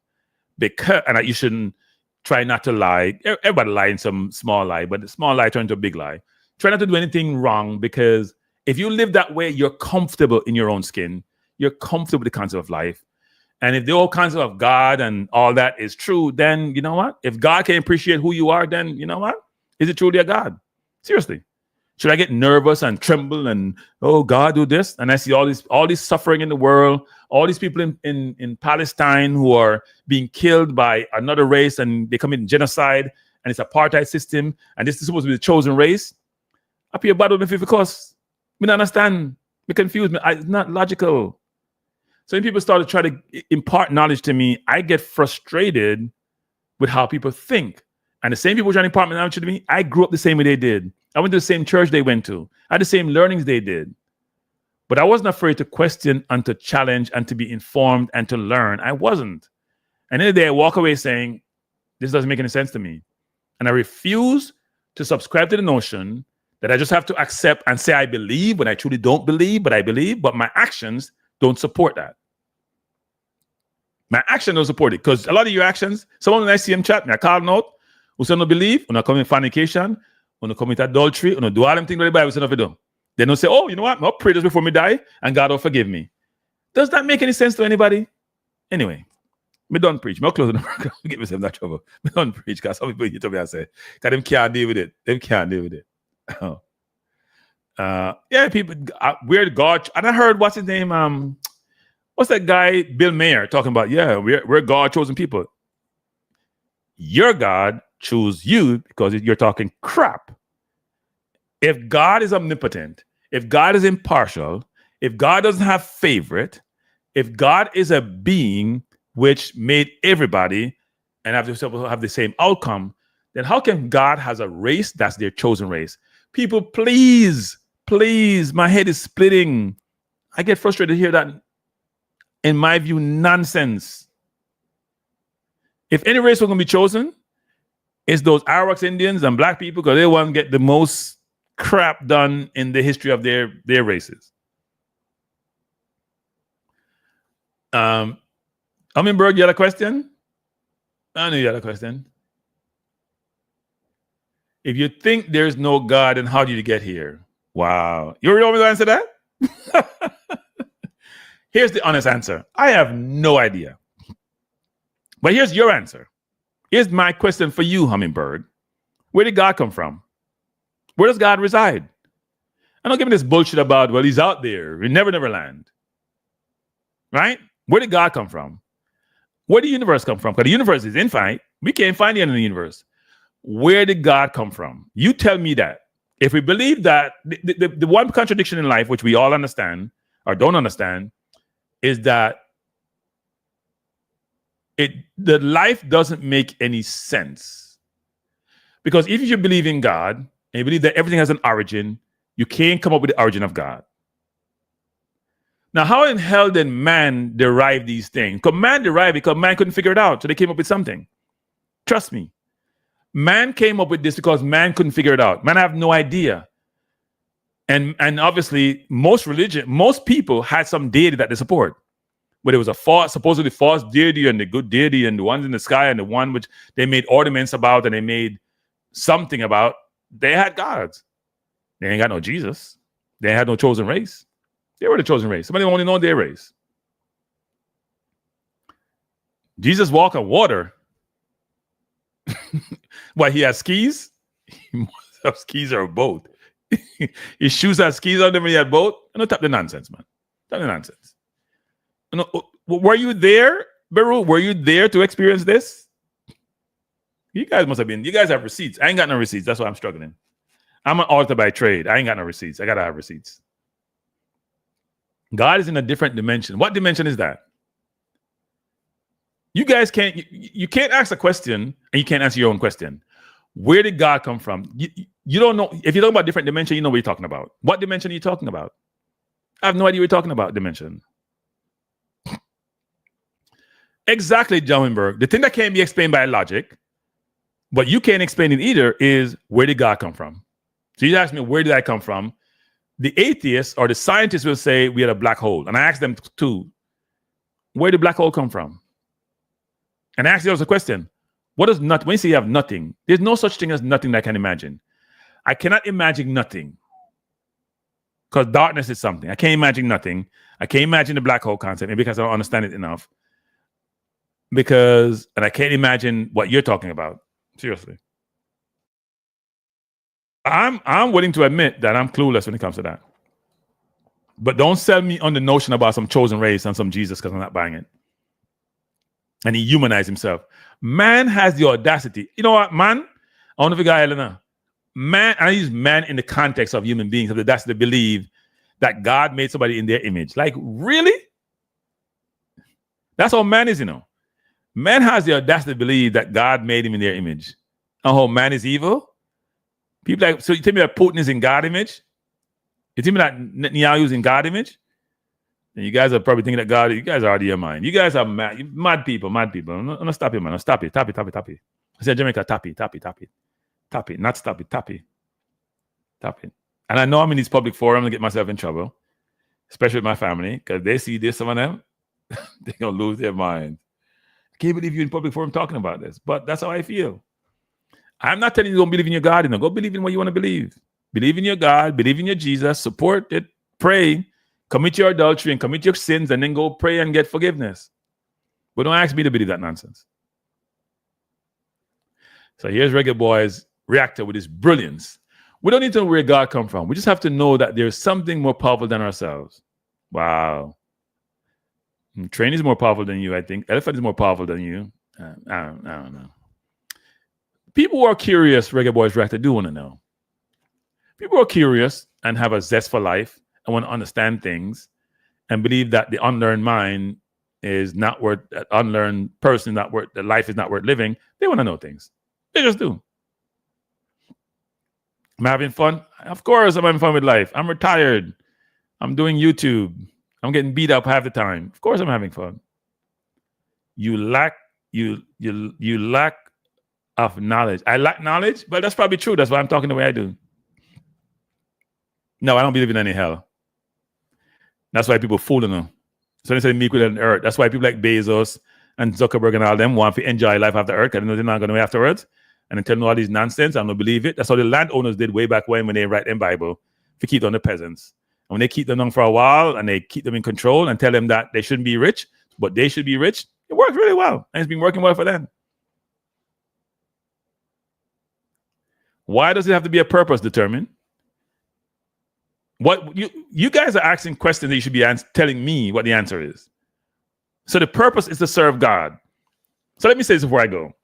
You shouldn't try not to lie. Everybody lie in some small lie, but the small lie turns into a big lie. Try not to do anything wrong, because if you live that way, you're comfortable in your own skin. You're comfortable with the concept of life. And if the whole concept of God and all that is true, then you know what? If God can appreciate who you are, then you know what? Is it truly a God? Seriously. Should I get nervous and tremble and, oh, God, do this? And I see all this suffering in the world, all these people in Palestine who are being killed by another race and they commit genocide and it's apartheid system and this is supposed to be the chosen race. I feel bad with me because I don't understand. It confused me. It's not logical. So when people start to try to impart knowledge to me, I get frustrated with how people think. And the same people trying to impart knowledge to me, I grew up the same way they did. I went to the same church they went to. I had the same learnings they did. But I wasn't afraid to question and to challenge and to be informed and to learn. I wasn't. And then the day I walk away saying, this doesn't make any sense to me. And I refuse to subscribe to the notion that I just have to accept and say I believe when I truly don't believe, but I believe, but my actions don't support that. My action don't support it. Because a lot of your actions, someone when I see him chat me, I call them out, who say no believe, when I come in fornication, when I commit adultery, when I do all them things that the Bible said not to do. They don't say, oh, you know what? I'll pray this before me die, and God will forgive me. Does that make any sense to anybody? Anyway, me don't preach. Me close the get myself in that trouble. Me don't preach, because some people hit me and say, because them can't deal with it. Them can't deal with it. Yeah, people, weird God. And I heard, what's his name? What's that guy, Bill Mayer, talking about? Yeah, we're God chosen people. Your God choose you because you're talking crap. If God is omnipotent, if God is impartial, if God doesn't have favorite, if God is a being which made everybody and have the same outcome, then how can God has a race that's their chosen race? People, please, my head is splitting. I get frustrated to hear that, in my view, nonsense. If any race was going to be chosen, it's those Arawaks Indians and black people, because they want to get the most crap done in the history of their races. Hummingbird, you had a question? I knew you had a question. If you think there's no God, then how did you get here? Wow. You really want me to answer that? Here's the honest answer. I have no idea. But here's your answer. Here's my question for you, Hummingbird. Where did God come from? Where does God reside? And don't give me this bullshit about, well, he's out there in Never Land. Right? Where did God come from? Where did the universe come from? Because the universe is infinite. We can't find the end of the universe. Where did God come from? You tell me that. If we believe that, the one contradiction in life, which we all understand or don't understand, is that the life doesn't make any sense. Because if you believe in God and you believe that everything has an origin, you can't come up with the origin of God. Now, how in hell did man derive these things? Because man derived because man couldn't figure it out, so they came up with something. Trust me. Man came up with this because man couldn't figure it out. Man have no idea. And obviously, most people had some deity that they support. But it was a supposedly false deity and the good deity and the ones in the sky and the one which they made ornaments about and they made something about. They had gods. They ain't got no Jesus. They had no chosen race. They were the chosen race. Somebody only know their race. Jesus walked on water. What, he has skis? He must have skis or a boat. His shoes have skis on them and he had boat? No, tap the nonsense, man. Tap the nonsense. No, were you there, Beru? Were you there to experience this? You guys must have been. You guys have receipts. I ain't got no receipts. That's why I'm struggling. I'm an author by trade. I ain't got no receipts. I gotta have receipts. God is in a different dimension. What dimension is that? You guys can't. You can't ask a question and you can't answer your own question. Where did God come from? You don't know. If you're talking about different dimension, you know what you're talking about. What dimension are you talking about? I have no idea what you're talking about. Dimension. Exactly, John. The thing that can't be explained by logic, but you can't explain it either, is where did God come from? So you ask me, where did I come from? The atheists or the scientists will say we had a black hole. And I ask them too, where did black hole come from? And I ask you also a question. What is not when you say you have nothing? There's no such thing as nothing that I can imagine. I cannot imagine nothing. Because darkness is something. I can't imagine nothing. I can't imagine the black hole concept, maybe because I don't understand it enough. And I can't imagine what you're talking about. Seriously. I'm willing to admit that I'm clueless when it comes to that. But don't sell me on the notion about some chosen race and some Jesus, because I'm not buying it. And he humanized himself. Man has the audacity. You know what, man? I want to figure out, Elena. Man, I use man in the context of human beings, have the audacity to believe that God made somebody in their image. Like, really? That's how man is, you know. Man has the audacity to believe that God made him in their image. Oh, man is evil? People like, so you tell me that Putin is in God's image? You tell me that Netanyahu is in God's image? And you guys are probably thinking that you guys are out of your mind. You guys are mad people. No, stop it, man. No, stop it. Tap it. I said Jamaica, tap it. Not stop it, tap it. And I know I'm in these public forums to get myself in trouble, especially with my family, because they see this, some of them, they're going to lose their mind. I can't believe you're in public forum talking about this, but that's how I feel. I'm not telling you don't believe in your God, go believe in what you want to believe. Believe in your God, believe in your Jesus, support it, pray, commit your adultery and commit your sins, and then go pray and get forgiveness. But don't ask me to believe that nonsense. So here's Reggae Boyz reactor with his brilliance. We don't need to know where God come from. We just have to know that there's something more powerful than ourselves. Wow. Train is more powerful than you, I think. Elephant is more powerful than you. I don't know. People who are curious, Reggae Boyz reactor, do want to know. People who are curious and have a zest for life and want to understand things and believe that the unlearned mind is not worth, that unlearned person not worth, that life is not worth living. They want to know things. They just do. I'm having fun. Of course, I'm having fun with life. I'm retired. I'm doing YouTube. I'm getting beat up half the time. Of course, I'm having fun. You lack of knowledge. I lack knowledge, but that's probably true. That's why I'm talking the way I do. No, I don't believe in any hell. That's why people fooling them. So they say meek with an earth. That's why people like Bezos and Zuckerberg and all them want to enjoy life after earth, because they know they're not going to be afterwards. And they tell them all these nonsense. I don't believe it. That's how the landowners did way back when they write them Bible to keep on the peasants. And when they keep them on for a while and they keep them in control and tell them that they shouldn't be rich, but they should be rich, it works really well. And it's been working well for them. Why does it have to be a purpose determined? What you guys are asking questions that you should be telling me what the answer is. So the purpose is to serve God. So let me say this before I go.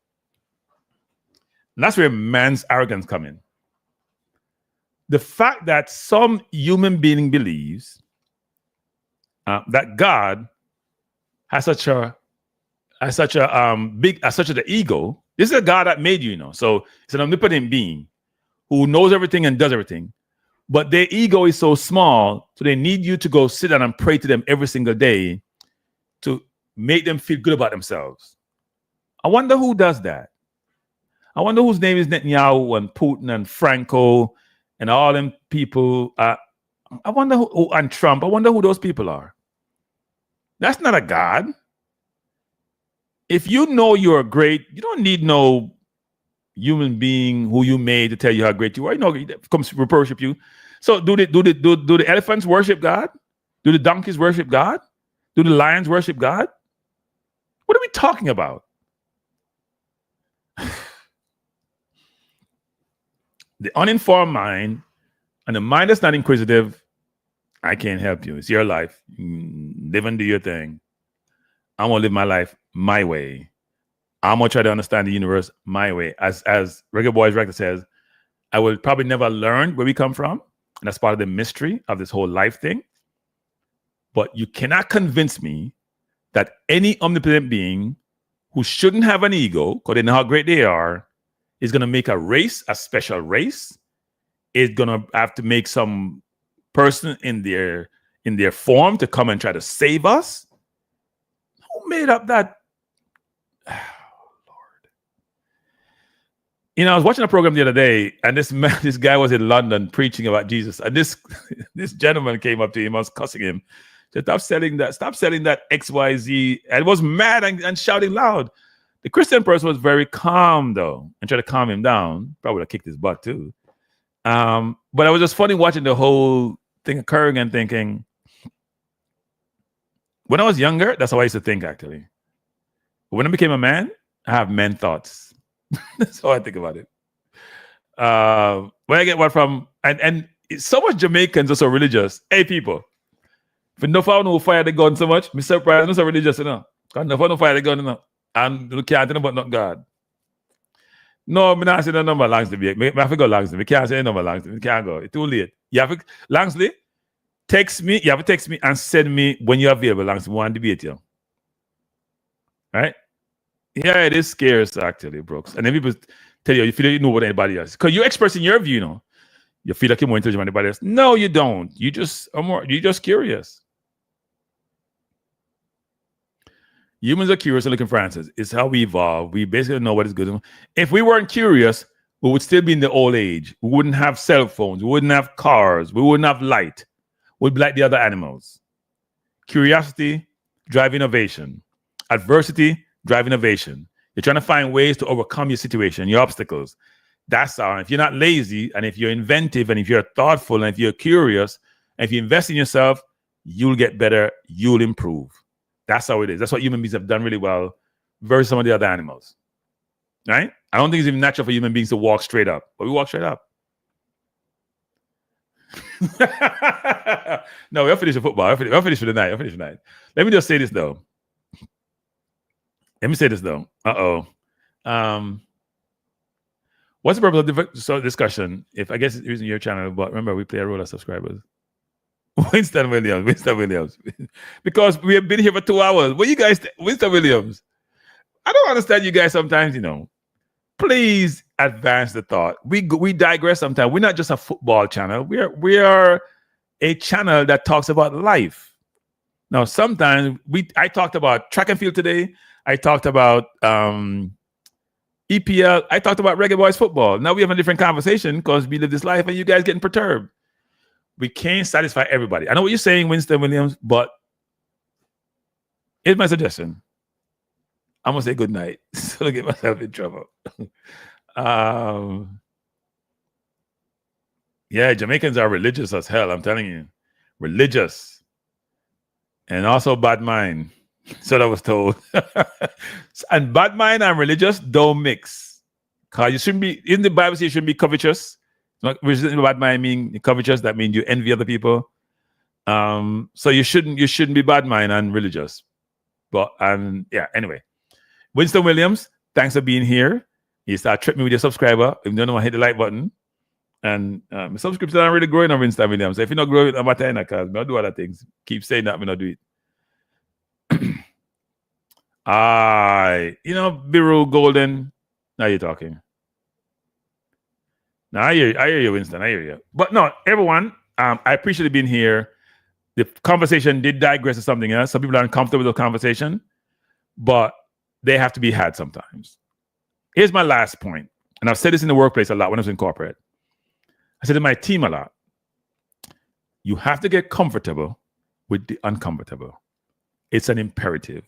And that's where man's arrogance comes in. The fact that some human being believes that God has such an ego. This is a God that made you, you know. So it's an omnipotent being who knows everything and does everything. But their ego is so small, so they need you to go sit down and pray to them every single day to make them feel good about themselves. I wonder who does that. I wonder whose name is Netanyahu and Putin and Franco and all them people. I wonder who, and Trump. I wonder who those people are. That's not a God. If you know you're great, you don't need no human being who you made to tell you how great you are. You know, comes to worship you. So do the elephants worship God? Do the donkeys worship God? Do the lions worship God? What are we talking about? The uninformed mind and the mind that's not inquisitive, I can't help you. It's your life. Live and do your thing. I'm gonna live my life my way. I'm gonna try to understand the universe my way. As Reggae Boyz record says, I will probably never learn where we come from, and that's part of the mystery of this whole life thing. But you cannot convince me that any omnipotent being who shouldn't have an ego, because they know how great they are, is gonna make a race, a special race, is gonna have to make some person in their form to come and try to save us. Who made up that? Oh, Lord. You know, I was watching a program the other day, and this guy was in London preaching about Jesus, and this gentleman came up to him, I was cussing him, said, stop selling that XYZ, and was mad and shouting loud. The Christian person was very calm though, and tried to calm him down. Probably would have kicked his butt too. But it was just funny watching the whole thing occurring and thinking, when I was younger, that's how I used to think actually. But when I became a man, I have men thoughts. That's how I think about it. Where I get what from, and so much Jamaicans are so religious. Hey people, if you know who fire the gun so much, I'm surprised I'm so religious, you know. Because no fire the gun, you know. And you can't think about not God. No, I'm not saying no number Langsley. I have to go Langsley. We can't say no number Langsley. We can't go. It's too late. You have to, Langsley, text me. You have to text me and send me when you're available, Langsley. We want to debate you. Right? Yeah, it is scarce actually, Brooks. And then people tell you feel like you know what anybody else. Because you're expressing your view, you know. You feel like you're more intelligent than anybody else. No, you don't. You're just curious. Humans are curious and looking for answers. It's how we evolve. We basically know what is good. If we weren't curious, we would still be in the old age. We wouldn't have cell phones. We wouldn't have cars. We wouldn't have light. We'd be like the other animals. Curiosity, drive innovation. Adversity, drive innovation. You're trying to find ways to overcome your situation, your obstacles. That's all. If you're not lazy, and if you're inventive, and if you're thoughtful, and if you're curious, and if you invest in yourself, you'll get better. You'll improve. That's how it is. That's what human beings have done really well versus some of the other animals. Right? I don't think it's even natural for human beings to walk straight up, but we walk straight up. No, we'll finish the football. I'll finish for the night. Let me just say this though. What's the purpose of the discussion? If I guess it's using your channel, but remember we play a role as subscribers. Winston Williams. Because we have been here for 2 hours. What you guys, Winston Williams? I don't understand you guys sometimes, you know. Please advance the thought. We digress sometimes. We're not just a football channel. We are a channel that talks about life. Now, sometimes I talked about track and field today. I talked about EPL. I talked about Reggae Boyz football. Now we have a different conversation because we live this life and you guys getting perturbed. We can't satisfy everybody. I know what you're saying, Winston Williams, but here's my suggestion. I'm going to say good night so I get myself in trouble. Yeah, Jamaicans are religious as hell, I'm telling you. Religious. And also bad mind. So I was told. And bad mind and religious don't mix. Because you shouldn't be, in the Bible says you shouldn't be covetous. Which is bad mind mean covetous, that means you envy other people. So you shouldn't be bad mind and religious. But yeah, anyway. Winston Williams, thanks for being here. You start tripping me with your subscriber. If you don't know, hit the like button. And my subscriptions aren't really growing on Insta medium. So if you're not growing, I'm not telling you, because I'll do other things. Keep saying that, I'm not do it. Biru Golden. Now you're talking. Now I hear you, Winston. I hear you. But no, everyone, I appreciate you being here. The conversation did digress to something else. Some people are uncomfortable with the conversation, but they have to be had sometimes. Here's my last point, and I've said this in the workplace a lot when I was in corporate. I said to my team a lot, you have to get comfortable with the uncomfortable. It's an imperative.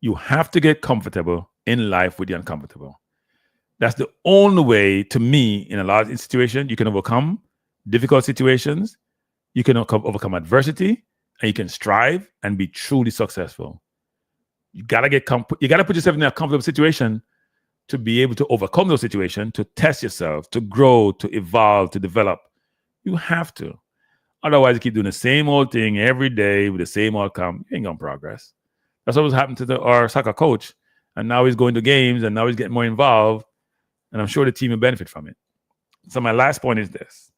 You have to get comfortable in life with the uncomfortable. That's the only way, to me, in a lot of situations, you can overcome difficult situations, you can overcome adversity, and you can strive and be truly successful. You gotta put yourself in a comfortable situation to be able to overcome those situations, to test yourself, to grow, to evolve, to develop. You have to. Otherwise, you keep doing the same old thing every day with the same outcome. You ain't gonna progress. That's what was happening to our soccer coach. And now he's going to games, and now he's getting more involved. And I'm sure the team will benefit from it. So my last point is this.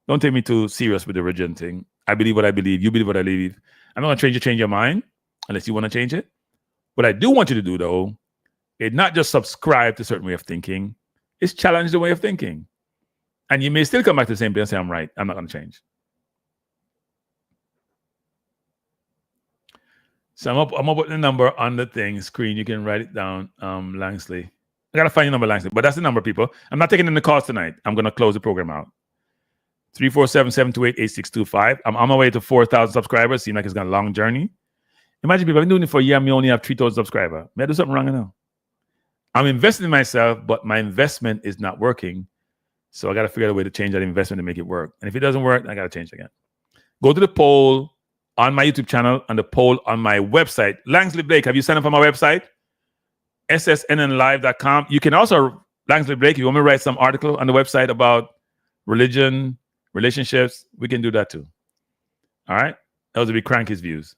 Don't take me too serious with the religion thing. I believe what I believe. You believe what I believe. I'm not going to change your mind unless you want to change it. What I do want you to do, though, is not just subscribe to a certain way of thinking. It's challenge the way of thinking. And you may still come back to the same place and say, I'm right. I'm not going to change. So I'm up with the number on the thing screen. You can write it down, Langsley. I got to find your number, Langsley. But that's the number, people. I'm not taking any calls tonight. I'm going to close the program out. 347-728-8625. I'm on my way to 4,000 subscribers. Seems like it's got a long journey. Imagine people, I've been doing it for a year. I only have 3,000 subscribers. May I do something wrong now? I'm investing in myself, but my investment is not working. So I got to figure out a way to change that investment to make it work. And if it doesn't work, I got to change it again. Go to the poll on my YouTube channel and the poll on my website. Langsley Blake, have you signed up for my website? ssnnlive.com. You can also, Langsley Blake, if you want me to write some article on the website about religion, relationships, we can do that too. All right? Those would be Cranky's views.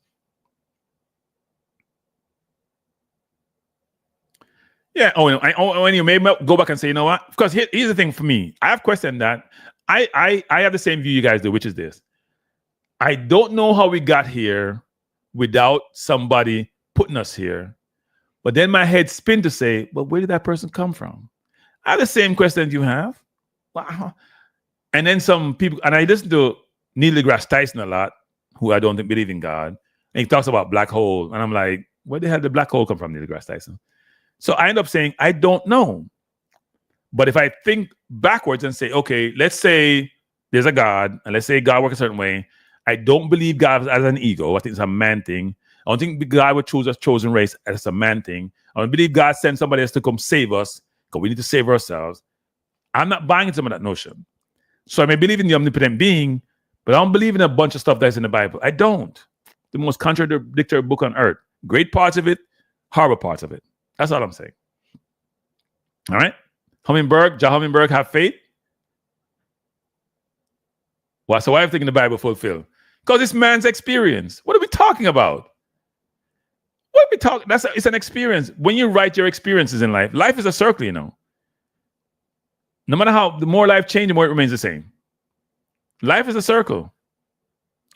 Yeah. And you may go back and say, you know what? Because here's the thing for me. I have questioned that. I have the same view you guys do, which is this. I don't know how we got here without somebody putting us here. But then my head spin to say, well, where did that person come from? I have the same question you have. Wow. And then some people, and I listen to Neil deGrasse Tyson a lot, who I don't think believe in God. And he talks about black hole. And I'm like, where the hell did the black hole come from, Neil deGrasse Tyson? So I end up saying, I don't know. But if I think backwards and say, okay, let's say there's a God, and let's say God works a certain way. I don't believe God as an ego. I think it's a man thing. I don't think God would choose a chosen race as a man thing. I don't believe God sent somebody else to come save us because we need to save ourselves. I'm not buying into that notion. So I may believe in the omnipotent being, but I don't believe in a bunch of stuff that's in the Bible. I don't. The most contradictory book on earth. Great parts of it, horrible parts of it. That's all I'm saying. All right? Hummingbird, have faith. Well, so why are you thinking the Bible fulfilled? Because it's man's experience. What are we talking about? What are we talking? It's an experience. When you write your experiences in life, life is a circle, you know. No matter how, the more life changes, the more it remains the same. Life is a circle.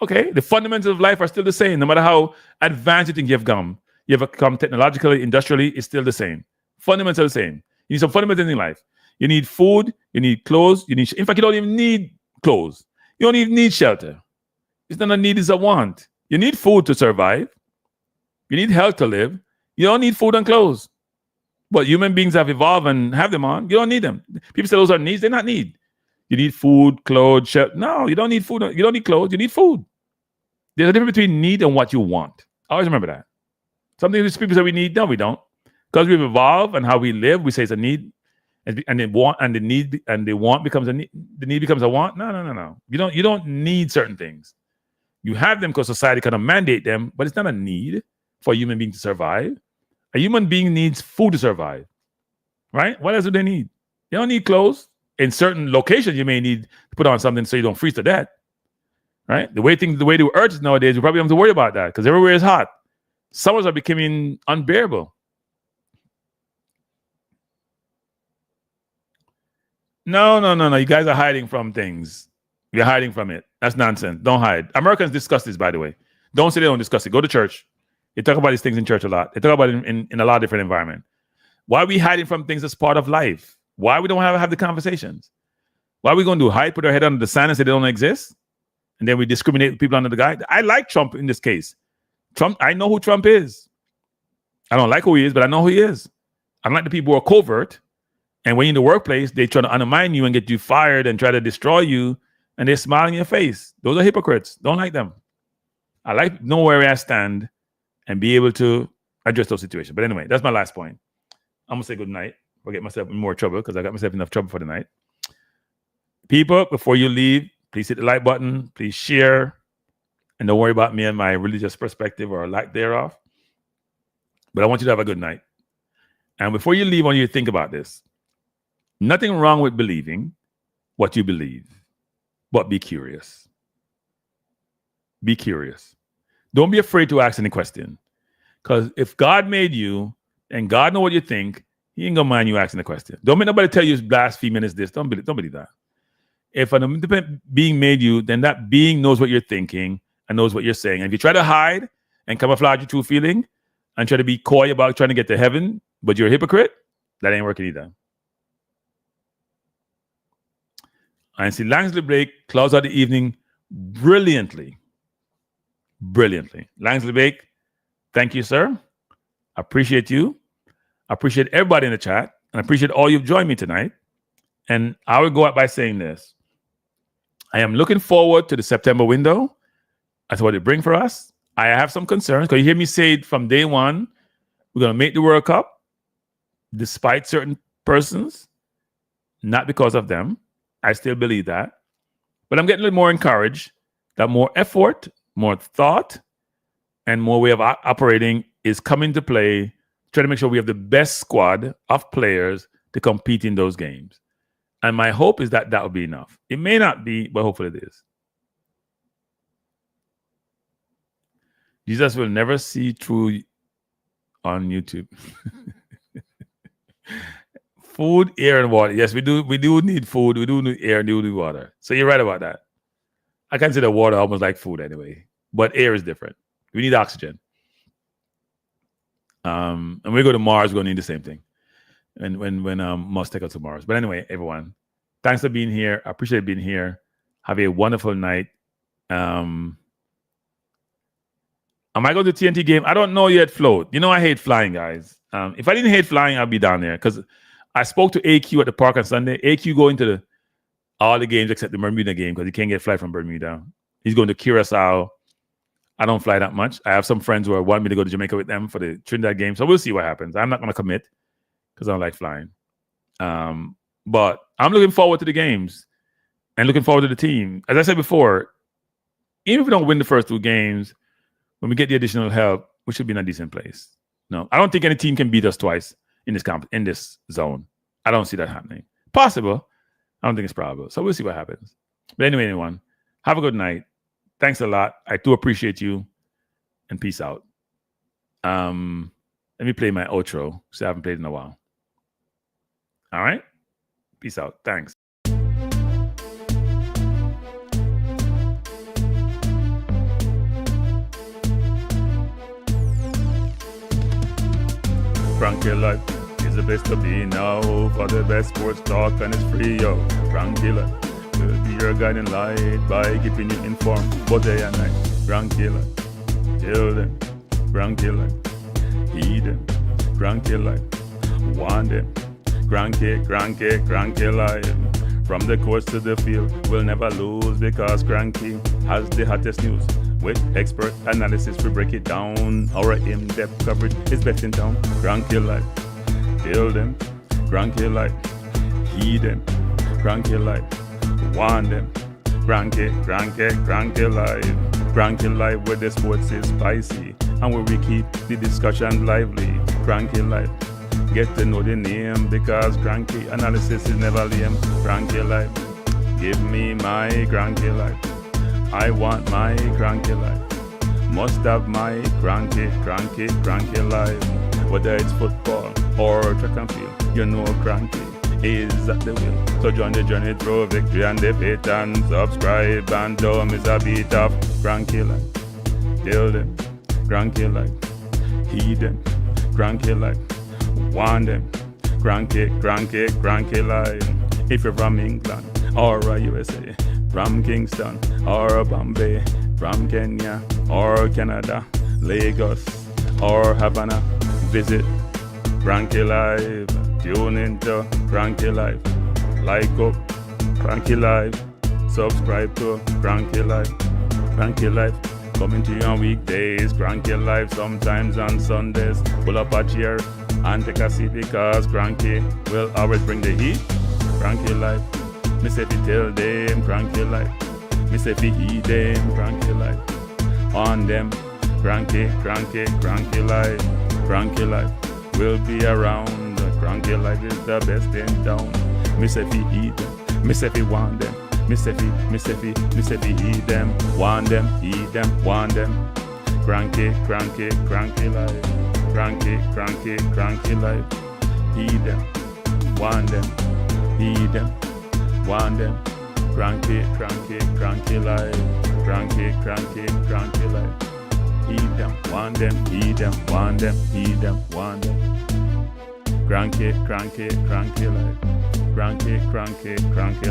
Okay? The fundamentals of life are still the same. No matter how advanced you think you've come technologically, industrially, it's still the same. Fundamentals are the same. You need some fundamentals in life. You need food, you need clothes, in fact, you don't even need clothes. You don't even need shelter. It's not a need, it's a want. You need food to survive. You need health to live. You don't need food and clothes. But human beings have evolved and have them on. You don't need them. People say those are needs. They're not need. You need food, clothes, shelter. No, you don't need food. You don't need clothes. You need food. There's a difference between need and what you want. Always remember that. Something that people say we need. No, we don't. Because we've evolved and how we live, we say it's a need. And the want and the need and the want becomes a need. The need becomes a want. No. You don't need certain things. You have them because society kind of mandate them, but it's not a need for a human being to survive. A human being needs food to survive, right? What else do they need? They don't need clothes. In certain locations, you may need to put on something so you don't freeze to death, right? The way the earth is nowadays, we probably don't have to worry about that because everywhere is hot. Summers are becoming unbearable. No. You guys are hiding from things. You're hiding from it. That's nonsense. Don't hide. Americans discuss this, by the way. Don't say they don't discuss it. Go to church. They talk about these things in church a lot. They talk about it in a lot of different environments. Why are we hiding from things that's part of life? Why we don't have the conversations? Why are we going to hide, put our head under the sand and say they don't exist? And then we discriminate people under the guy? I like Trump in this case. Trump, I know who Trump is. I don't like who he is, but I know who he is. I don't like the people who are covert. And when you're in the workplace, they try to undermine you and get you fired and try to destroy you. And they smile in your face. Those are hypocrites. Don't like them. I like know where I stand and be able to address those situations. But anyway, that's my last point. I'm going to say good night. I'll get myself in more trouble because I got myself enough trouble for the night. People, before you leave, please hit the like button. Please share. And don't worry about me and my religious perspective or lack thereof. But I want you to have a good night. And before you leave, I want you to think about this. Nothing wrong with believing what you believe, but be curious. Be curious. Don't be afraid to ask any question. Because if God made you and God knows what you think, he ain't going to mind you asking the question. Don't make nobody tell you it's blaspheming is this. Don't believe that. If an independent being made you, then that being knows what you're thinking and knows what you're saying. And if you try to hide and camouflage your true feeling and try to be coy about trying to get to heaven, but you're a hypocrite, that ain't working either. And see Langsley Blake close out the evening brilliantly. Brilliantly. Langsley Blake, thank you, sir. I appreciate you. I appreciate everybody in the chat. And I appreciate all you've joined me tonight. And I would go out by saying this. I am looking forward to the September window. That's what it brings for us. I have some concerns because you hear me say it from day one, we're going to make the World Cup despite certain persons, not because of them. I still believe that. But I'm getting a little more encouraged that more effort, more thought, and more way of operating is coming to play, trying to make sure we have the best squad of players to compete in those games. And my hope is that that will be enough. It may not be, but hopefully it is. Jesus will never see through on YouTube. Food, air, and water. Yes, we do need food. We do need air and we do need water. So you're right about that. I consider water almost like food anyway. But air is different. We need oxygen. And when we go to Mars, we're going to need the same thing. And when Musk take us to Mars. But anyway, everyone, thanks for being here. I appreciate being here. Have a wonderful night. Am I going to the TNT game? I don't know yet, Float. You know I hate flying, guys. If I didn't hate flying, I'd be down there. Because I spoke to AQ at the park on Sunday. AQ going to all the games except the Bermuda game because he can't get a flight from Bermuda. He's going to Curacao. I don't fly that much. I have some friends who want me to go to Jamaica with them for the Trinidad game. So we'll see what happens. I'm not going to commit because I don't like flying. But I'm looking forward to the games and looking forward to the team. As I said before, even if we don't win the first two games, when we get the additional help, we should be in a decent place. No, I don't think any team can beat us twice in this zone. I don't see that happening. Possible. I don't think it's probable. So we'll see what happens. But anyway, everyone, have a good night. Thanks a lot. I do appreciate you. And peace out. Let me play my outro because I haven't played in a while. All right? Peace out. Thanks. Frankie Life is the best to be now. For the best sports talk and it's free, yo. Frankie Life will be your guiding light by keeping you informed both day and night. Frankie Life, tell them. Frankie Life, heed them. Frankie Life, want them. Frankie Life. From the courts to the field, we'll never lose because Cranky has the hottest news. With expert analysis, we break it down. Our in-depth coverage is best in town. Cranky Life, tell them. Cranky Life, heed them. Cranky Life, want them. Cranky Life. Cranky Life, where the sports is spicy and where we keep the discussion lively. Cranky Life, get to know the name because Cranky analysis is never lame. Cranky Life, give me my Cranky Life. I want my cranky life. Must have my cranky life. Whether it's football or track and field, you know cranky is at the wheel. So join the journey through victory and defeat, and subscribe and don't miss a beat of cranky life. Kill them, cranky life. Heed them, cranky life. Want them, cranky life. If you're from England or a USA, from Kingston or Bombay, from Kenya or Canada, Lagos or Havana, visit Cranky Live. Tune into Cranky Live. Like up Cranky Live. Subscribe to Cranky Live. Cranky Live coming to you on weekdays. Cranky Live sometimes on Sundays. Pull up a chair and take a seat because Cranky will always bring the heat. Cranky Live. Me say fi tell them Cranky Live. Me say fi heed them Cranky Live. On them Cranky Live. Cranky Live will be around. Cranky Live is the best in town. Me say fi heed them. Me say fi want them. Me say fi heed them. Want them, heed them, want them. Cranky Live. Cranky Live. Heed them, want them, heed them, want them. Cranky Live. Cranky Live. Heed them, want them, heed them, want them, heed them, want them. Cranky Live. Cranky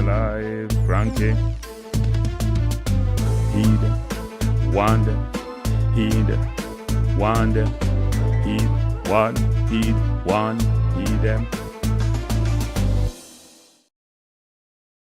Live. Cranky. Heed them, want them, heed them, want them. Heed, want, heed them.